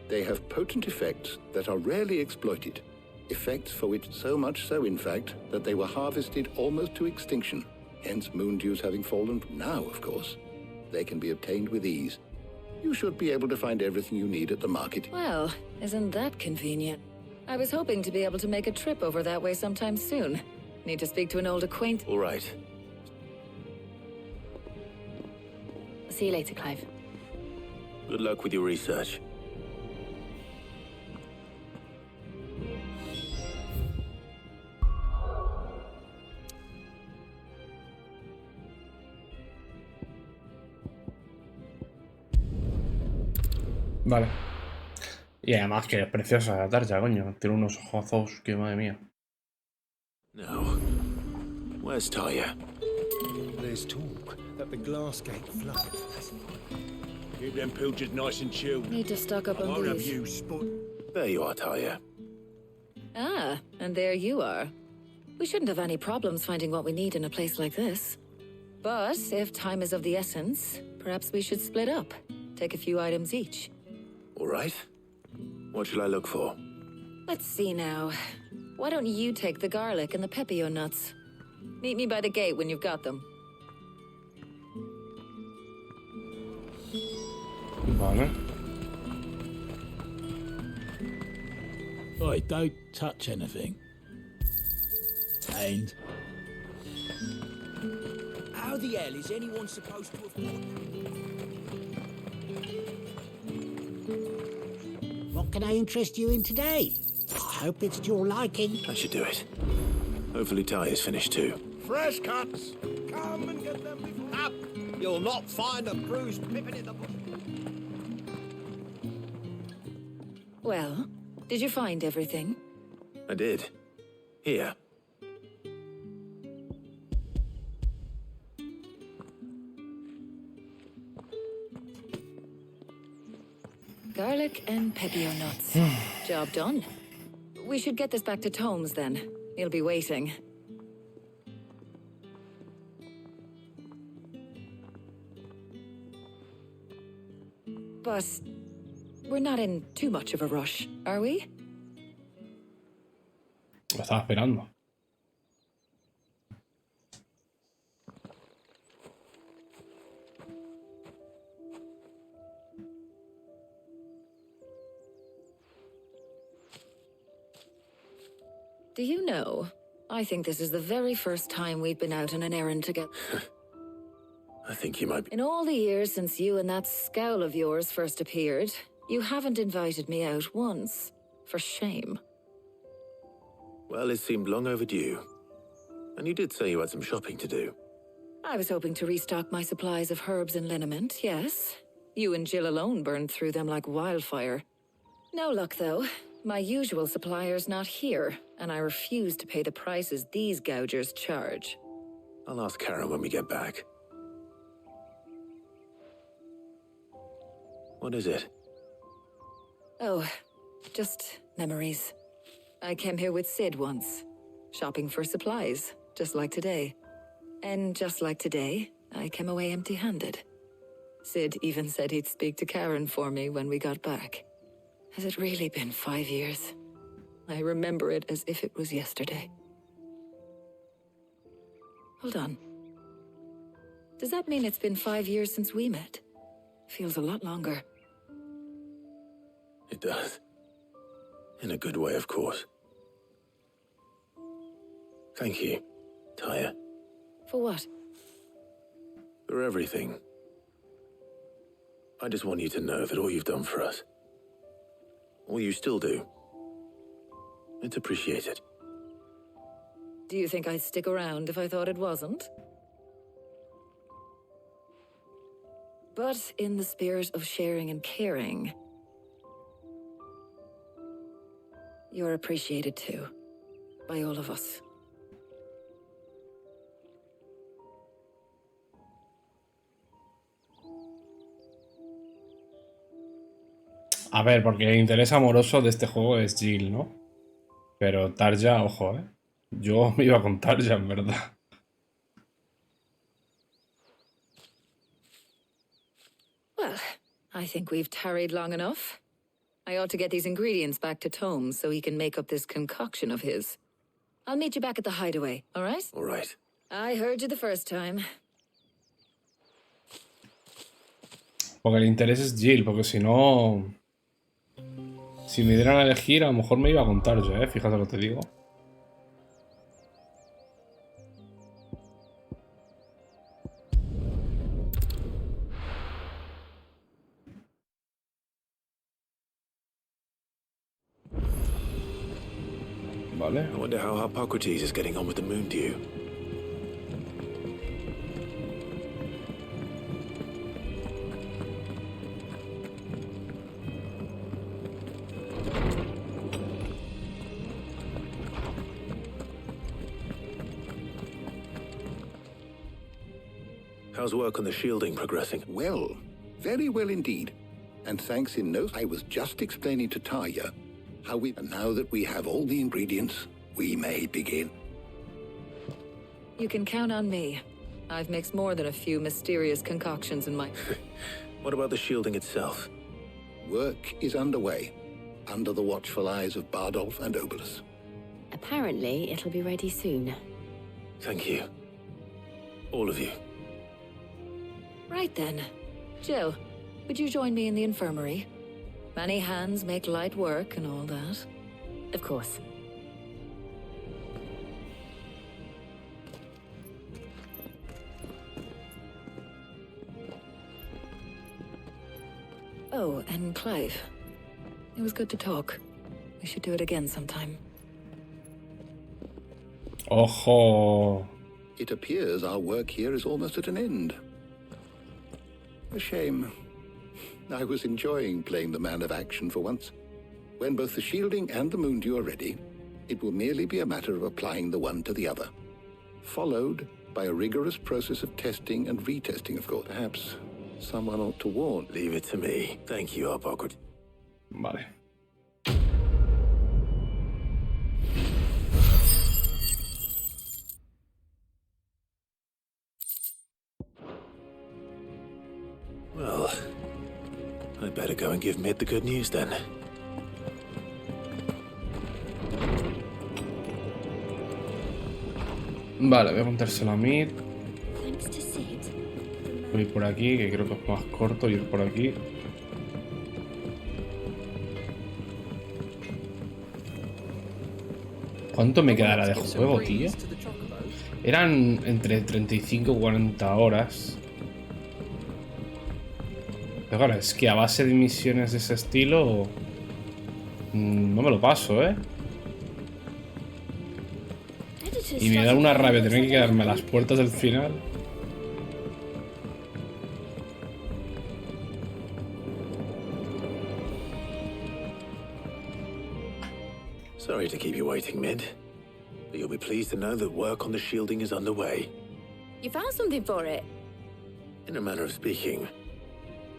Speaker 12: they have potent effects that are rarely exploited. Effects for which so much so, in fact, that they were harvested almost to extinction. Hence moondews having fallen. Now, of course, they can be obtained with ease. You should be able to find everything you need at the market.
Speaker 4: Well, isn't that convenient? I was hoping to be able to make a trip over that way sometime soon. Need to speak to an old acquaintance.
Speaker 3: All right.
Speaker 4: See you later, Clive.
Speaker 3: Good luck with your research.
Speaker 1: Vale. Y además que es preciosa la Tarja, coño. Tiene unos ojazos que madre mía.
Speaker 3: No. Where's Taya?
Speaker 5: There's talk that the glass gate flooded.
Speaker 11: Keep them pilchards nice and chilled.
Speaker 4: Need to stock up on these.
Speaker 3: There you are, Taya.
Speaker 4: Ah, and there you are. We shouldn't have any problems finding what we need in a place like this. But if time is of the essence, perhaps we should split up. Take a few items each.
Speaker 3: All right. What shall I look for?
Speaker 4: Let's see now. Why don't you take the garlic and the pepio nuts? Meet me by the gate when you've got them.
Speaker 1: Vale.
Speaker 9: Oi, don't touch anything. And
Speaker 17: how the hell is anyone supposed to afford?
Speaker 16: What can I interest you in today? I hope it's to your liking.
Speaker 3: That should do it. Hopefully Taya's finished too.
Speaker 5: Fresh cuts! Come and get them before... Up! You'll not find a bruised pippin in the bush.
Speaker 4: Well, did you find everything?
Speaker 3: I did. Here.
Speaker 4: Garlic and pepio nuts. Job done. We should get this back to Tomes then. He'll be waiting. But we're not in too much of a rush, are we?
Speaker 1: Lo estaba esperando.
Speaker 4: Do you know, I think this is the very first time we've been out on an errand together.
Speaker 3: I think you might be...
Speaker 4: In all the years since you and that scowl of yours first appeared, you haven't invited me out once. For shame.
Speaker 3: Well, it seemed long overdue. And you did say you had some shopping to do.
Speaker 4: I was hoping to restock my supplies of herbs and liniment, yes. You and Jill alone burned through them like wildfire. No luck, though. My usual supplier's not here, and I refuse to pay the prices these gougers charge.
Speaker 3: I'll ask Karen when we get back. What is it?
Speaker 4: Oh, just memories. I came here with Sid once, shopping for supplies, just like today. And just like today, I came away empty-handed. Sid even said he'd speak to Karen for me when we got back. Has it really been 5 years? I remember it as if it was yesterday. Hold on. Does that mean it's been 5 years since we met? Feels a lot longer.
Speaker 3: It does. In a good way, of course. Thank you, Taya.
Speaker 4: For what?
Speaker 3: For everything. I just want you to know that all you've done for us, all you still do, it's appreciated.
Speaker 4: Do you think I'd stick around if I thought it wasn't? But in the spirit of sharing and caring, you're appreciated too, by all of us.
Speaker 1: A ver, porque el interés amoroso de este juego es Jill, ¿no? Pero Tarja, ojo, ¿eh? Yo me iba con Tarja, en verdad.
Speaker 4: Well, I think we've tarried long enough. I ought to get these ingredients back to Tomes so he can make up this concoction of his. I'll meet you back at the hideaway, all right?
Speaker 3: All right.
Speaker 4: I heard you the first time.
Speaker 1: Porque el interés es Jill, porque si no... Si me dieran a elegir, a lo mejor me iba a contar yo, fíjate lo que te digo. Vale.
Speaker 3: I wonder how Hippocrates is getting on with the moon dew. How's work on the shielding progressing?
Speaker 12: Well, very well indeed. And thanks in no... I was just explaining to Taya how we... And now that we have all the ingredients, we may begin.
Speaker 4: You can count on me. I've mixed more than a few mysterious concoctions in my...
Speaker 3: What about the shielding itself?
Speaker 12: Work is underway, under the watchful eyes of Bardolph and Obolus.
Speaker 8: Apparently, it'll be ready soon.
Speaker 3: Thank you. All of you.
Speaker 4: Right then. Jill, would you join me in the infirmary? Many hands make light work and all that.
Speaker 8: Of course.
Speaker 4: Oh, and Clive. It was good to talk. We should do it again sometime.
Speaker 1: Ojo.
Speaker 12: It appears our work here is almost at an end. A shame. I was enjoying playing the man of action for once. When both the shielding and the moon dew are ready, it will merely be a matter of applying the one to the other. Followed by a rigorous process of testing and retesting, of course. Perhaps someone ought to warn.
Speaker 3: Leave it to me. Thank you, Hippocrates.
Speaker 1: Vale.
Speaker 3: Well, I better go and give Mid the good news then.
Speaker 1: Vale, voy a contárselo a Mid.
Speaker 14: Thanks to Sid.
Speaker 1: Voy a ir por aquí, que creo que es más corto ir por aquí. ¿Cuánto me quedará de juego, tío? Eran entre 35 y 40 horas. Pero claro, es que a base de misiones de ese estilo... no me lo paso, ¿eh? Y me da una rabia tener que quedarme a las puertas del final.
Speaker 3: Sorry to keep you waiting, Mid. But you'll be pleased to know that work on the shielding is underway.
Speaker 7: You found something for it?
Speaker 3: In a manner of speaking.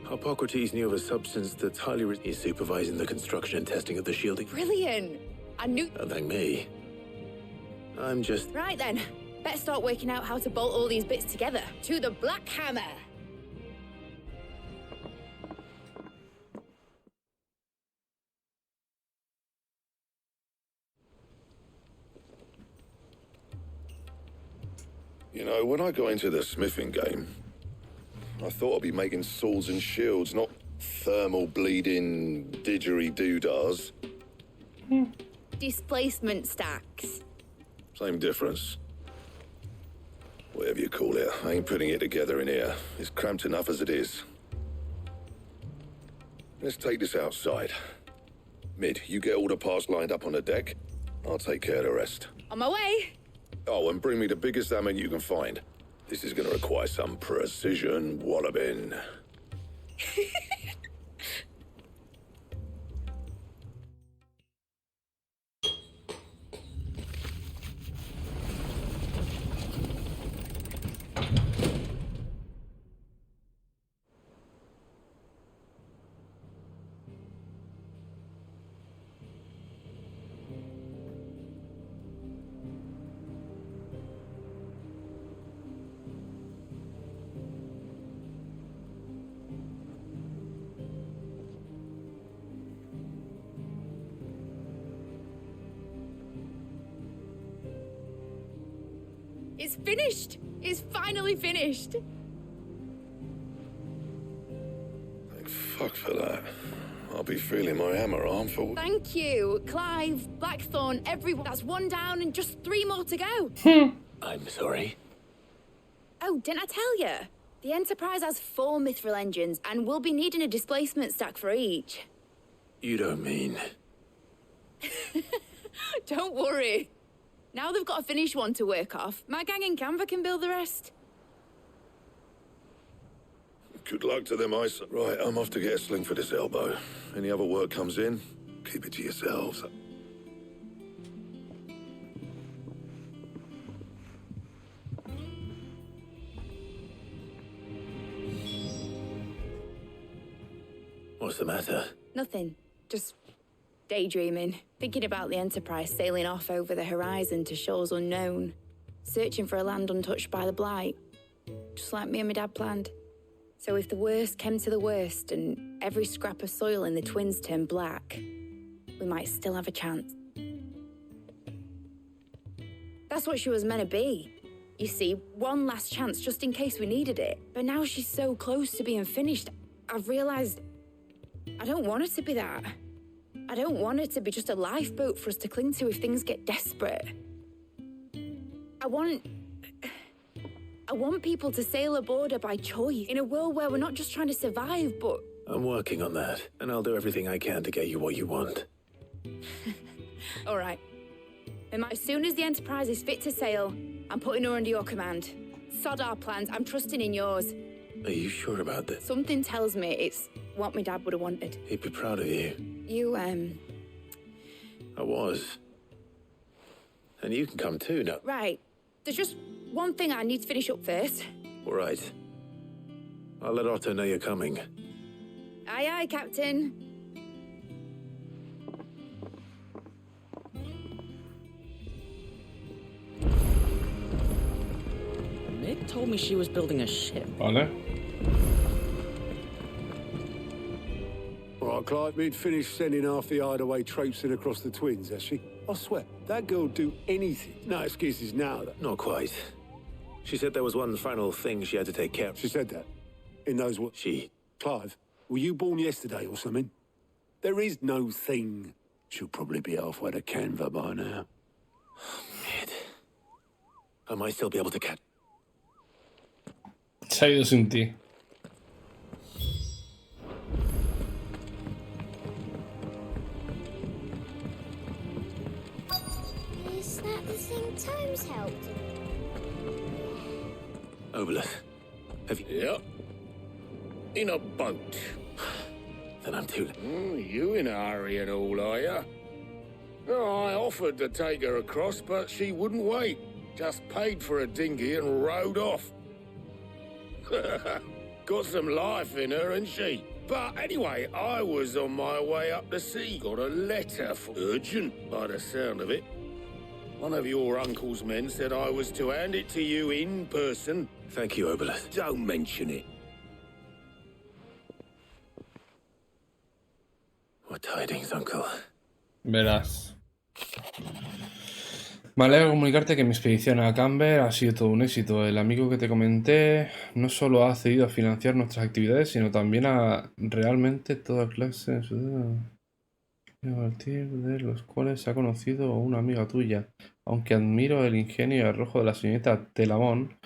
Speaker 3: Hippocrates knew of a substance that's highly He's supervising the construction and testing of the shielding.
Speaker 7: Brilliant! I knew...
Speaker 3: Don't thank me. I'm just...
Speaker 7: Right then. Better start working out how to bolt all these bits together. To the Black Hammer!
Speaker 2: You know, when I got into the smithing game, I thought I'd be making swords and shields, not thermal bleeding didgeridoo-dahs.
Speaker 7: Displacement stacks.
Speaker 2: Same difference. Whatever you call it, I ain't putting it together in here. It's cramped enough as it is. Let's take this outside. Mid, you get all the parts lined up on the deck. I'll take care of the rest.
Speaker 7: On my way!
Speaker 2: Oh, and bring me the biggest hammer you can find. This is gonna require some precision walloping.
Speaker 7: It's finished! It's finally finished!
Speaker 2: Thank fuck for that. I'll be feeling my hammer arm for...
Speaker 7: Thank you, Clive, Blackthorn, everyone. That's one down and just 3 more to go.
Speaker 3: I'm sorry.
Speaker 7: Oh, didn't I tell you? The Enterprise has 4 mithril engines and we'll be needing a displacement stack for each.
Speaker 3: You don't mean...
Speaker 7: Don't worry. Now they've got a finished one to work off. My gang in Canva can build the rest.
Speaker 2: Good luck to them, Ice. Right, I'm off to get a sling for this elbow. Any other work comes in, keep it to yourselves.
Speaker 3: What's the matter?
Speaker 7: Nothing. Just daydreaming. Thinking about the Enterprise sailing off over the horizon to shores unknown. Searching for a land untouched by the Blight. Just like me and my dad planned. So if the worst came to the worst and every scrap of soil in the Twins turned black, we might still have a chance. That's what she was meant to be. You see, one last chance just in case we needed it. But now she's so close to being finished, I've realized I don't want it to be that. I don't want it to be just a lifeboat for us to cling to if things get desperate. I want people to sail aboard her by choice, in a world where we're not just trying to survive, but...
Speaker 3: I'm working on that, and I'll do everything I can to get you what you want.
Speaker 7: All right. And as soon as the Enterprise is fit to sail, I'm putting her under your command. Sod our plans, I'm trusting in yours.
Speaker 3: Are you sure about this?
Speaker 7: Something tells me it's what my dad would have wanted.
Speaker 3: He'd be proud of you.
Speaker 7: You,
Speaker 3: I was. And you can come too, now.
Speaker 7: Right. There's just one thing I need to finish up first.
Speaker 3: All right. I'll let Otto know you're coming.
Speaker 7: Aye, aye, Captain.
Speaker 17: Mid told me she was building a ship.
Speaker 1: Vale.
Speaker 11: Right, Clive, we'd finished sending half the hideaway traipsing across the twins, has she? I swear, that girl'd do anything. No excuses now.
Speaker 3: Not quite. She said there was one final thing she had to take care of.
Speaker 11: She said that? In those what?
Speaker 3: She.
Speaker 11: Clive, were you born yesterday or something? There is no thing. She'll probably be halfway to Canva by now.
Speaker 3: Mid. I might still be able to catch.
Speaker 1: Se ha ido sin ti.
Speaker 14: Is that the thing Tomes helped?
Speaker 3: Obolus, have you...
Speaker 20: Yep. In a boat.
Speaker 3: Then I'm too late.
Speaker 20: You in a hurry and all, are ya? Oh, I offered to take her across, but she wouldn't wait. Just paid for a dinghy and rowed off. Got some life in her, ain't she? But anyway, I was on my way up the sea. Got a letter for urgent, by the sound of it. One of your uncle's men said I was to hand it to you in person.
Speaker 3: Thank you, Obolus.
Speaker 20: Don't mention it.
Speaker 3: What tidings, uncle?
Speaker 1: Verás. Me alegra comunicarte que mi expedición a Camber ha sido todo un éxito. El amigo que te comenté no solo ha accedido a financiar nuestras actividades, sino también a realmente toda clase a partir de los cuales se ha conocido una amiga tuya. Aunque admiro el ingenio y arrojo de la señorita Telamón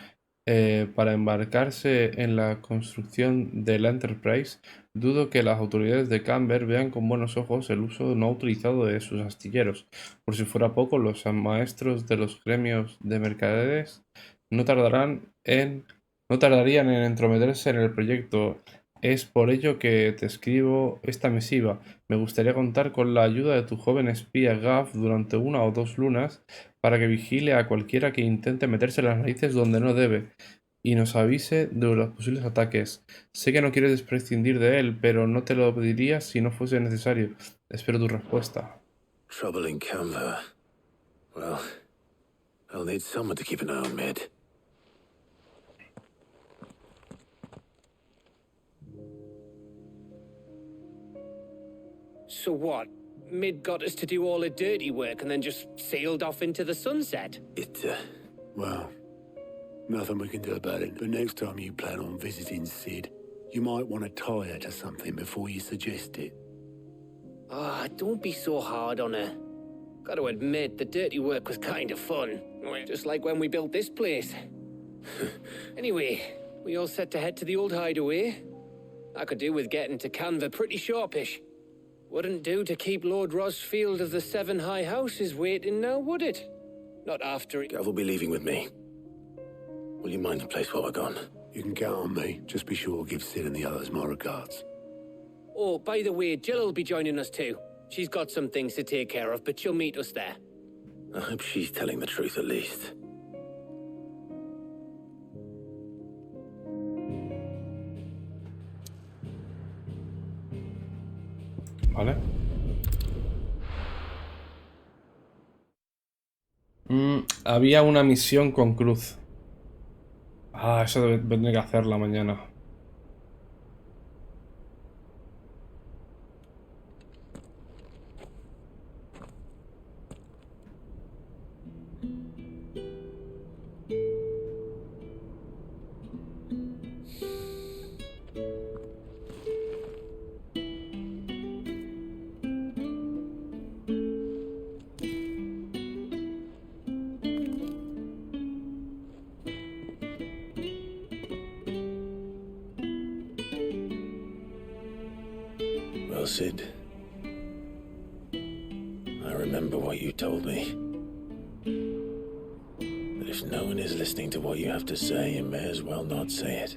Speaker 1: para embarcarse en la construcción del Enterprise, dudo que las autoridades de Camber vean con buenos ojos el uso no autorizado de sus astilleros. Por si fuera poco, los maestros de los gremios de mercaderes no tardarían en entrometerse en el proyecto. Es por ello que te escribo esta misiva. Me gustaría contar con la ayuda de tu joven espía Gav durante 1 o 2 lunas para que vigile a cualquiera que intente meterse las narices donde no debe y nos avise de los posibles ataques. Sé que no quieres prescindir de él, pero no te lo pediría si no fuese necesario. Espero tu respuesta.
Speaker 3: Trouble in Canva. Well, I'll need someone to keep an eye on Mid.
Speaker 10: So what? Mid got us to do all the dirty work and then just sailed off into the sunset?
Speaker 11: Well, nothing we can do about it. But next time you plan on visiting Sid, you might want to tie her to something before you suggest it.
Speaker 10: Ah, don't be so hard on her. Gotta admit, the dirty work was kind of fun. Just like when we built this place. Anyway, we all set to head to the old hideaway. I could do with getting to Canva pretty sharpish. Wouldn't do to keep Lord Rosfield of the Seven High Houses waiting now, would it? Not after
Speaker 3: Gav will be leaving with me. Will you mind the place while we're gone?
Speaker 11: You can count on me. Just be sure to give Sid and the others my regards.
Speaker 10: Oh, by the way, Jill will be joining us too. She's got some things to take care of, but she'll meet us there.
Speaker 3: I hope she's telling the truth at least.
Speaker 1: Vale. Había una misión con Cruz. Ah, eso tendré que hacerla mañana.
Speaker 3: Well, Sid, I remember what you told me. But if no one is listening to what you have to say, you may as well not say it.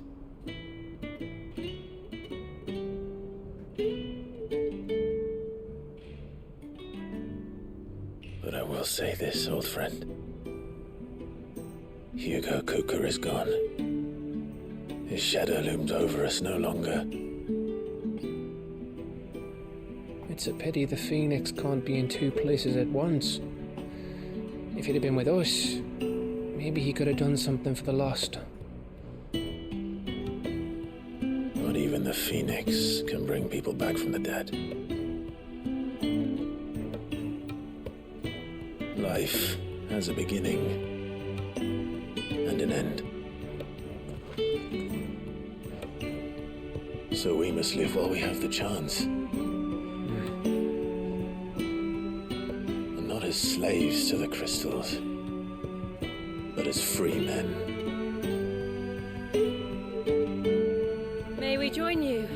Speaker 3: But I will say this, old friend. Hugo Cooker is gone. His shadow looms over us no longer.
Speaker 10: It's a pity the Phoenix can't be in 2 places at once. If he'd have been with us, maybe he could have done something for the lost.
Speaker 3: Not even the phoenix can bring people back from the dead. Life has a beginning and an end. So we must live while we have the chance. And not as slaves to the crystals, but as free men.
Speaker 14: May we join you?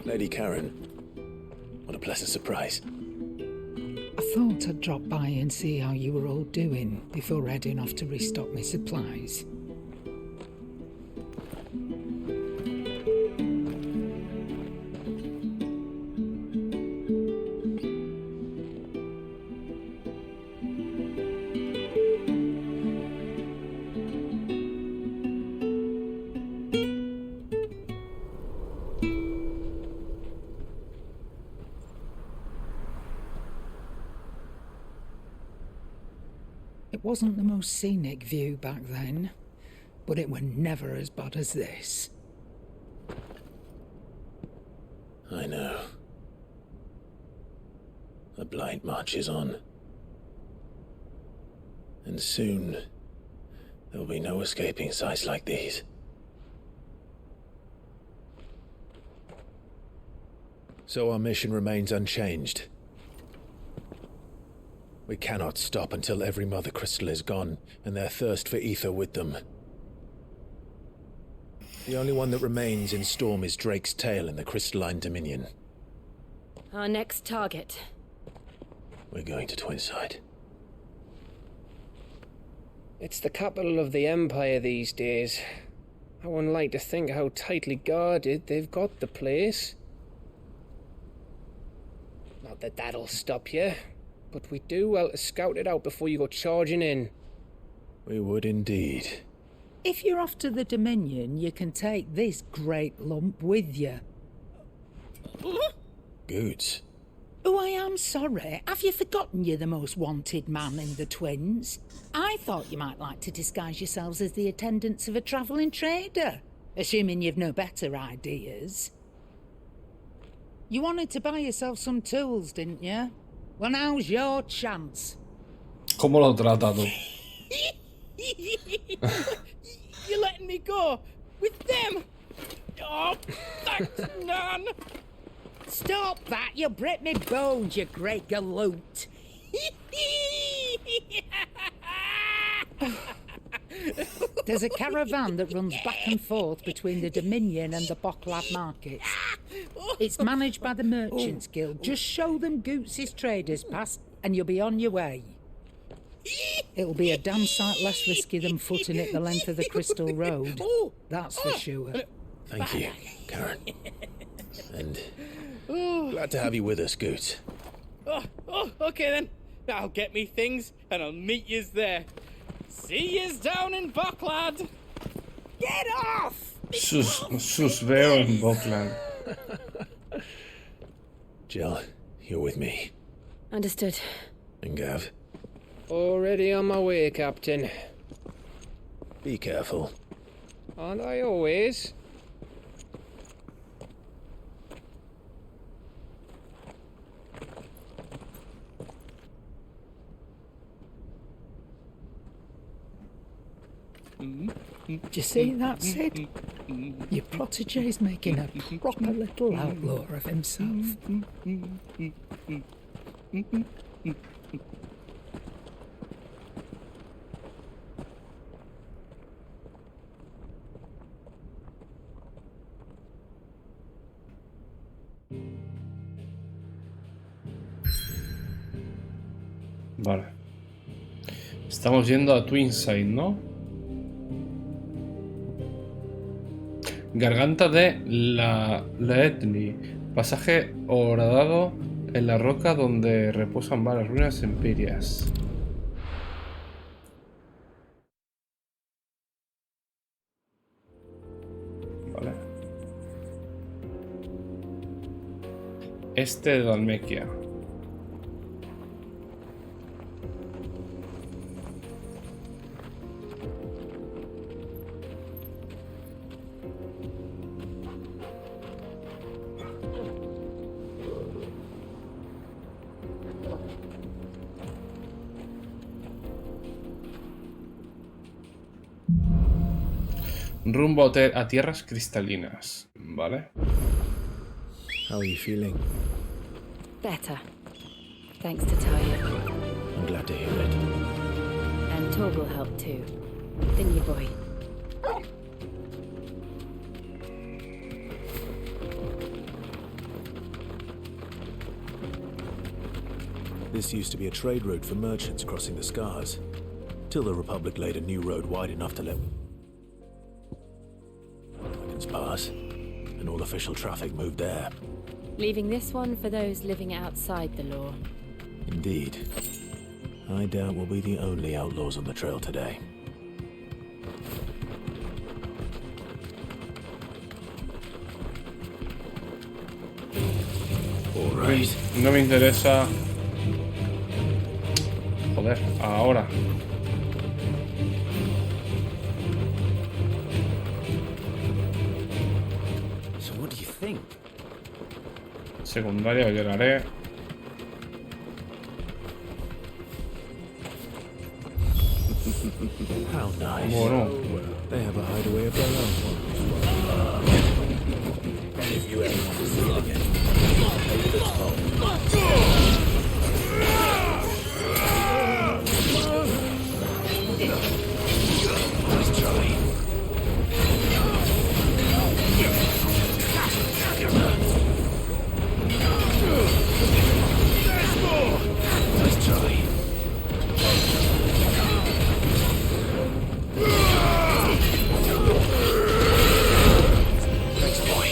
Speaker 3: Lady Karen, what a pleasant surprise.
Speaker 15: I thought I'd drop by and see how you were all doing before heading off to restock my supplies. It wasn't the most scenic view back then, but it were never as bad as this.
Speaker 3: I know. The blight marches on. And soon, there will be no escaping sights like these. So our mission remains unchanged. We cannot stop until every Mother Crystal is gone, and their thirst for ether with them. The only one that remains in Storm is Drake's tail in the Crystalline Dominion.
Speaker 14: Our next target.
Speaker 3: We're going to Twinside.
Speaker 10: It's the capital of the Empire these days. I wouldn't like to think how tightly guarded they've got the place. Not that that'll stop you, but we do well to scout it out before you go charging in.
Speaker 3: We would indeed.
Speaker 15: If you're off to the Dominion, you can take this great lump with you.
Speaker 3: Goods.
Speaker 15: Oh, I am sorry. Have you forgotten you're the most wanted man in the Twins? I thought you might like to disguise yourselves as the attendants of a travelling trader, assuming you've no better ideas. You wanted to buy yourself some tools, didn't you? Well, now's your chance.
Speaker 1: ¿Cómo lo trata tú?
Speaker 15: You're letting me go with them? Oh, thanks, Nan. Stop that! You'll break me bones, you great galoot. There's a caravan that runs back and forth between the Dominion and the Bocklad markets. It's managed by the Merchants Guild. Just show them Goots' traders pass and you'll be on your way. It'll be a damn sight less risky than footing it the length of the Crystal Road. That's for sure.
Speaker 3: Thank you, Karen. And glad to have you with us, Goots.
Speaker 18: Okay then. I'll get me things and I'll meet yous there. See yous down in Bocklad. Get off!
Speaker 1: Sus veo en Bocklad.
Speaker 3: Jill, you're with me.
Speaker 14: Understood.
Speaker 3: And Gav?
Speaker 10: Already on my way, Captain.
Speaker 3: Be careful.
Speaker 10: Aren't I always?
Speaker 15: Do you see that, Sid? Your protege's making a proper little outlaw of himself.
Speaker 1: Vale. Estamos yendo a Twinside, ¿no? Garganta de la Etni. Pasaje horadado en la roca donde reposan varias ruinas empirias. Vale. Este de Dalmequia. Rumbo a tierras cristalinas, ¿vale?
Speaker 3: How are you feeling?
Speaker 8: Better. Thanks to Taya.
Speaker 3: I'm glad to hear it.
Speaker 8: And Torgal helped too. Didn't you, boy?
Speaker 3: This used to be a trade route for merchants crossing the Scars, till the Republic laid a new road wide enough to let wagons pass, and all official traffic moved there.
Speaker 8: Leaving this one for those living outside the law.
Speaker 3: Indeed. I doubt we'll be the only outlaws on the trail today. All right.
Speaker 1: No me interesa. Joder, ahora.
Speaker 3: So what do you think?
Speaker 1: Secundaria, llegaré.
Speaker 3: How nice.
Speaker 1: Bueno.
Speaker 3: They have a hideaway of their own. And if you ever want to see it again, maybe it's home. Nice try. Nice try. Thanks, boy.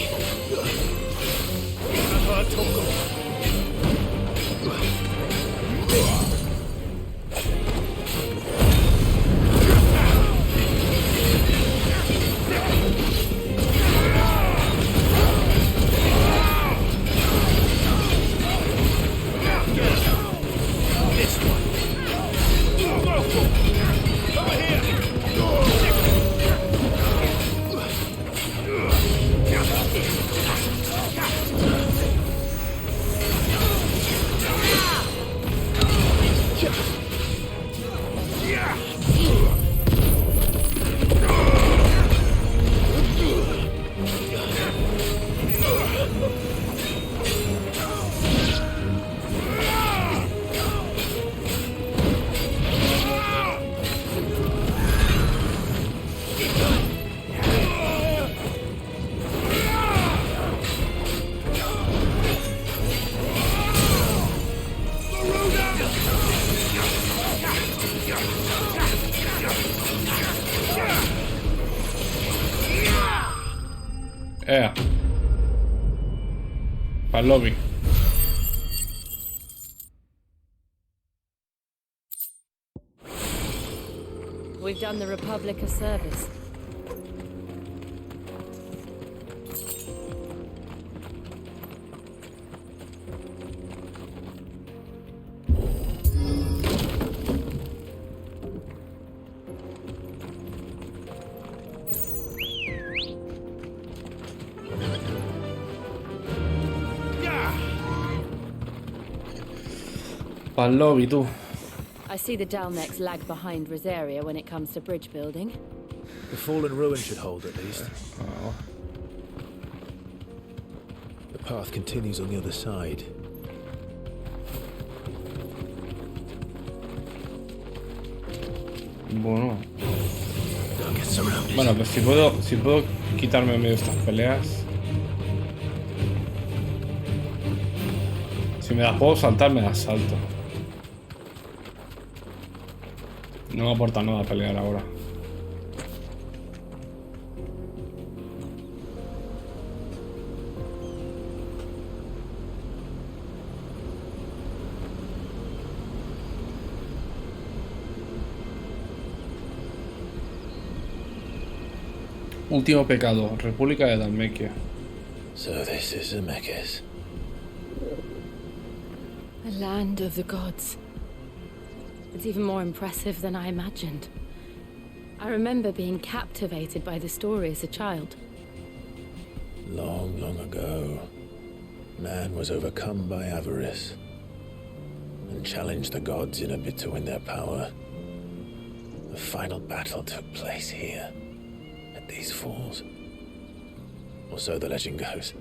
Speaker 1: Al lobby.
Speaker 8: We've done the Republic a service.
Speaker 1: Al lobby, tú.
Speaker 8: I see the Dalnex lag behind Rosaria when it comes to bridge building.
Speaker 3: The fallen ruin should hold at least.
Speaker 1: Oh.
Speaker 3: The path continues on the other side.
Speaker 1: Bueno. Bueno, pues si puedo quitarme en medio de estas peleas. Si me las puedo saltar, me las salto. No me aporta nada pelear ahora. Último pecado, República de Dalmequia.
Speaker 3: So this is Zemeckis.
Speaker 8: The land of the gods. It's even more impressive than I imagined. I remember being captivated by the story as a child.
Speaker 3: Long, long ago, man was overcome by avarice and challenged the gods in a bid to win their power. The final battle took place here, at these falls. Or so the legend goes.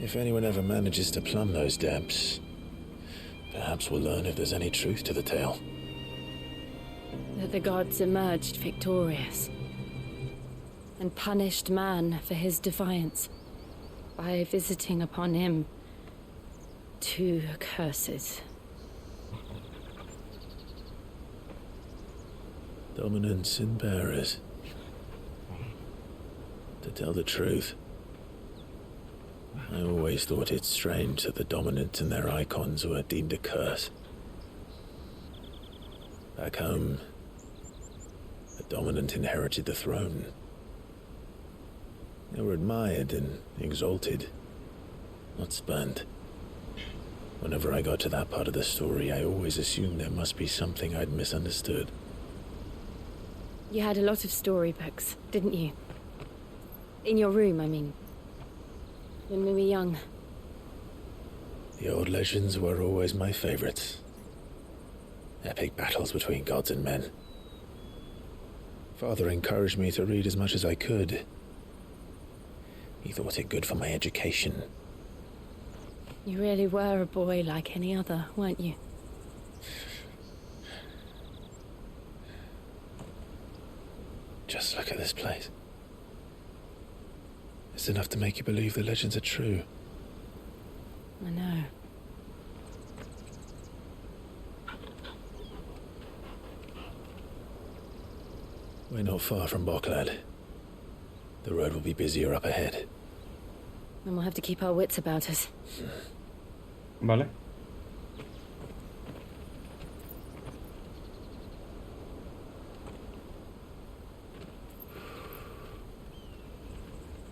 Speaker 3: If anyone ever manages to plumb those depths, perhaps we'll learn if there's any truth to the tale.
Speaker 8: That the gods emerged victorious and punished man for his defiance by visiting upon him 2 curses.
Speaker 3: Dominant sin bearers. To tell the truth, I always thought it strange that the dominant and their icons were deemed a curse. Back home, the dominant inherited the throne. They were admired and exalted, not spurned. Whenever I got to that part of the story, I always assumed there must be something I'd misunderstood.
Speaker 8: You had a lot of storybooks, didn't you? In your room, I mean. When we were young.
Speaker 3: The old legends were always my favorites. Epic battles between gods and men. Father encouraged me to read as much as I could. He thought it good for my education.
Speaker 8: You really were a boy like any other, weren't you?
Speaker 3: Just look at this place. It's enough to make you believe the legends are true.
Speaker 8: I know.
Speaker 3: We're not far from Boklad. The road will be busier up ahead.
Speaker 8: And we'll have to keep our wits about us.
Speaker 1: Vale.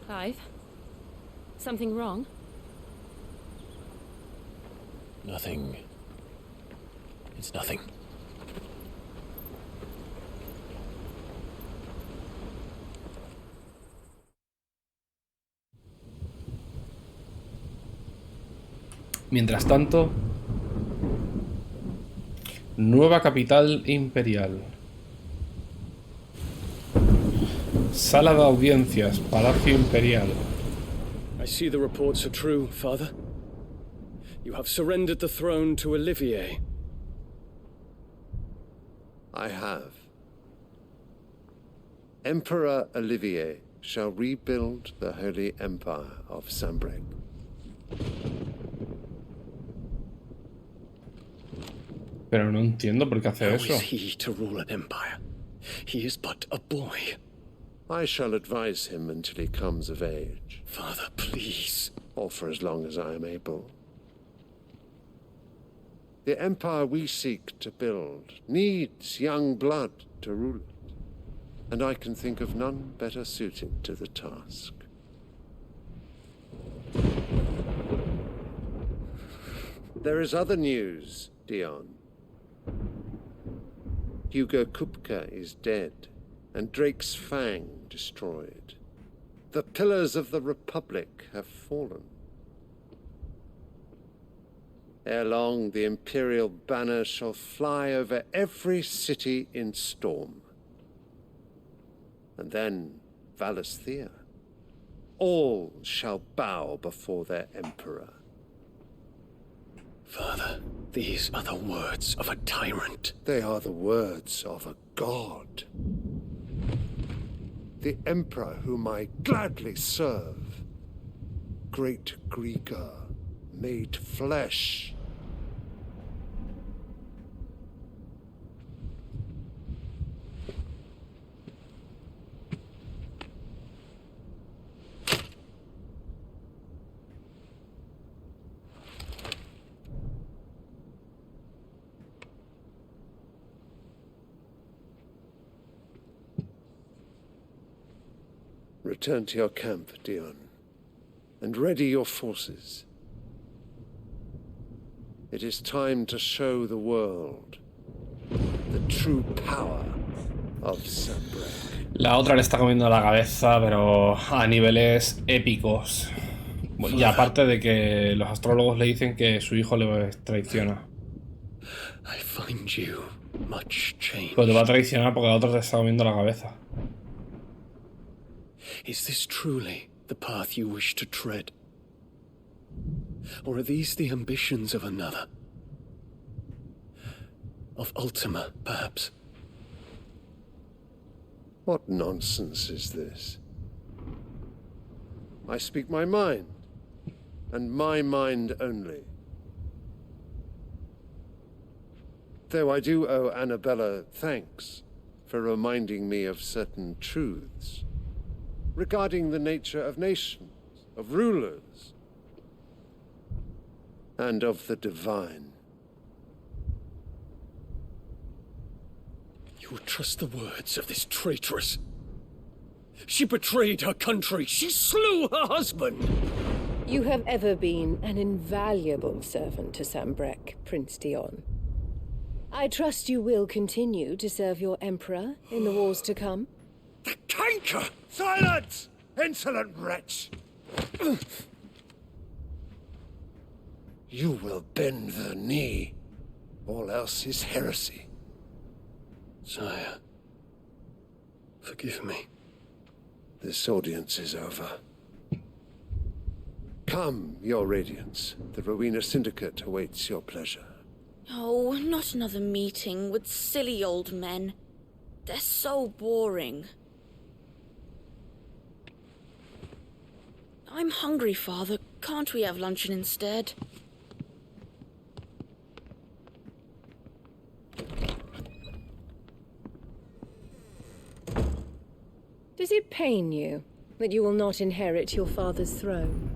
Speaker 8: Clive? Something wrong?
Speaker 3: Nothing. It's nothing.
Speaker 1: Mientras tanto, nueva capital imperial. Sala de audiencias, Palacio Imperial.
Speaker 23: I see the reports are true, Father. You have surrendered the throne to Olivier.
Speaker 2: I have. Emperor Olivier shall rebuild the Holy Empire of Sambrec.
Speaker 1: Pero no entiendo por qué hace
Speaker 23: How
Speaker 1: eso.
Speaker 23: is he to rule an empire? He is but a boy.
Speaker 2: I shall advise him until he comes of age.
Speaker 23: Father, please.
Speaker 2: Or for as long as I am able. The empire we seek to build needs young blood to rule it, and I can think of none better suited to the task. There is other news, Dion. Hugo Kupka is dead, and Drake's Fang destroyed. The pillars of the Republic have fallen. Ere long, the Imperial banner shall fly over every city in Storm. And then Valisthea. All shall bow before their Emperor.
Speaker 23: Father, these are the words of a tyrant.
Speaker 2: They are the words of a god. The Emperor whom I gladly serve. Great Greeker, made flesh. Return to your camp, Dion, and ready your forces.
Speaker 19: It is time to show the world the true power of Sanbreque.
Speaker 1: La otra le está comiendo la cabeza, pero a niveles épicos. Y aparte de que los astrólogos le dicen que su hijo le traiciona.
Speaker 23: I find you much changed.
Speaker 1: Pero te va a traicionar porque la otra te está comiendo la cabeza.
Speaker 23: Is this truly the path you wish to tread? Or are these the ambitions of another? Of Ultima, perhaps?
Speaker 19: What nonsense is this? I speak my mind, and my mind only. Though I do owe Annabella thanks for reminding me of certain truths regarding the nature of nations, of rulers, and of the divine.
Speaker 23: You would trust the words of this traitress? She betrayed her country. She slew her husband.
Speaker 21: You have ever been an invaluable servant to Sanbreque, Prince Dion. I trust you will continue to serve your Emperor in the wars to come.
Speaker 11: The canker! Silence! Insolent wretch!
Speaker 19: You will bend the knee. All else is heresy.
Speaker 23: Sire, forgive me.
Speaker 19: This audience is over. Come, your radiance. The Rowena Syndicate awaits your pleasure.
Speaker 22: Oh, not another meeting with silly old men. They're so boring. I'm hungry, Father. Can't we have luncheon instead?
Speaker 21: Does it pain you that you will not inherit your father's throne?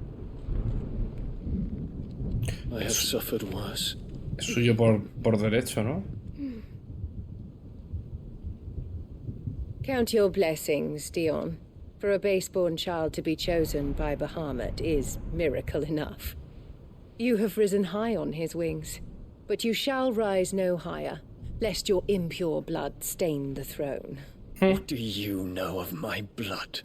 Speaker 23: I have suffered worse.
Speaker 1: Es suyo por derecho, ¿no?
Speaker 21: Count your blessings, Dion. For a base-born child to be chosen by Bahamut is miracle enough. You have risen high on his wings, but you shall rise no higher, lest your impure blood stain the throne.
Speaker 23: What do you know of my blood?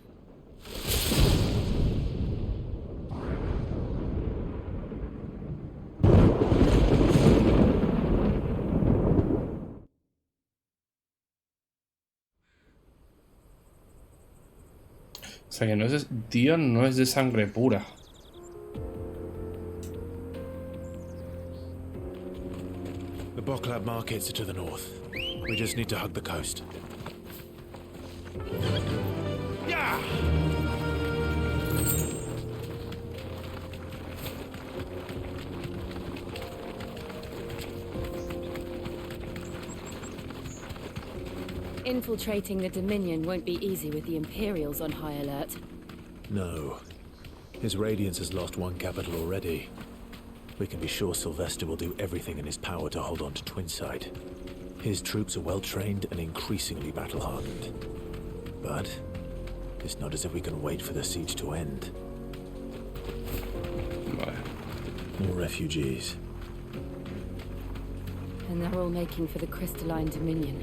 Speaker 1: O sea que no es Dion no es de sangre pura.
Speaker 24: The Boklab markets are to the north. We just need to hug the coast.
Speaker 11: Yeah!
Speaker 8: Infiltrating the Dominion won't be easy with the Imperials on high alert.
Speaker 24: No. His Radiance has lost one capital already. We can be sure Sylvester will do everything in his power to hold on to Twinside. His troops are well-trained and increasingly battle-hardened. But it's not as if we can wait for the siege to end. More refugees.
Speaker 8: And they're all making for the crystalline Dominion.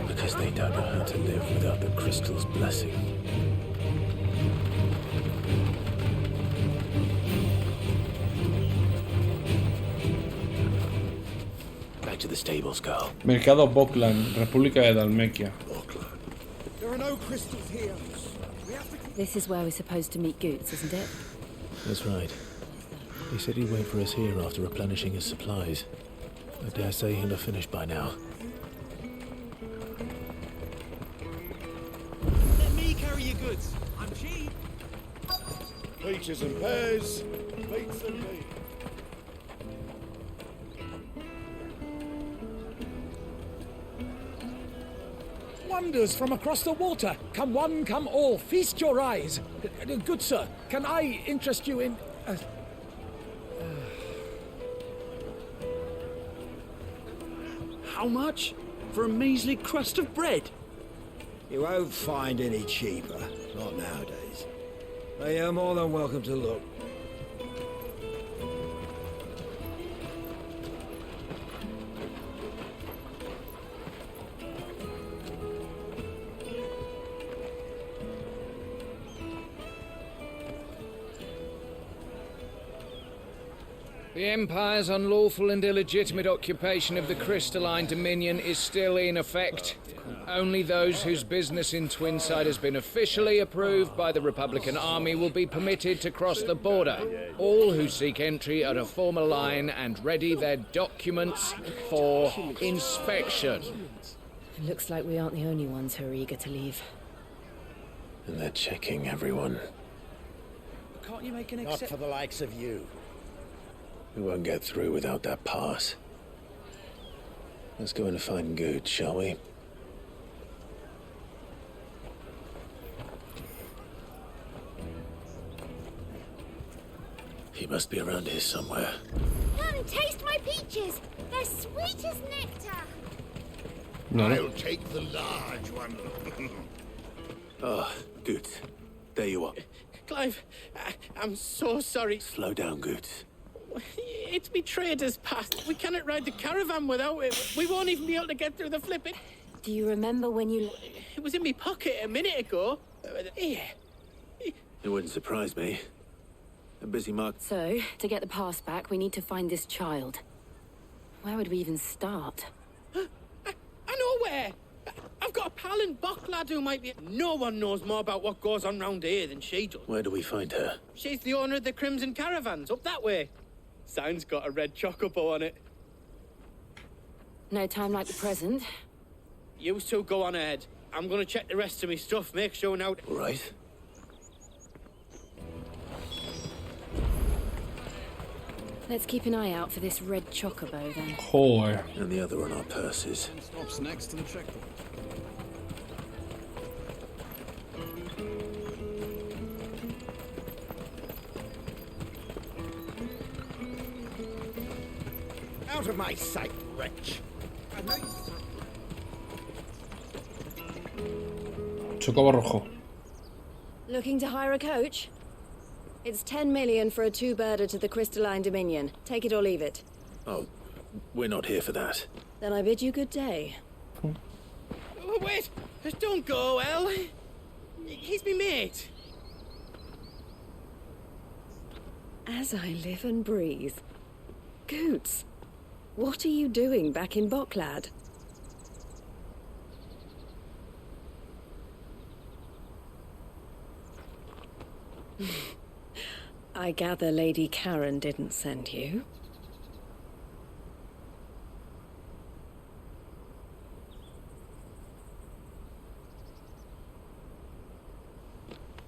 Speaker 24: Because they don't know how to live without the crystal's blessing. Back to the stables, girl.
Speaker 1: Mercado Boklan, República de Dalmequia.
Speaker 5: There are no crystals here.
Speaker 8: This is where we're supposed to meet Goots, isn't it?
Speaker 24: That's right. He said he'd wait for us here after replenishing his supplies. I dare say he'll have finished by now.
Speaker 5: Let me carry your goods. I'm cheap.
Speaker 12: Peaches and pears, beets and beans.
Speaker 25: Wonders from across the water. Come one, come all. Feast your eyes. Good sir, can I interest you in...
Speaker 5: How much? For a measly crust of bread?
Speaker 26: You won't find any cheaper. Not nowadays. But you're more than welcome to look.
Speaker 25: The Empire's unlawful and illegitimate occupation of the Crystalline Dominion is still in effect. Only those whose business in Twinside has been officially approved by the Republican Army will be permitted to cross the border. All who seek entry are to form a line and ready their documents for inspection.
Speaker 8: It looks like we aren't the only ones who are eager to leave.
Speaker 3: And they're checking everyone.
Speaker 25: Can't you make an
Speaker 26: Not for the likes of you.
Speaker 3: We won't get through without that pass. Let's go and find Good, shall we? He must be around here somewhere.
Speaker 14: Come, taste my peaches. They're sweet as nectar.
Speaker 1: No.
Speaker 12: I'll take the large one.
Speaker 3: Ah, Good. There you are.
Speaker 18: Clive, I'm so sorry.
Speaker 3: Slow down, Good.
Speaker 18: It's me trader's pass. We cannot ride the caravan without it. We won't even be able to get through the flipping.
Speaker 8: Do you remember when you...
Speaker 18: It was in my pocket a minute ago. Here.
Speaker 3: It wouldn't surprise me. A busy mark.
Speaker 8: So, to get the pass back, we need to find this child. Where would we even start?
Speaker 18: I know where. I've got a pal in Bocklad who might be... No one knows more about what goes on round here than she does.
Speaker 3: Where do we find her?
Speaker 18: She's the owner of the Crimson Caravans, up that way. Sign's got a red chocobo on it.
Speaker 8: No time like the present.
Speaker 18: You two go on ahead. I'm gonna check the rest of my stuff, make sure now...
Speaker 3: All right.
Speaker 8: Let's keep an eye out for this red chocobo, then.
Speaker 1: Joder.
Speaker 3: And the other on our purses.
Speaker 26: Stops next to the checkpoint. Out of my sight, wretch.
Speaker 1: Chocobo rojo.
Speaker 8: Looking to hire a coach? It's 10 million for a two-birder to the Crystalline Dominion. Take it or leave it.
Speaker 3: Oh, we're not here for that.
Speaker 8: Then I bid you good day.
Speaker 18: Oh, wait! Don't go, El. He's me mate.
Speaker 8: As I live and breathe. Goots, what are you doing back in Bocklad? I gather Lady Karen didn't send you.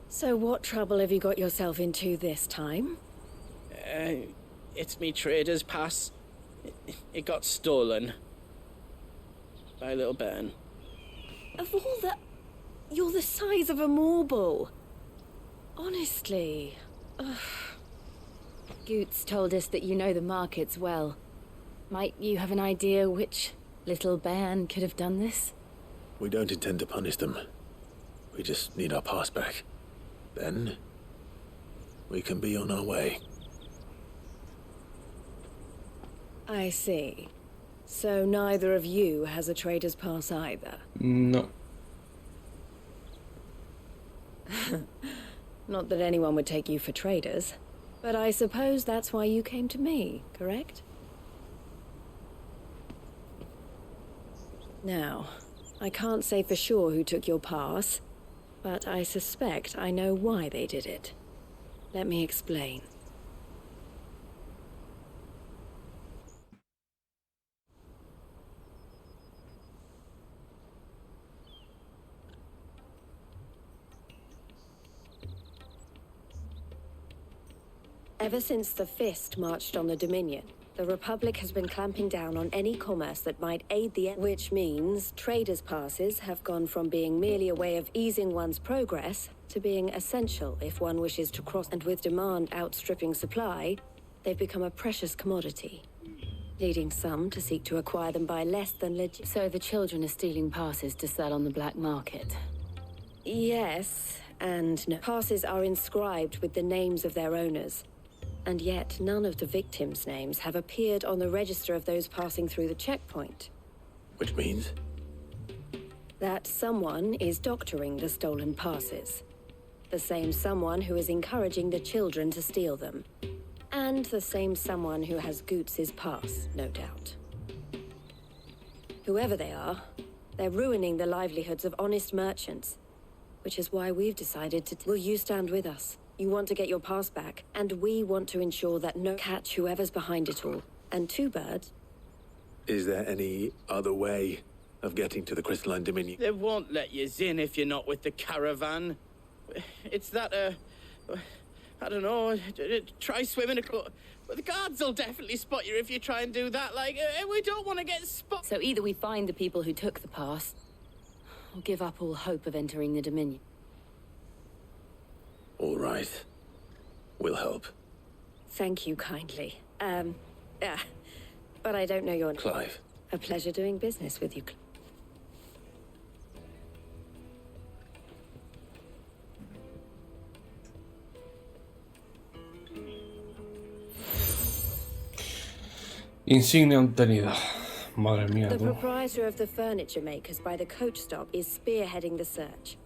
Speaker 8: So what trouble have you got yourself into this time?
Speaker 18: It's me trader's pass. It got stolen. By a little bairn.
Speaker 8: Of all the... You're the size of a marble. Honestly. Ugh. Goots told us that you know the markets well. Might you have an idea which little bairn could have done this?
Speaker 3: We don't intend to punish them. We just need our pass back. Then, we can be on our way.
Speaker 8: I see. So neither of you has a trader's pass either?
Speaker 1: No.
Speaker 8: Not that anyone would take you for traders, but I suppose that's why you came to me, correct? Now, I can't say for sure who took your pass, but I suspect I know why they did it. Let me explain. Ever since the Fist marched on the Dominion, the Republic has been clamping down on any commerce that might aid the... Which means traders' passes have gone from being merely a way of easing one's progress to being essential if one wishes to cross. And with demand outstripping supply, they've become a precious commodity, leading some to seek to acquire them by less than legit. So the children are stealing passes to sell on the black market? Yes, and no. Passes are inscribed with the names of their owners. And yet, none of the victims' names have appeared on the register of those passing through the checkpoint.
Speaker 3: Which means?
Speaker 8: That someone is doctoring the stolen passes. The same someone who is encouraging the children to steal them. And the same someone who has Goots's pass, no doubt. Whoever they are, they're ruining the livelihoods of honest merchants. Which is why we've decided to... Will you stand with us? You want to get your pass back, and we want to ensure that no catch whoever's behind it all. And two birds.
Speaker 3: Is there any other way of getting to the Crystalline Dominion?
Speaker 18: They won't let you in if you're not with the caravan. It's that, I don't know, try swimming across. But the guards will definitely spot you if you try and do that. Like, we don't want to get spotted.
Speaker 4: So either we find the people who took the pass, or give up all hope of entering the Dominion.
Speaker 3: All right. We'll help.
Speaker 8: Thank you kindly. But I don't know your name.
Speaker 3: Clive.
Speaker 8: A pleasure doing business with you.
Speaker 1: Insignia obtenida. Madre mía,
Speaker 8: The
Speaker 1: tú.
Speaker 8: proprietor of the furniture makers by the coach stop is spearheading the search.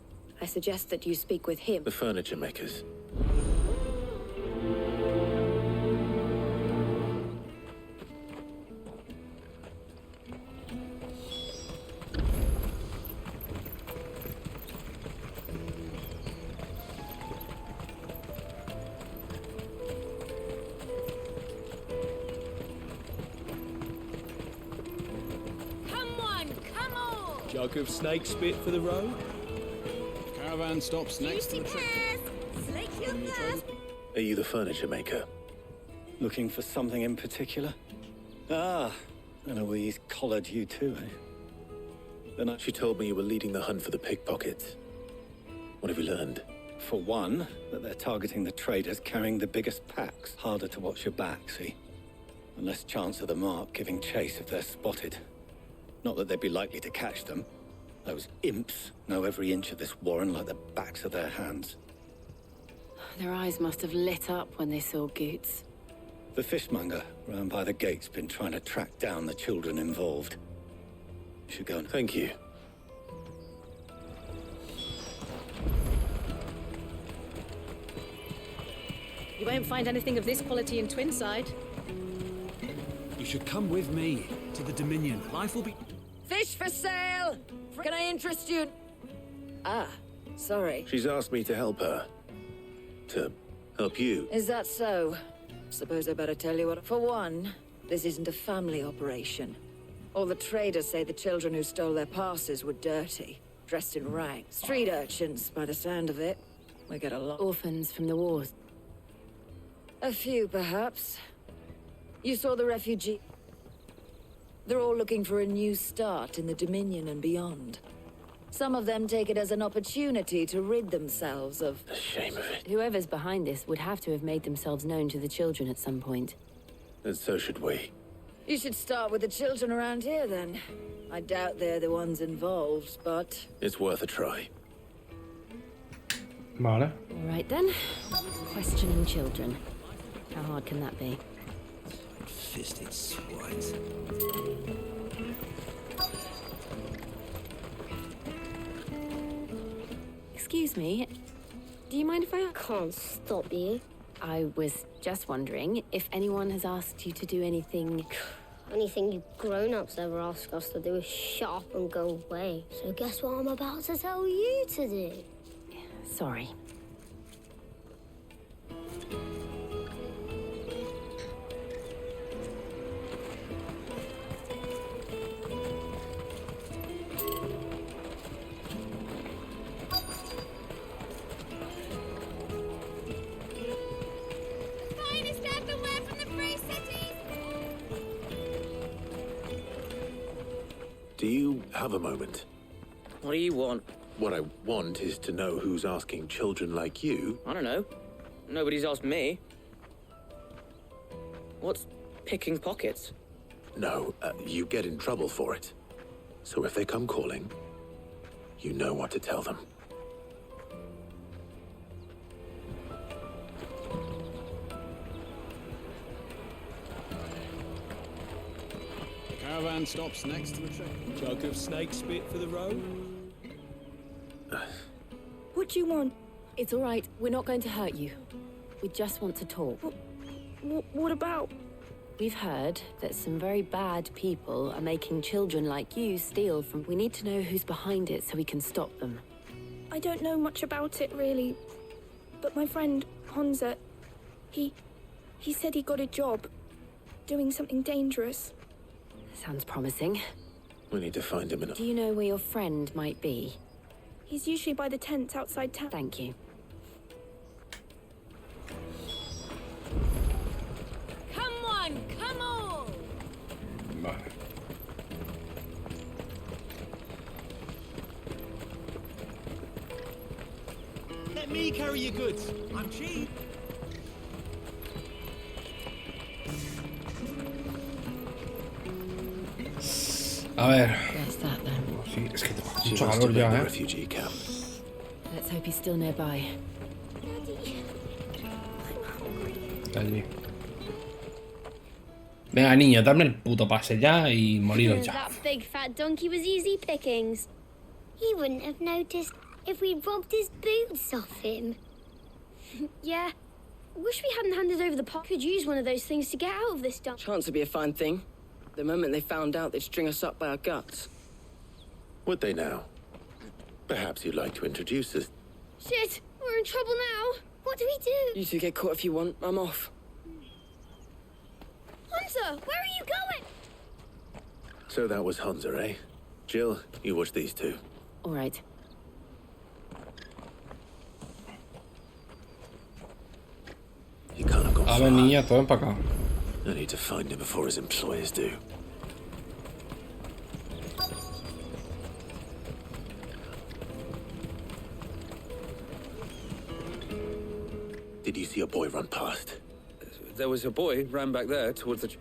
Speaker 8: I suggest that you speak with him.
Speaker 3: The furniture makers.
Speaker 23: Jug of snake spit for the road?
Speaker 6: Caravan stops next to the trip.
Speaker 3: Are you the furniture maker?
Speaker 23: Looking for something in particular? Ah, and Eloise collared you too, eh?
Speaker 3: She told me you were leading the hunt for the pickpockets. What have you learned?
Speaker 23: For one, that they're targeting the traders carrying the biggest packs. Harder to watch your back, see? And less chance of the mark giving chase if they're spotted. Not that they'd be likely to catch them. Those imps know every inch of this warren like the backs of their hands.
Speaker 4: Their eyes must have lit up when they saw Goots.
Speaker 23: The fishmonger round by the gate's been trying to track down the children involved. You should go and...
Speaker 3: Thank you.
Speaker 7: You won't find anything of this quality in Twinside.
Speaker 6: You should come with me to the Dominion. Life will be...
Speaker 8: Fish for sale! Can I interest you? Ah, sorry.
Speaker 3: She's asked me to help her. To help you.
Speaker 8: Is that so? Suppose I better tell you what... For one, this isn't a family operation. All the traders say the children who stole their passes were dirty, dressed in rags. Street urchins, by the sound of it. We get a lot.
Speaker 4: Orphans from the wars.
Speaker 8: A few, perhaps. You saw the refugee... They're all looking for a new start in the Dominion and beyond. Some of them take it as an opportunity to rid themselves of...
Speaker 3: The shame of it.
Speaker 4: Whoever's behind this would have to have made themselves known to the children at some point.
Speaker 3: And so should we.
Speaker 8: You should start with the children around here, then. I doubt they're the ones involved, but...
Speaker 3: It's worth a try.
Speaker 1: Vale.
Speaker 4: All right, then. Questioning children. How hard can that be?
Speaker 26: Fisted swines.
Speaker 4: Excuse me. Do you mind if I...
Speaker 14: Can't stop you.
Speaker 4: I was just wondering if anyone has asked you to do anything...
Speaker 14: Anything you grown-ups ever ask us to do is shut up and go away. So guess what I'm about to tell you to do?
Speaker 4: Sorry.
Speaker 3: Do you have a moment?
Speaker 10: What do you want?
Speaker 3: What I want is to know who's asking children like you.
Speaker 10: I don't know. Nobody's asked me. What's picking pockets?
Speaker 3: No, you get in trouble for it. So if they come calling, you know what to tell them.
Speaker 6: Caravan stops next to the trip.
Speaker 23: Jug of snake spit for the road?
Speaker 4: What do you want? It's all right. We're not going to hurt you. We just want to talk.
Speaker 8: What about?
Speaker 4: We've heard that some very bad people are making children like you steal from... We need to know who's behind it so we can stop them.
Speaker 8: I don't know much about it, really. But my friend, Hansa, he said he got a job doing something dangerous.
Speaker 4: Sounds promising.
Speaker 3: We need to find him
Speaker 4: Do you know where your friend might be?
Speaker 8: He's usually by the tents outside town.
Speaker 4: Thank you.
Speaker 7: Come on, come on!
Speaker 1: Vale.
Speaker 6: Let me carry your goods. I'm cheap.
Speaker 1: A ver.
Speaker 4: There's that then.
Speaker 1: Sí, es que tengo
Speaker 3: She
Speaker 1: mucho
Speaker 3: must
Speaker 1: calor
Speaker 3: have been
Speaker 1: ya,
Speaker 3: the
Speaker 1: ¿eh?
Speaker 3: refugee camp.
Speaker 4: Let's hope he's still nearby.
Speaker 1: Allí. Venga, niño, dame el puto pase ya y moriros ya.
Speaker 14: That big fat donkey was easy pickings. He wouldn't have noticed if we'd robbed his boots off him. Yeah. Wish we hadn't handed over the pot. Could use one of those things to get out of this dump.
Speaker 10: Chance would be a fine thing. The moment they found out, they'd string us up by our guts.
Speaker 3: Would they now? Perhaps you'd like to introduce us.
Speaker 14: Shit, we're in trouble now. What do we do?
Speaker 10: You two get caught if you want. I'm off.
Speaker 14: Hunter, where are you going?
Speaker 3: So that was Hansa, eh? Jill, you watch these two.
Speaker 4: All right.
Speaker 3: He can't have gone
Speaker 1: A
Speaker 3: far.
Speaker 1: ver, niña, todo para acá.
Speaker 3: I need to find him before his employers do. Did you see a boy run past?
Speaker 9: There was a boy ran back there towards the...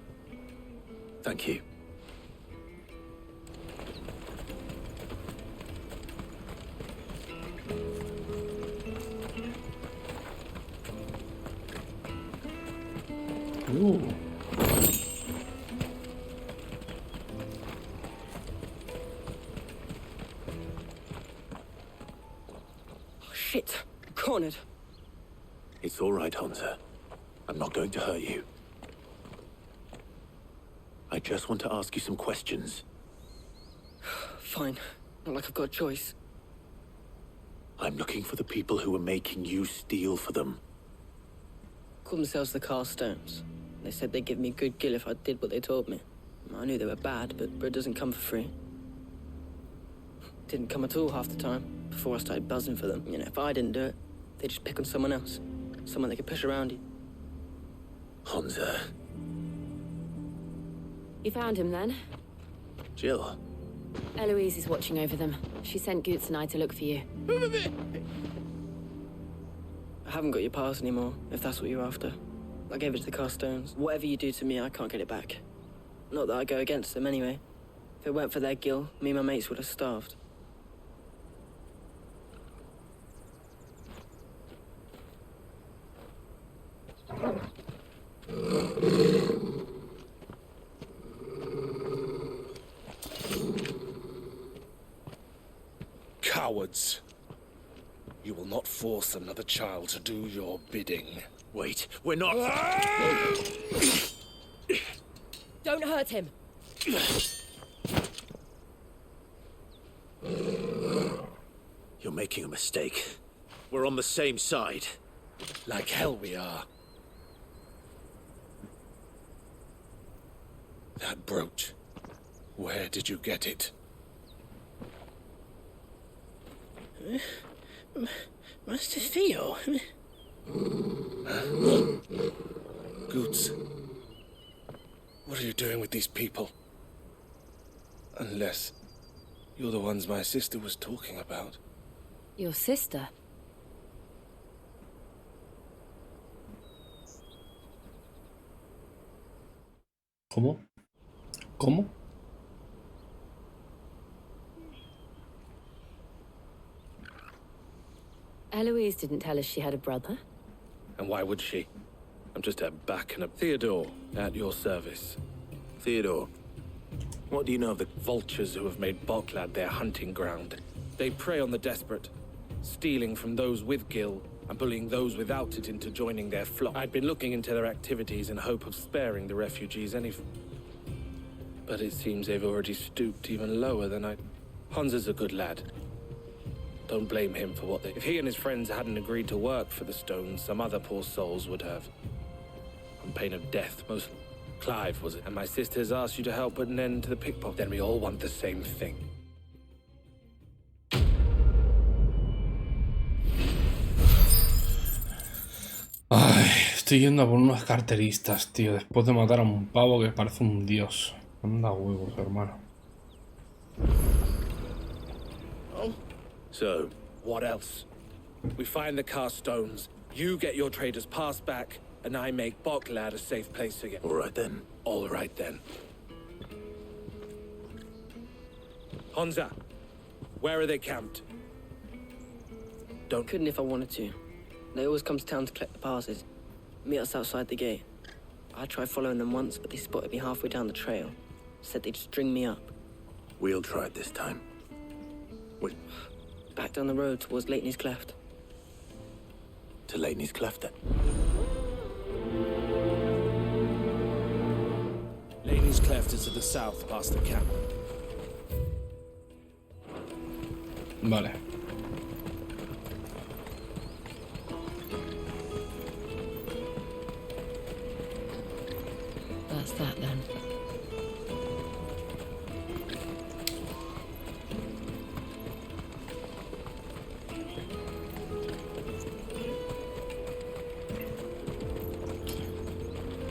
Speaker 3: Thank you.
Speaker 1: Ooh.
Speaker 10: Shit. Cornered.
Speaker 3: It's all right, Hansa. I'm not going to hurt you. I just want to ask you some questions.
Speaker 10: Fine. Not like I've got a choice.
Speaker 3: I'm looking for the people who were making you steal for them.
Speaker 10: Called themselves the Carstones. They said they'd give me a good gill if I did what they told me. I knew they were bad, but bread doesn't come for free. Didn't come at all half the time, before I started buzzing for them. You know, if I didn't do it, they'd just pick on someone else. Someone they could push around you.
Speaker 3: Hansa.
Speaker 4: You found him then?
Speaker 3: Jill.
Speaker 4: Eloise is watching over them. She sent Goots and I to look for you.
Speaker 10: I haven't got your pass anymore, if that's what you're after. I gave it to the Carstones. Whatever you do to me, I can't get it back. Not that I go against them anyway. If it weren't for their gill, me and my mates would have starved.
Speaker 13: Cowards. You will not force another child to do your bidding.
Speaker 3: Wait, we're not...
Speaker 7: Don't hurt him.
Speaker 3: You're making a mistake. We're on the same side.
Speaker 13: Like hell we are. That brooch. Where did you get it?
Speaker 10: Master Theo.
Speaker 13: Goots. What are you doing with these people? Unless you're the ones my sister was talking about.
Speaker 4: Your sister?
Speaker 1: ¿Cómo? ¿Cómo?
Speaker 4: Eloise didn't tell us she had a brother.
Speaker 13: And why would she? I'm just her back and a... Theodore, at your service.
Speaker 3: Theodore, what do you know of the...
Speaker 13: Vultures who have made Boklad their hunting ground. They prey on the desperate, stealing from those with gil
Speaker 9: and bullying those without it into joining their flock. I'd been looking into their activities in hope of sparing the refugees but it seems they've already stooped even lower than I... Hans is a good lad. Don't blame him for what they... If he and his friends hadn't agreed to work for the stones, some other poor souls would have. On pain of death, most... Clive, was it? And my sisters asked you to help put an end to the pickpocket. Then we all want the same thing.
Speaker 1: Ay, estoy yendo a por unos carteristas, tío, después de matar a un pavo que parece un dios. Anda huevos, hermano.
Speaker 9: So, what else? We find the cast stones, you get your trader's pass back, and I make Boklad a safe place to get.
Speaker 3: All right then.
Speaker 9: All right then. Honza, where are they camped?
Speaker 2: Couldn't if I wanted to. They always come to town to collect the passes. Meet us outside the gate. I tried following them once, but they spotted me halfway down the trail. Said they'd string me up.
Speaker 3: We'll try it this time. Wait.
Speaker 2: Back down the road towards Leighton's Cleft.
Speaker 3: To Leighton's Cleft then?
Speaker 13: Leighton's Cleft is to the south, past the camp.
Speaker 1: Vale.
Speaker 4: That's that then.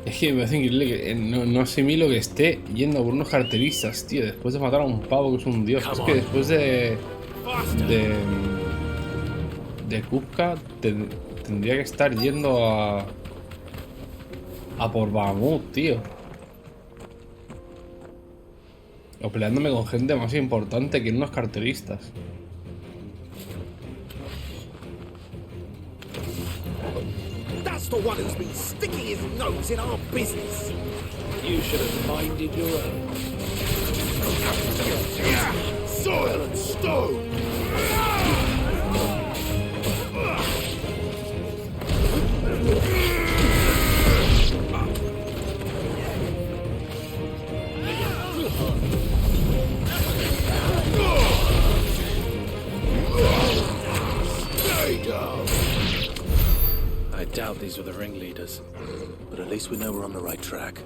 Speaker 1: Es que me hace increíble que no asimilo que esté yendo por unos carteristas, tío, después de matar a un pavo que es un dios. Es que después de Kupka tendría que estar yendo a por Bahamut, tío. O peleándome con gente más importante que unos carteristas.
Speaker 5: That's the one who's been sticking his nose in our business.
Speaker 13: You should have minded your own.
Speaker 5: Soil and stone. Stay down.
Speaker 9: I doubt these were the ringleaders.
Speaker 3: But at least we know we're on the right track.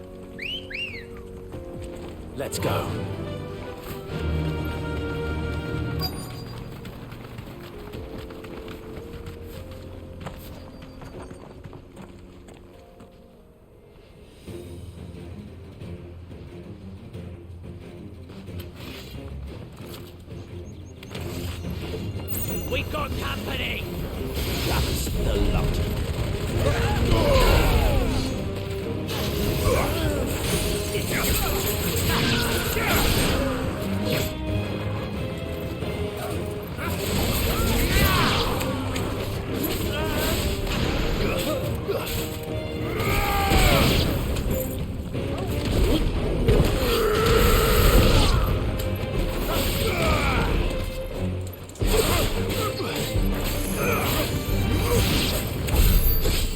Speaker 24: Let's go.
Speaker 5: We got company. That's the lot.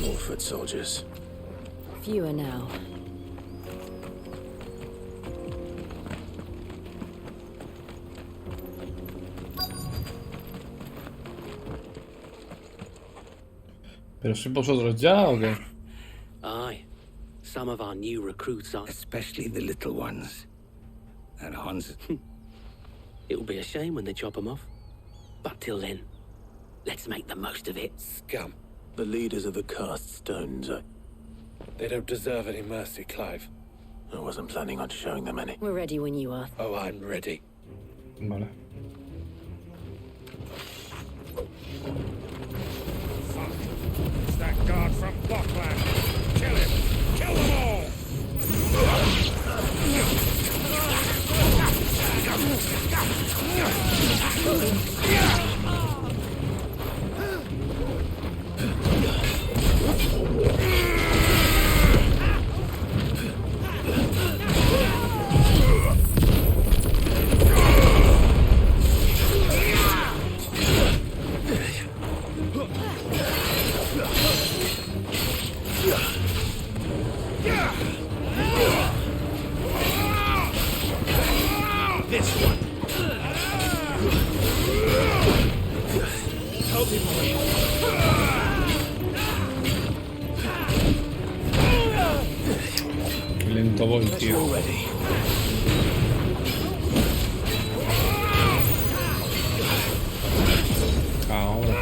Speaker 3: More foot soldiers.
Speaker 4: Fewer now.
Speaker 1: ¿Pero sois vosotros ya o qué?
Speaker 2: Aye. Some of our new recruits are...
Speaker 10: Especially the little ones. And Hans...
Speaker 2: It'll be a shame when they chop them off. But till then, let's make the most of it.
Speaker 9: Scum.
Speaker 3: The leaders of the cast stones.
Speaker 9: They don't deserve any mercy, Clive.
Speaker 3: I wasn't planning on showing them any.
Speaker 4: We're ready when you are.
Speaker 9: Oh, I'm ready.
Speaker 1: Vale.
Speaker 5: It's that guard from Bockland. Kill him. Kill them all. this one. Help me, boy.
Speaker 1: Qué lento voy, tío. Ahora.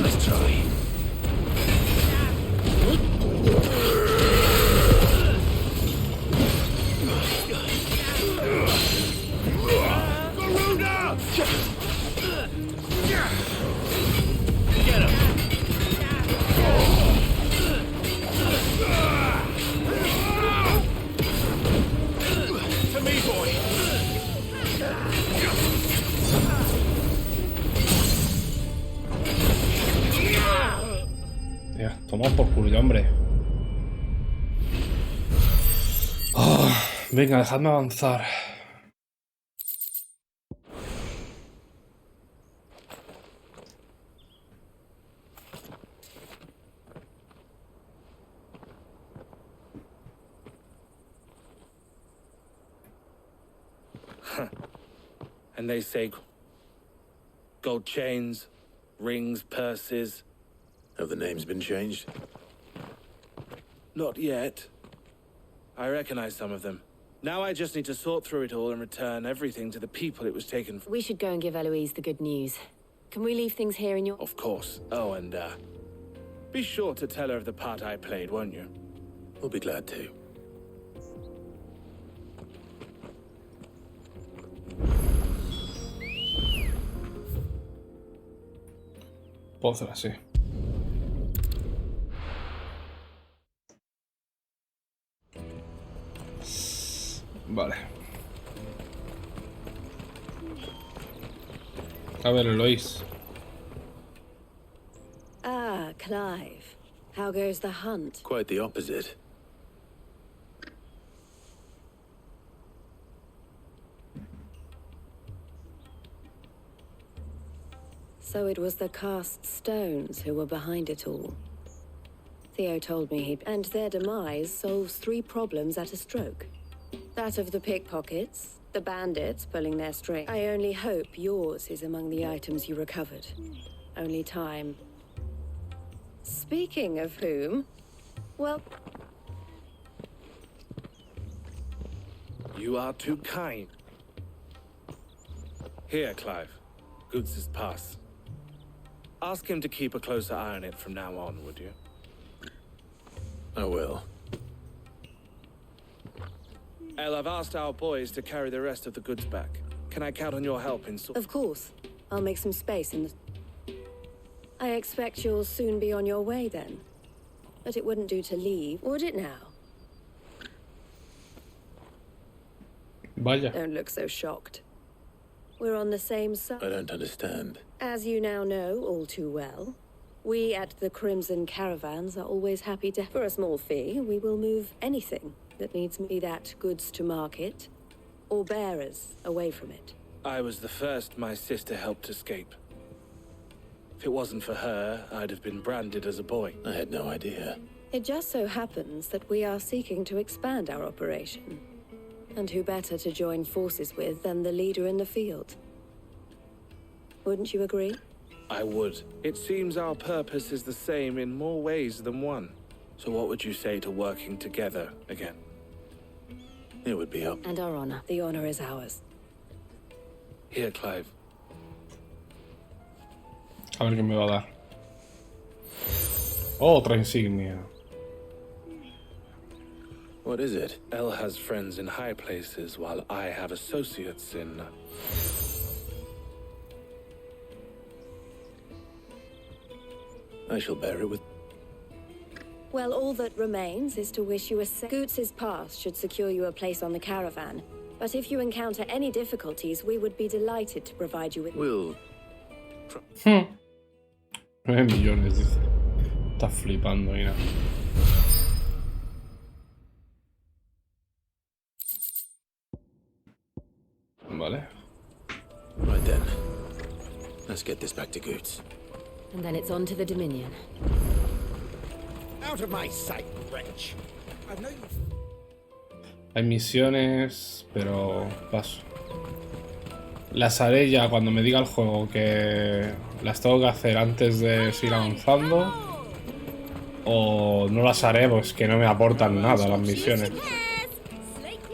Speaker 5: Let's try. Get him! To me, boy!
Speaker 1: Ya, toma por culo ya, hombre. Oh, venga, dejadme avanzar.
Speaker 9: And they say gold chains, rings, purses.
Speaker 3: Have the names been changed?
Speaker 9: Not yet. I recognize some of them. Now I just need to sort through it all and return everything to the people it was taken from.
Speaker 4: We should go and give Eloise the good news. Can we leave things here in your...
Speaker 9: Of course. Oh, and be sure to tell her of the part I played, won't you?
Speaker 3: We'll be glad to.
Speaker 1: Puedo hacer así. Vale. A ver, Eloise.
Speaker 8: Ah, Clive. How goes the hunt?
Speaker 3: Quite the opposite.
Speaker 8: So it was the cast stones who were behind it all. Theo told me and their demise solves 3 problems at a stroke. That of the pickpockets, the bandits pulling their string. I only hope yours is among the items you recovered. Only time. Speaking of whom, well...
Speaker 9: You are too kind. Here, Clive. Goods' pass. Ask him to keep a closer eye on it from now on, would you?
Speaker 3: I will.
Speaker 9: El, I've asked our boys to carry the rest of the goods back. Can I count on your help in
Speaker 8: Of course. I'll make some space in the... I expect you'll soon be on your way then. But it wouldn't do to leave, would it now?
Speaker 1: Vaya.
Speaker 8: Don't look so shocked. We're on the same side.
Speaker 3: I don't understand.
Speaker 8: As you now know all too well, we at the Crimson Caravans are always happy to... For a small fee, we will move anything that needs be that goods to market, or bearers away from it.
Speaker 9: I was the first my sister helped escape. If it wasn't for her, I'd have been branded as a boy.
Speaker 3: I had no idea.
Speaker 8: It just so happens that we are seeking to expand our operation. And who better to join forces with than the leader in the field? Wouldn't you agree?
Speaker 9: I would. It seems our purpose is the same in more ways than one. So what would you say to working together again?
Speaker 3: It would be up.
Speaker 8: And our honor. The honor is ours.
Speaker 9: Here, Clive.
Speaker 1: A ver qué me va a dar. Otra insignia.
Speaker 3: What is it?
Speaker 9: El has friends in high places, while I have associates in...
Speaker 3: I shall bear it with...
Speaker 8: Well, all that remains is to wish you a Goots' pass should secure you a place on the caravan. But if you encounter any difficulties, we would be delighted to provide you with...
Speaker 3: We'll...
Speaker 1: 9 millones, dice. Está flipando, mira. Vale.
Speaker 3: Right then. Let's get this back to Goots.
Speaker 4: And then it's on to the Dominion.
Speaker 5: Out of my sight, wretch. I've known you.
Speaker 1: Hay misiones, pero paso. Las haré ya cuando me diga el juego que las tengo que hacer antes de seguir avanzando. O no las haré, pues que no me aportan nada las misiones.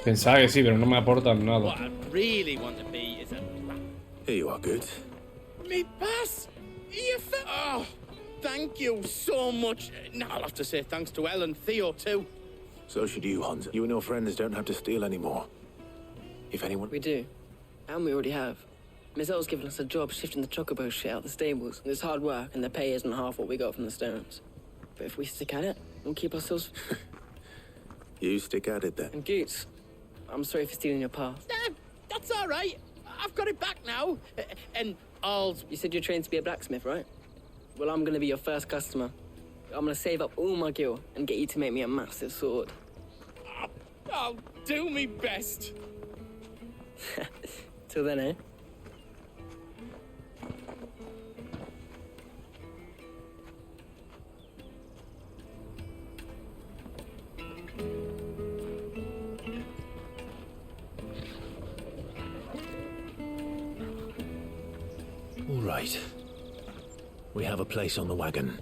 Speaker 1: Pensaba que sí, pero no me aportan nada.
Speaker 18: Really want to be is a...
Speaker 3: Here you are, Goots.
Speaker 18: Me pass! Ifrit! Oh, thank you so much. Now I'll have to say thanks to Elle and Theo too.
Speaker 3: So should you, Hans. You and your friends don't have to steal anymore. If anyone...
Speaker 2: We do. And we already have. Miss Elle's given us a job shifting the chocobo shit out the stables. It's hard work, and the pay isn't half what we got from the stones. But if we stick at it, we'll keep ourselves...
Speaker 3: You stick at it then.
Speaker 2: And Goots, I'm sorry for stealing your path.
Speaker 18: That's all right. I've got it back now. And I'll...
Speaker 2: You said you're trained to be a blacksmith, right? Well, I'm gonna be your first customer. I'm gonna save up all my gil and get you to make me a massive sword.
Speaker 18: I'll do me best.
Speaker 2: Till then, eh?
Speaker 3: All right. We have a place on the wagon.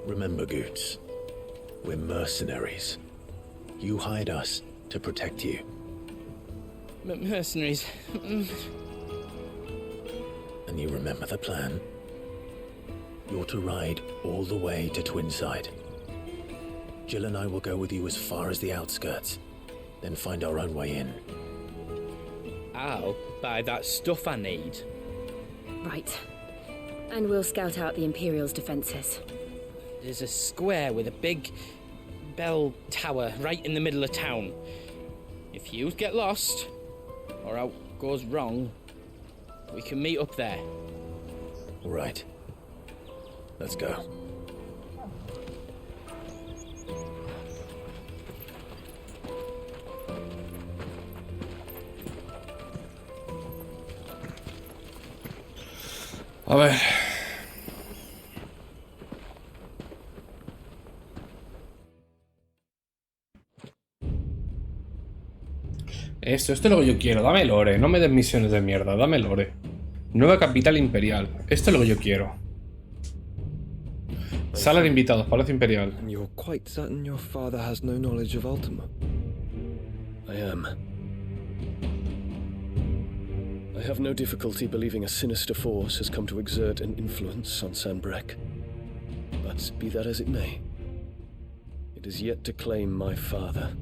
Speaker 3: Remember, Goots, we're mercenaries. You hired us to protect you.
Speaker 18: Mercenaries.
Speaker 3: And you remember the plan? You're to ride all the way to Twinside. Jill and I will go with you as far as the outskirts, then find our own way in.
Speaker 18: I'll buy that stuff I need.
Speaker 4: Right. And we'll scout out the Imperial's defenses.
Speaker 18: There's a square with a big bell tower right in the middle of town. If you get lost, or out goes wrong, we can meet up there.
Speaker 3: All right. Let's go.
Speaker 1: A ver. Esto es lo que yo quiero. Dame lore. No me des misiones de mierda. Dame lore. Nueva capital imperial. Esto es lo que yo quiero. Sala de invitados. Palacio imperial.
Speaker 23: And you're quite certain your father has no knowledge of Ultima? I am. I have no difficulty believing a sinister force has come to exert an influence on Sanbreque. But be that as it may, it is yet to claim my father.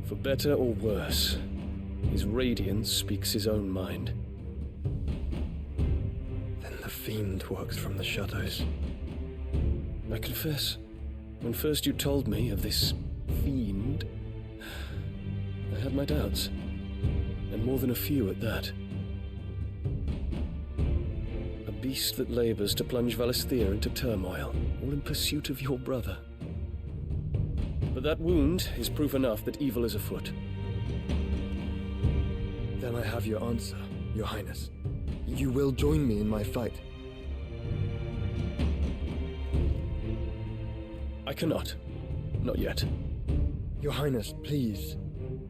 Speaker 23: For better or worse, his radiance speaks his own mind.
Speaker 15: Then the fiend works from the shadows.
Speaker 23: I confess, when first you told me of this fiend, I had my doubts. And more than a few at that. A beast that labors to plunge Valisthea into turmoil, all in pursuit of your brother. But that wound is proof enough that evil is afoot.
Speaker 15: Then I have your answer, Your Highness. You will join me in my fight.
Speaker 23: I cannot. Not yet.
Speaker 15: Your Highness, please.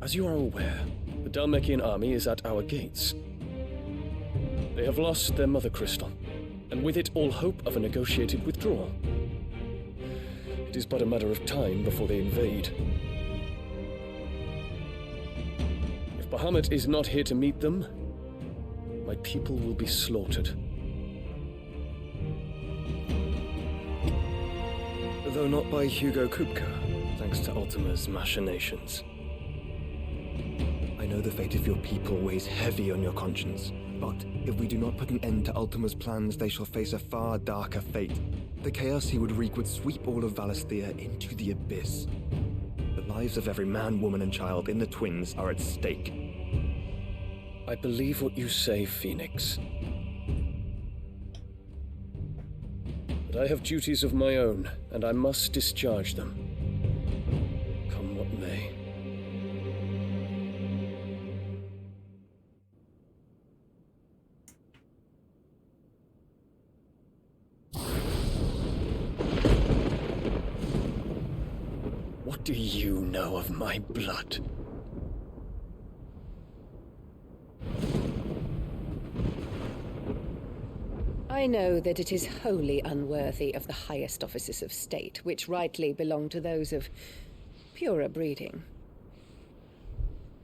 Speaker 23: As you are aware, the Dhalmekian army is at our gates. They have lost their mother crystal, and with it all hope of a negotiated withdrawal. It is but a matter of time before they invade. If Bahamut is not here to meet them, my people will be slaughtered.
Speaker 15: Though not by Hugo Kupka, thanks to Ultima's machinations. I know the fate of your people weighs heavy on your conscience, but if we do not put an end to Ultima's plans, they shall face a far darker fate. The chaos he would wreak would sweep all of Valisthea into the abyss. The lives of every man, woman, and child in the Twins are at stake.
Speaker 23: I I believe what you say, Phoenix. But I have duties of my own, and I must discharge them. Come what may. What do you know of my blood?
Speaker 16: I know that it is wholly unworthy of the highest offices of state, which rightly belong to those of purer breeding.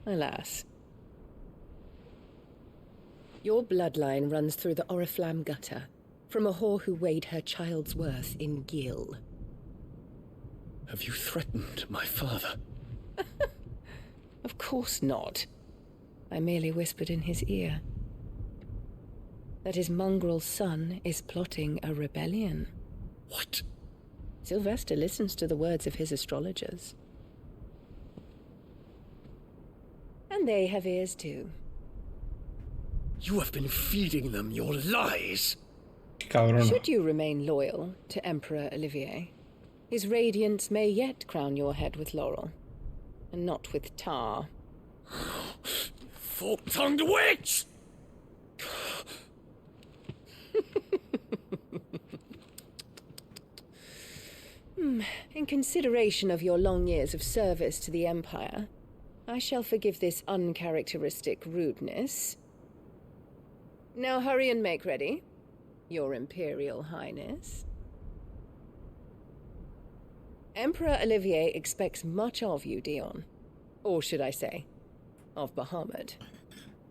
Speaker 16: Alas. Your bloodline runs through the Oriflamme gutter, from a whore who weighed her child's worth in gil.
Speaker 23: Have you threatened my father?
Speaker 16: Of course not. I merely whispered in his ear that his mongrel son is plotting a rebellion.
Speaker 23: What?
Speaker 16: Sylvester listens to the words of his astrologers. And they have ears too.
Speaker 23: You have been feeding them your lies!
Speaker 1: Cabrona.
Speaker 16: Should you remain loyal to Emperor Olivier, his radiance may yet crown your head with laurel, and not with tar.
Speaker 23: Fork-tongued witch!
Speaker 16: In consideration of your long years of service to the Empire, I shall forgive this uncharacteristic rudeness. Now hurry and make ready, Your Imperial Highness. Emperor Olivier expects much of you, Dion. Or should I say, of Bahamut.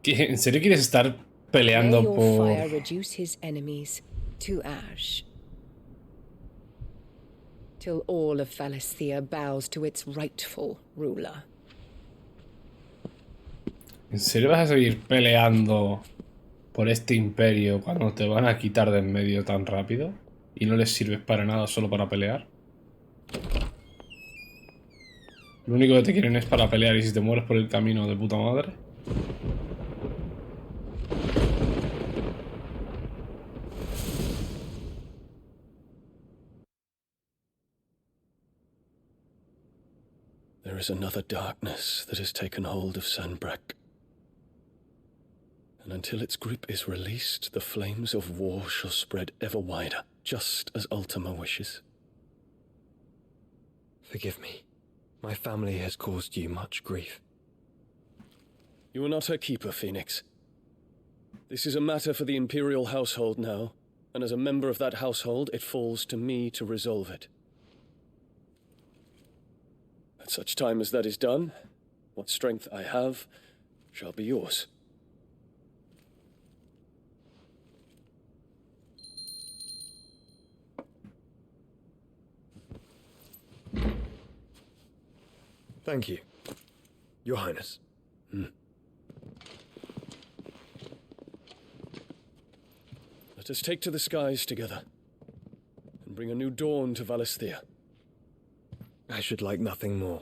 Speaker 1: ¿En serio quieres estar peleando
Speaker 16: May your
Speaker 1: por...?
Speaker 16: fire reduce his enemies to ash, till all of Valisthea bows to its rightful ruler.
Speaker 1: ¿En serio vas a seguir peleando por este imperio cuando te van a quitar de en medio tan rápido? ¿Y no les sirves para nada, solo para pelear? Lo único que te quieren es para pelear, y si te mueres por el camino, de puta madre.
Speaker 23: There is another darkness that has taken hold of Sanbreque. And until its grip is released, the flames of war shall spread ever wider, just as Ultima wishes.
Speaker 15: Forgive me. My family has caused you much grief.
Speaker 23: You are not her keeper, Phoenix. This is a matter for the Imperial household now, and as a member of that household, it falls to me to resolve it. At such time as that is done, what strength I have shall be yours.
Speaker 15: Thank you, Your Highness.
Speaker 23: Let us take to the skies together, and bring a new dawn to Valisthea.
Speaker 15: I should like nothing more.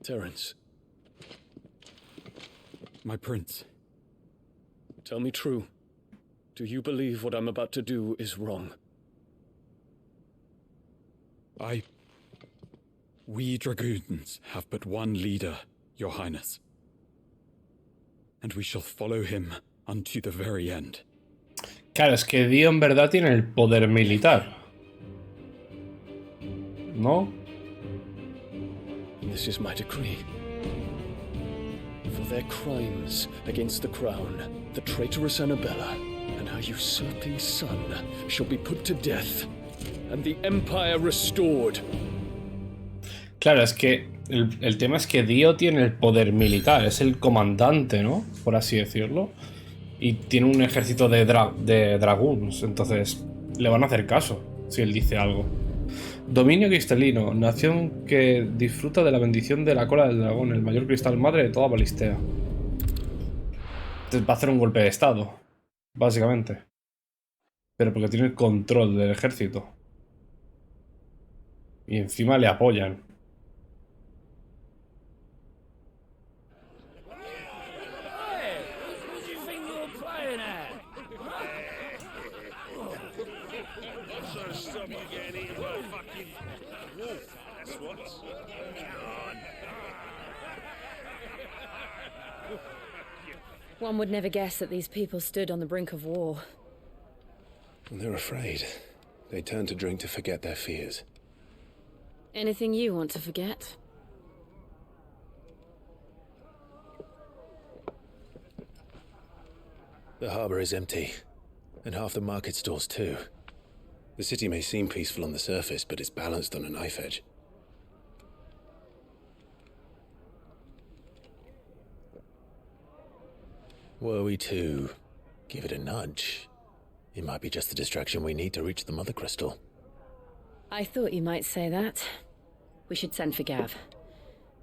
Speaker 23: Terence.
Speaker 6: My prince.
Speaker 23: Tell me true. Do you believe what I'm about to do is wrong?
Speaker 6: We dragoons have but one leader, Your Highness. And we shall follow him unto the very end.
Speaker 1: Claro, es que Dio en verdad tiene el poder militar, ¿no?
Speaker 23: This is my decree. For their crimes against the crown, the traitorous Annabella and her usurping son shall be put to death, and the Empire restored.
Speaker 1: Claro, es que el tema es que Dio tiene el poder militar, es el comandante, ¿no? Por así decirlo. Y tiene un ejército de dragoons, entonces le van a hacer caso si él dice algo. Dominio cristalino, nación que disfruta de la bendición de la cola del dragón, el mayor cristal madre de toda Valisthea. va a hacer un golpe de estado, básicamente. Pero porque tiene el control del ejército. Y encima le apoyan.
Speaker 7: One would never guess that these people stood on the brink of war.
Speaker 3: They're afraid. They turn to drink to forget their fears.
Speaker 7: Anything you want to forget?
Speaker 3: The harbor is empty, and half the market stalls too. The city may seem peaceful on the surface, but it's balanced on a knife edge. Were we to give it a nudge, it might be just the distraction we need to reach the Mother Crystal.
Speaker 7: I thought you might say that. We should send for Gav.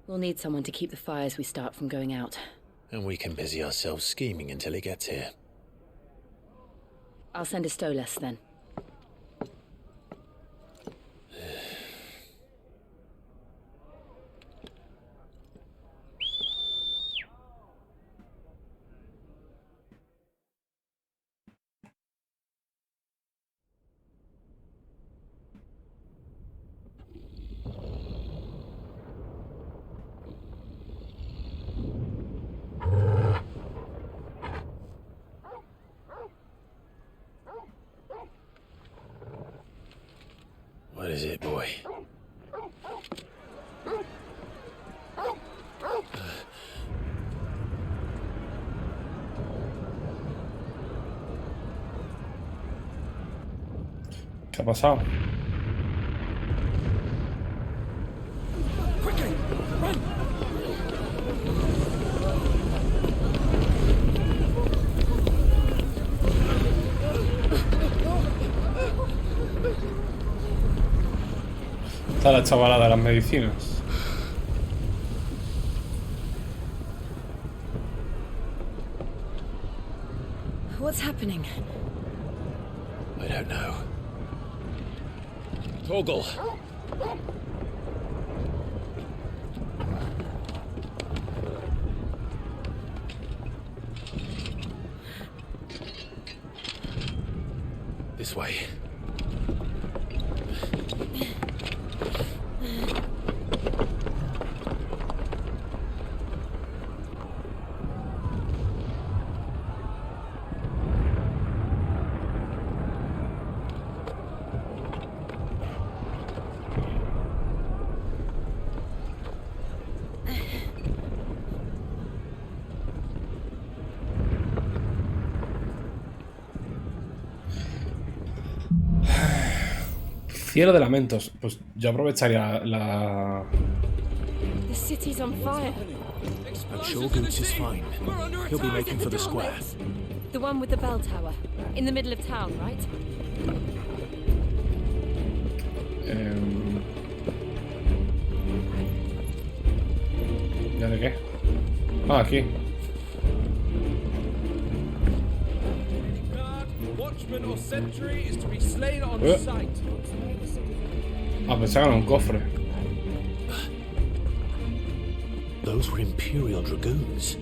Speaker 7: We'll need someone to keep the fires we start from going out.
Speaker 3: And we can busy ourselves scheming until he gets here.
Speaker 7: I'll send a Stolas then.
Speaker 3: What is it, boy?
Speaker 1: ¿Qué ha pasado? Está la chavala de las medicinas.
Speaker 7: What's happening?
Speaker 3: I don't know.
Speaker 13: Torgal.
Speaker 3: This way.
Speaker 1: Cielo de lamentos. Pues yo aprovecharía la...
Speaker 7: The city's on fire.
Speaker 3: I'm sure Goots is fine. He'll be making for the square.
Speaker 7: The one with the bell tower. In the middle of town, right?
Speaker 1: ¿Ya de qué? Ah, aquí.
Speaker 5: Watchman or sentry is to be slain on sight.
Speaker 1: Ah, pensaba en un cofre.
Speaker 3: Those were Imperial Dragoons.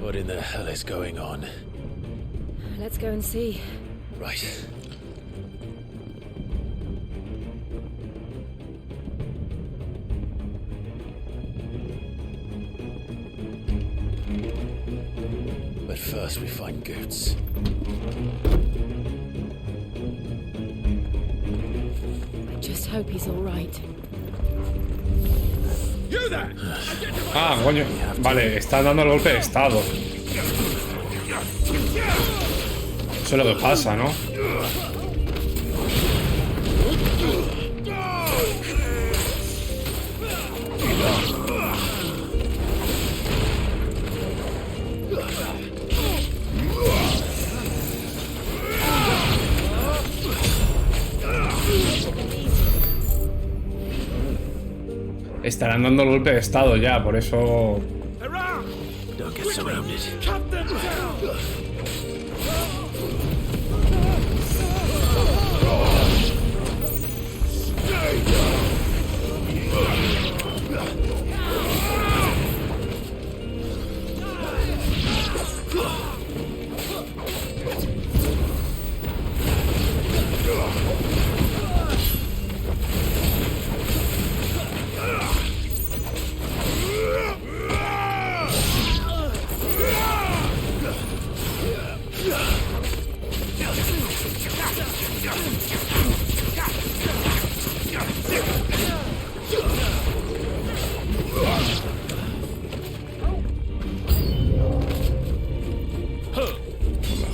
Speaker 3: What in the hell is going on?
Speaker 7: Let's go and see.
Speaker 3: Right. But first we find Goots.
Speaker 7: I just hope he's all right.
Speaker 5: You there!
Speaker 1: Ah, coño. Vale, está dando el golpe de estado. Eso es lo que pasa, ¿no? Estarán dando el golpe de estado ya, por eso...
Speaker 3: Don't get surrounded.
Speaker 5: Cut them down!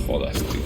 Speaker 1: Jodas, tío.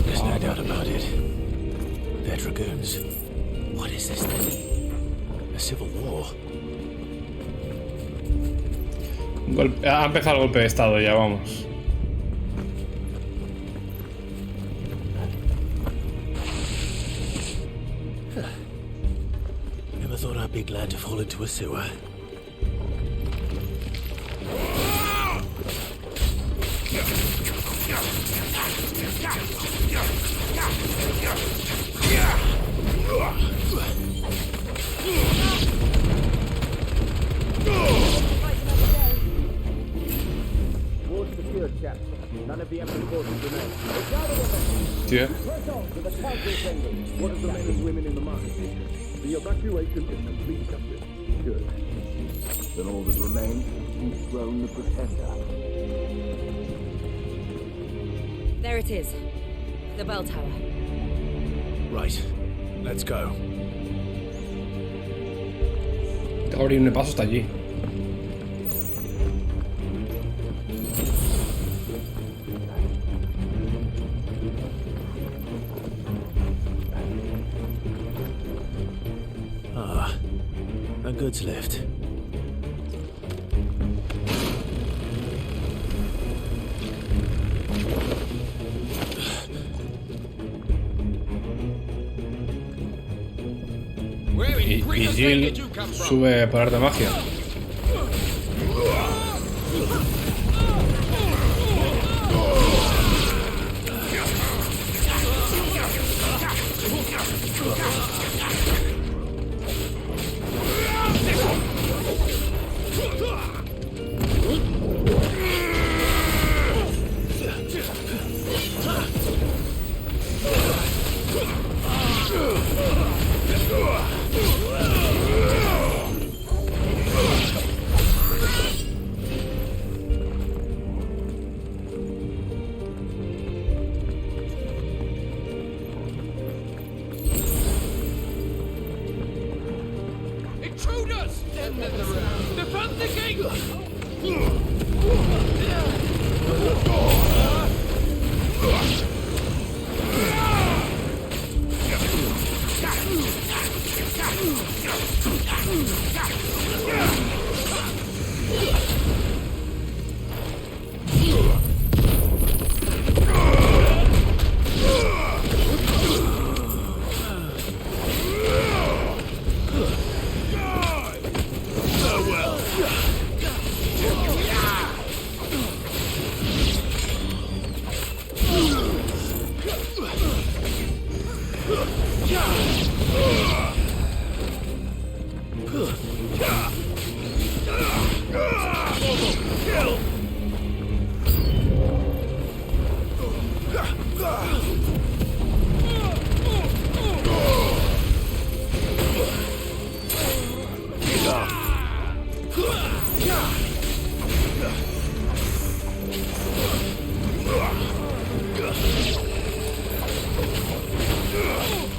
Speaker 3: There's no doubt about it. They're dragoons. What is this then? A civil war?
Speaker 1: Ha empezado el golpe de estado ya, vamos.
Speaker 3: Never thought I'd be glad to fall into a sewer.
Speaker 5: Ward secure, chaps. None of the Emperor's forces remain.
Speaker 1: Tío.
Speaker 5: Press on to the council chambers. What of the men and women in the market district? The evacuation is complete, Captain. Good. Then all that remains is to dethrone the Pretender.
Speaker 7: There it is. The bell tower.
Speaker 3: Right. Let's go.
Speaker 1: Tengo que abrirme paso hasta allí.
Speaker 3: Ah, a goods lift.
Speaker 1: Y Jill sube por arte de magia.
Speaker 5: Intruders! End of the round.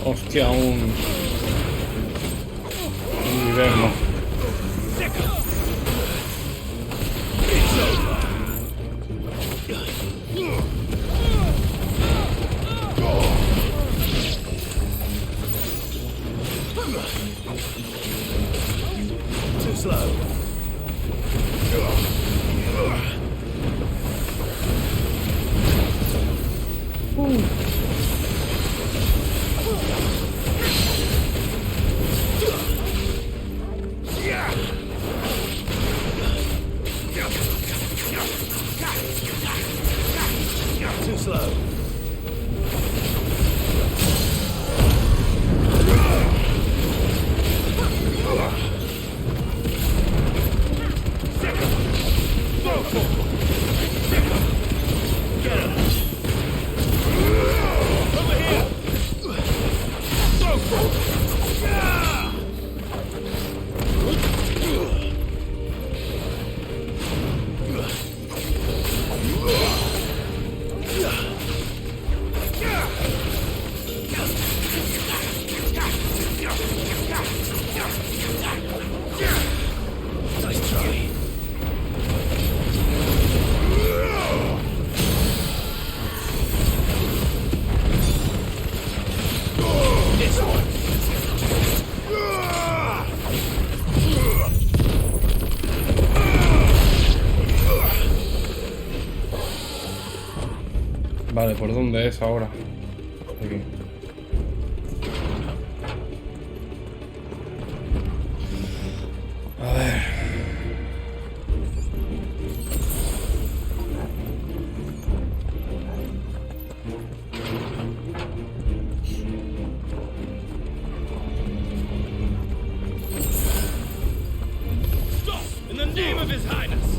Speaker 1: Hostia, un invierno.
Speaker 24: Too slow. Too slow. Nice try. This one.
Speaker 1: Vale, ¿por dónde es ahora? Aquí. A ver.
Speaker 5: Stop! In the name of His Highness!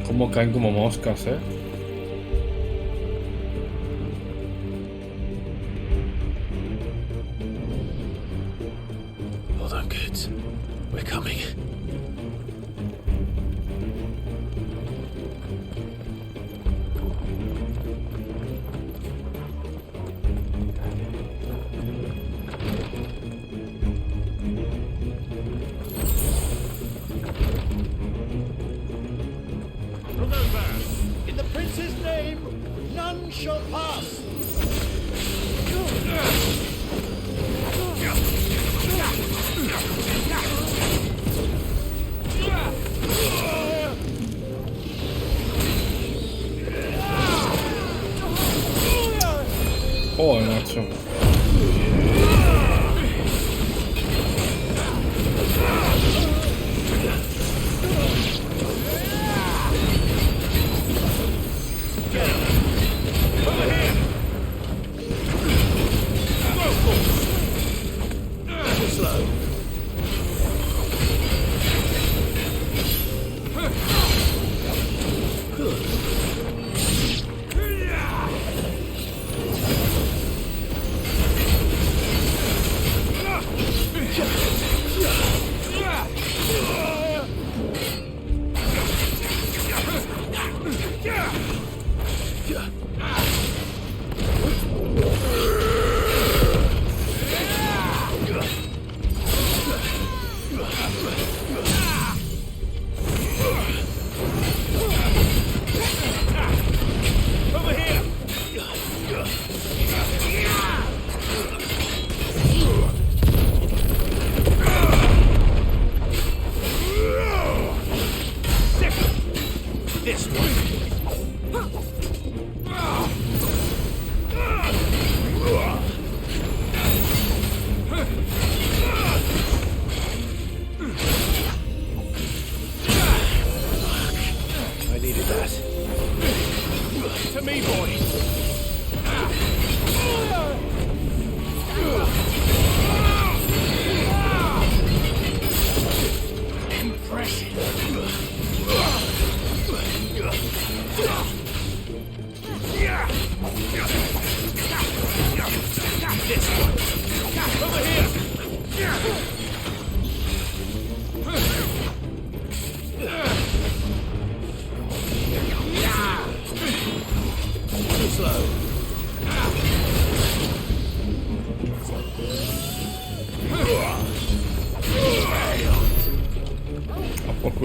Speaker 1: Como caen como moscas, ¿eh?
Speaker 24: Hold on, kids. We're coming.
Speaker 5: Remember, in the prince's name, none shall pass.
Speaker 1: Joder, macho.
Speaker 24: Too slow.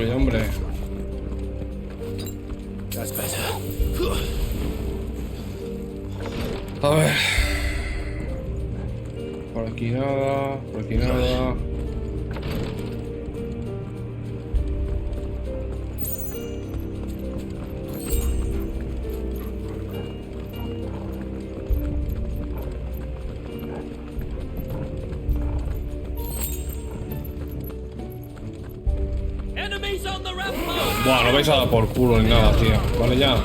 Speaker 1: Cuida, hombre.
Speaker 24: That's better.
Speaker 1: A ver. Por aquí nada, por aquí nada. Buah, no vais a dar por culo ni nada, tío. Vale, ya.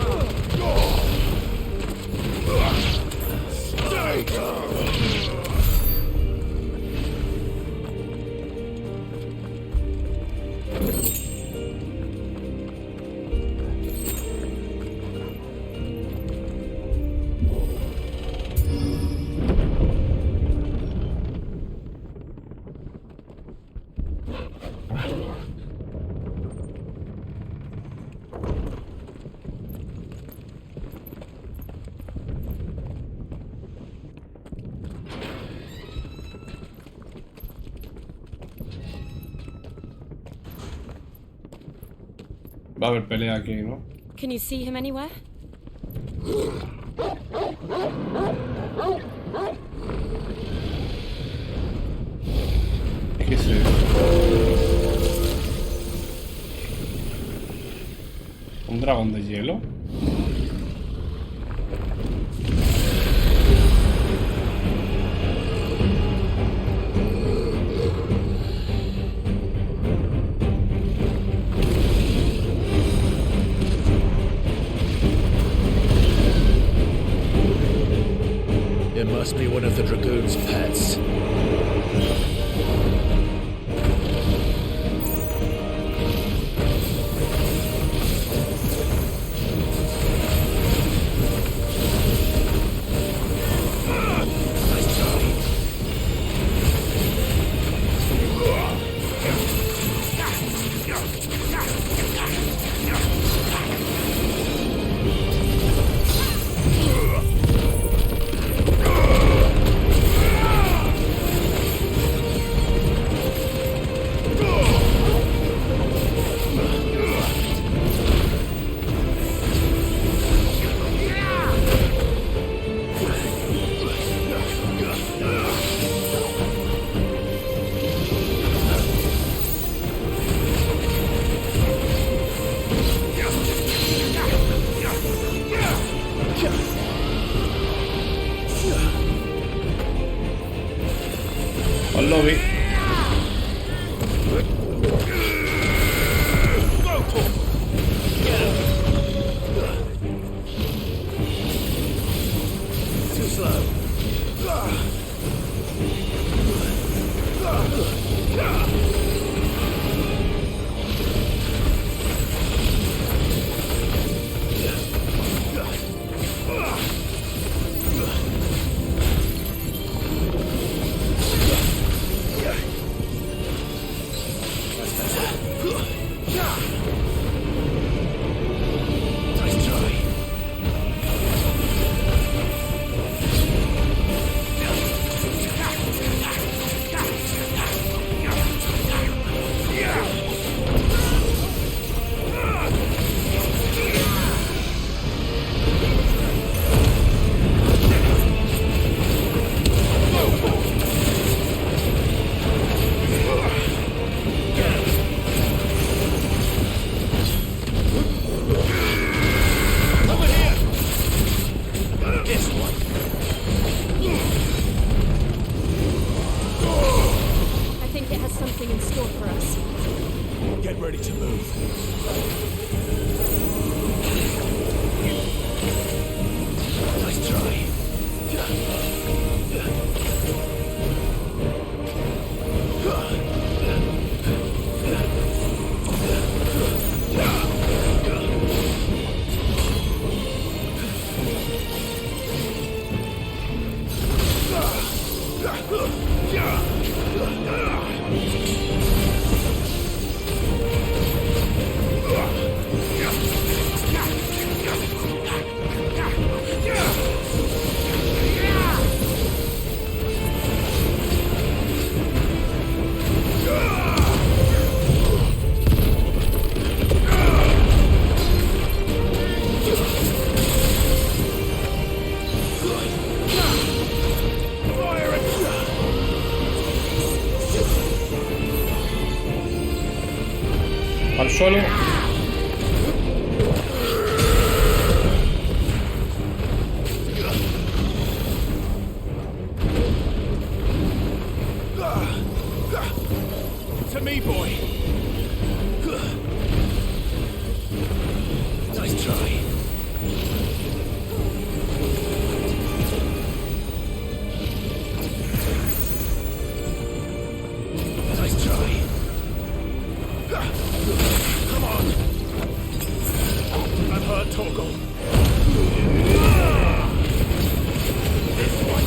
Speaker 1: Va a haber pelea aquí, ¿no?
Speaker 4: Can you see him anywhere?
Speaker 1: ¿Qué es eso? ¿Un dragón de hielo?
Speaker 24: It must be one of the Dragoon's pets.
Speaker 1: Al lobby.
Speaker 24: Too slow.
Speaker 1: Al suelo.
Speaker 5: To me, boy. Nice try. Nice try. Come on. I'm hurt, Torgal. This one.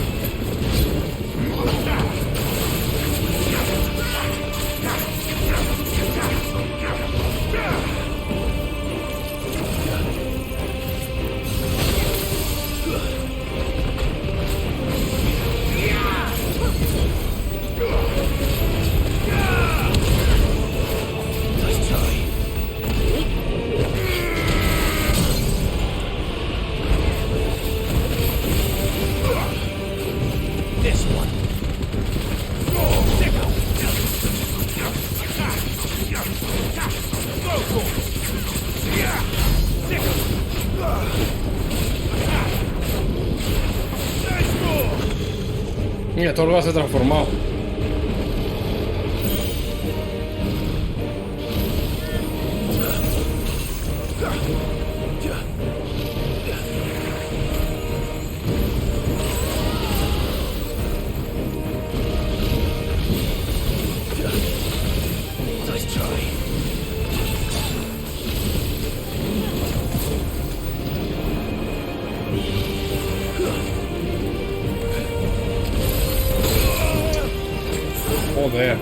Speaker 1: Mira, Torgal se ha transformado.
Speaker 5: Nice try.
Speaker 1: Joder.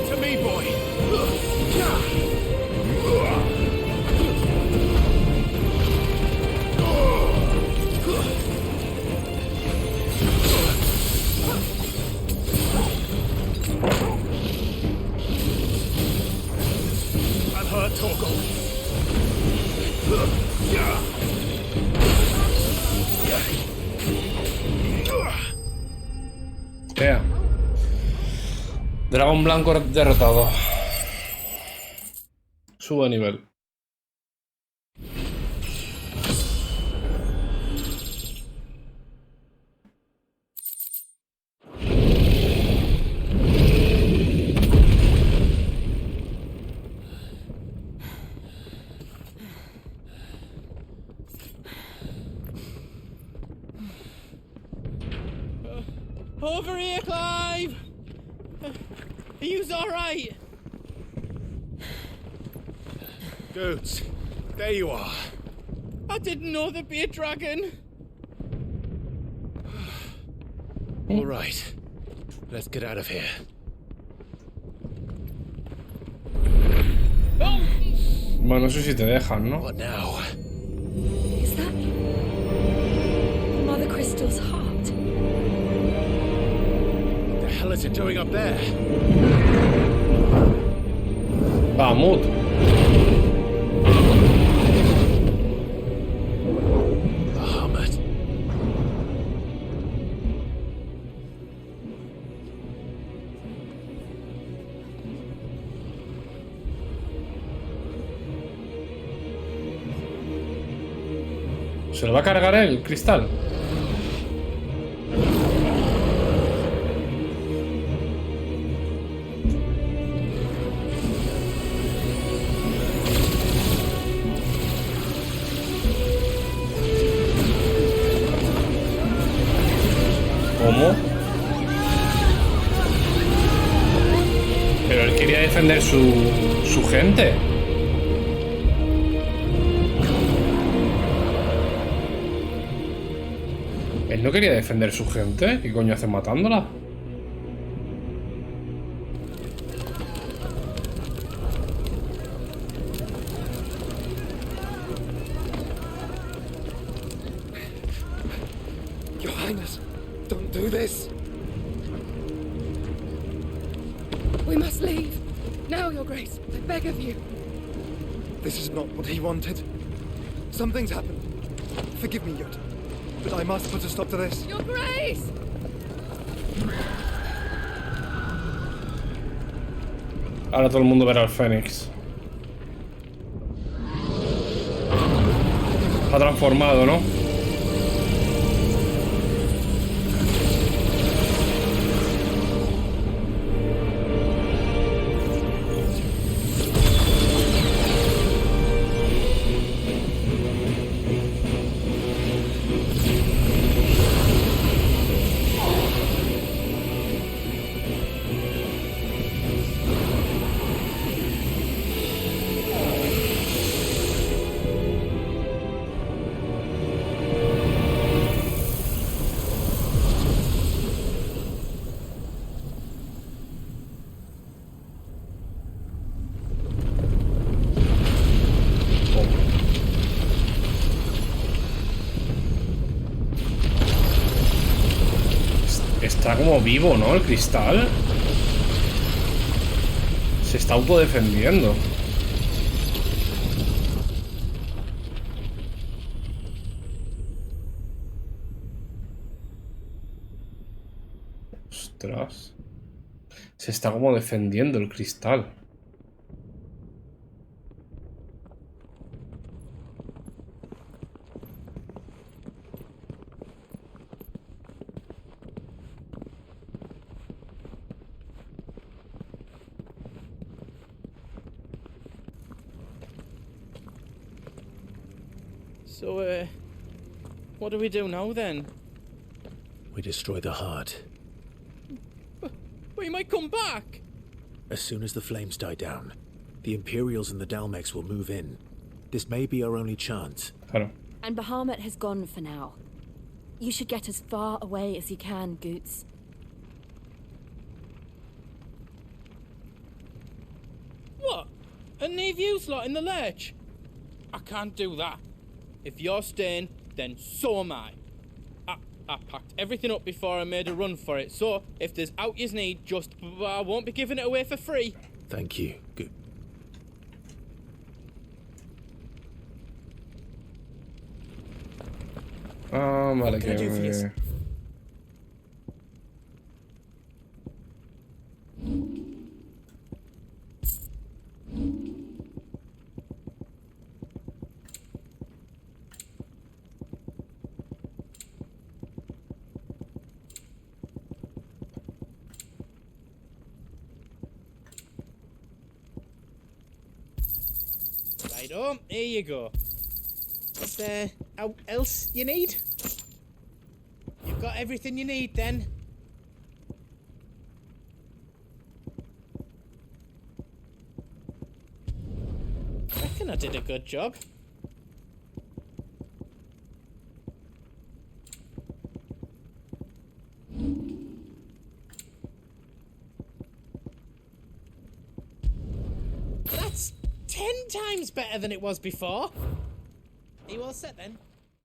Speaker 5: To me, boy. I'm hurt, Torgal.
Speaker 1: Yeah. Dragón blanco derrotado. Sube de nivel.
Speaker 18: Over here, Clive! Are you alright?
Speaker 5: Goats, there you are.
Speaker 18: I didn't know there'd be a dragon.
Speaker 5: All right, let's get out of here.
Speaker 1: Bueno, no sé si te dejan, ¿no?
Speaker 5: What now?
Speaker 4: Is that Mother Crystal's heart?
Speaker 5: What the hell is it doing up there?
Speaker 1: Vamos.
Speaker 5: Bahamut.
Speaker 1: ¿Se lo va a cargar el cristal? ¿Cómo? Pero él quería defender su gente. ¿Él no quería defender su gente? ¿Qué coño hace matándola?
Speaker 5: Your Highness, don't do this.
Speaker 16: We must leave. Now, Your Grace. I beg of you.
Speaker 15: This is not what he wanted. Something's happened. Forgive me, Yod. But I must put a stop to this.
Speaker 16: Your Grace!
Speaker 1: Ahora todo el mundo verá al Fénix. Ha transformado, ¿no? Está como vivo, ¿no? El cristal. Se está autodefendiendo. Ostras. Se está como defendiendo el cristal.
Speaker 18: So, what do we do now then?
Speaker 3: We destroy the heart.
Speaker 18: But he might come back!
Speaker 3: As soon as the flames die down, the Imperials and the Dalmex will move in. This may be our only chance.
Speaker 1: Claro.
Speaker 4: And Bahamut has gone for now. You should get as far away as you can, Goots.
Speaker 18: What? And leave you lot in the lurch? I can't do that. If you're staying, then so am I. I packed everything up before I made a run for it, so if there's out you need, I won't be giving it away for free.
Speaker 3: Thank you. Good.
Speaker 1: Vale,
Speaker 18: What can I do for you? Right, here you go. Is there else you need? You've got everything you need then. I reckon I did a good job. That's 10 times better than it was before. Are you all set then?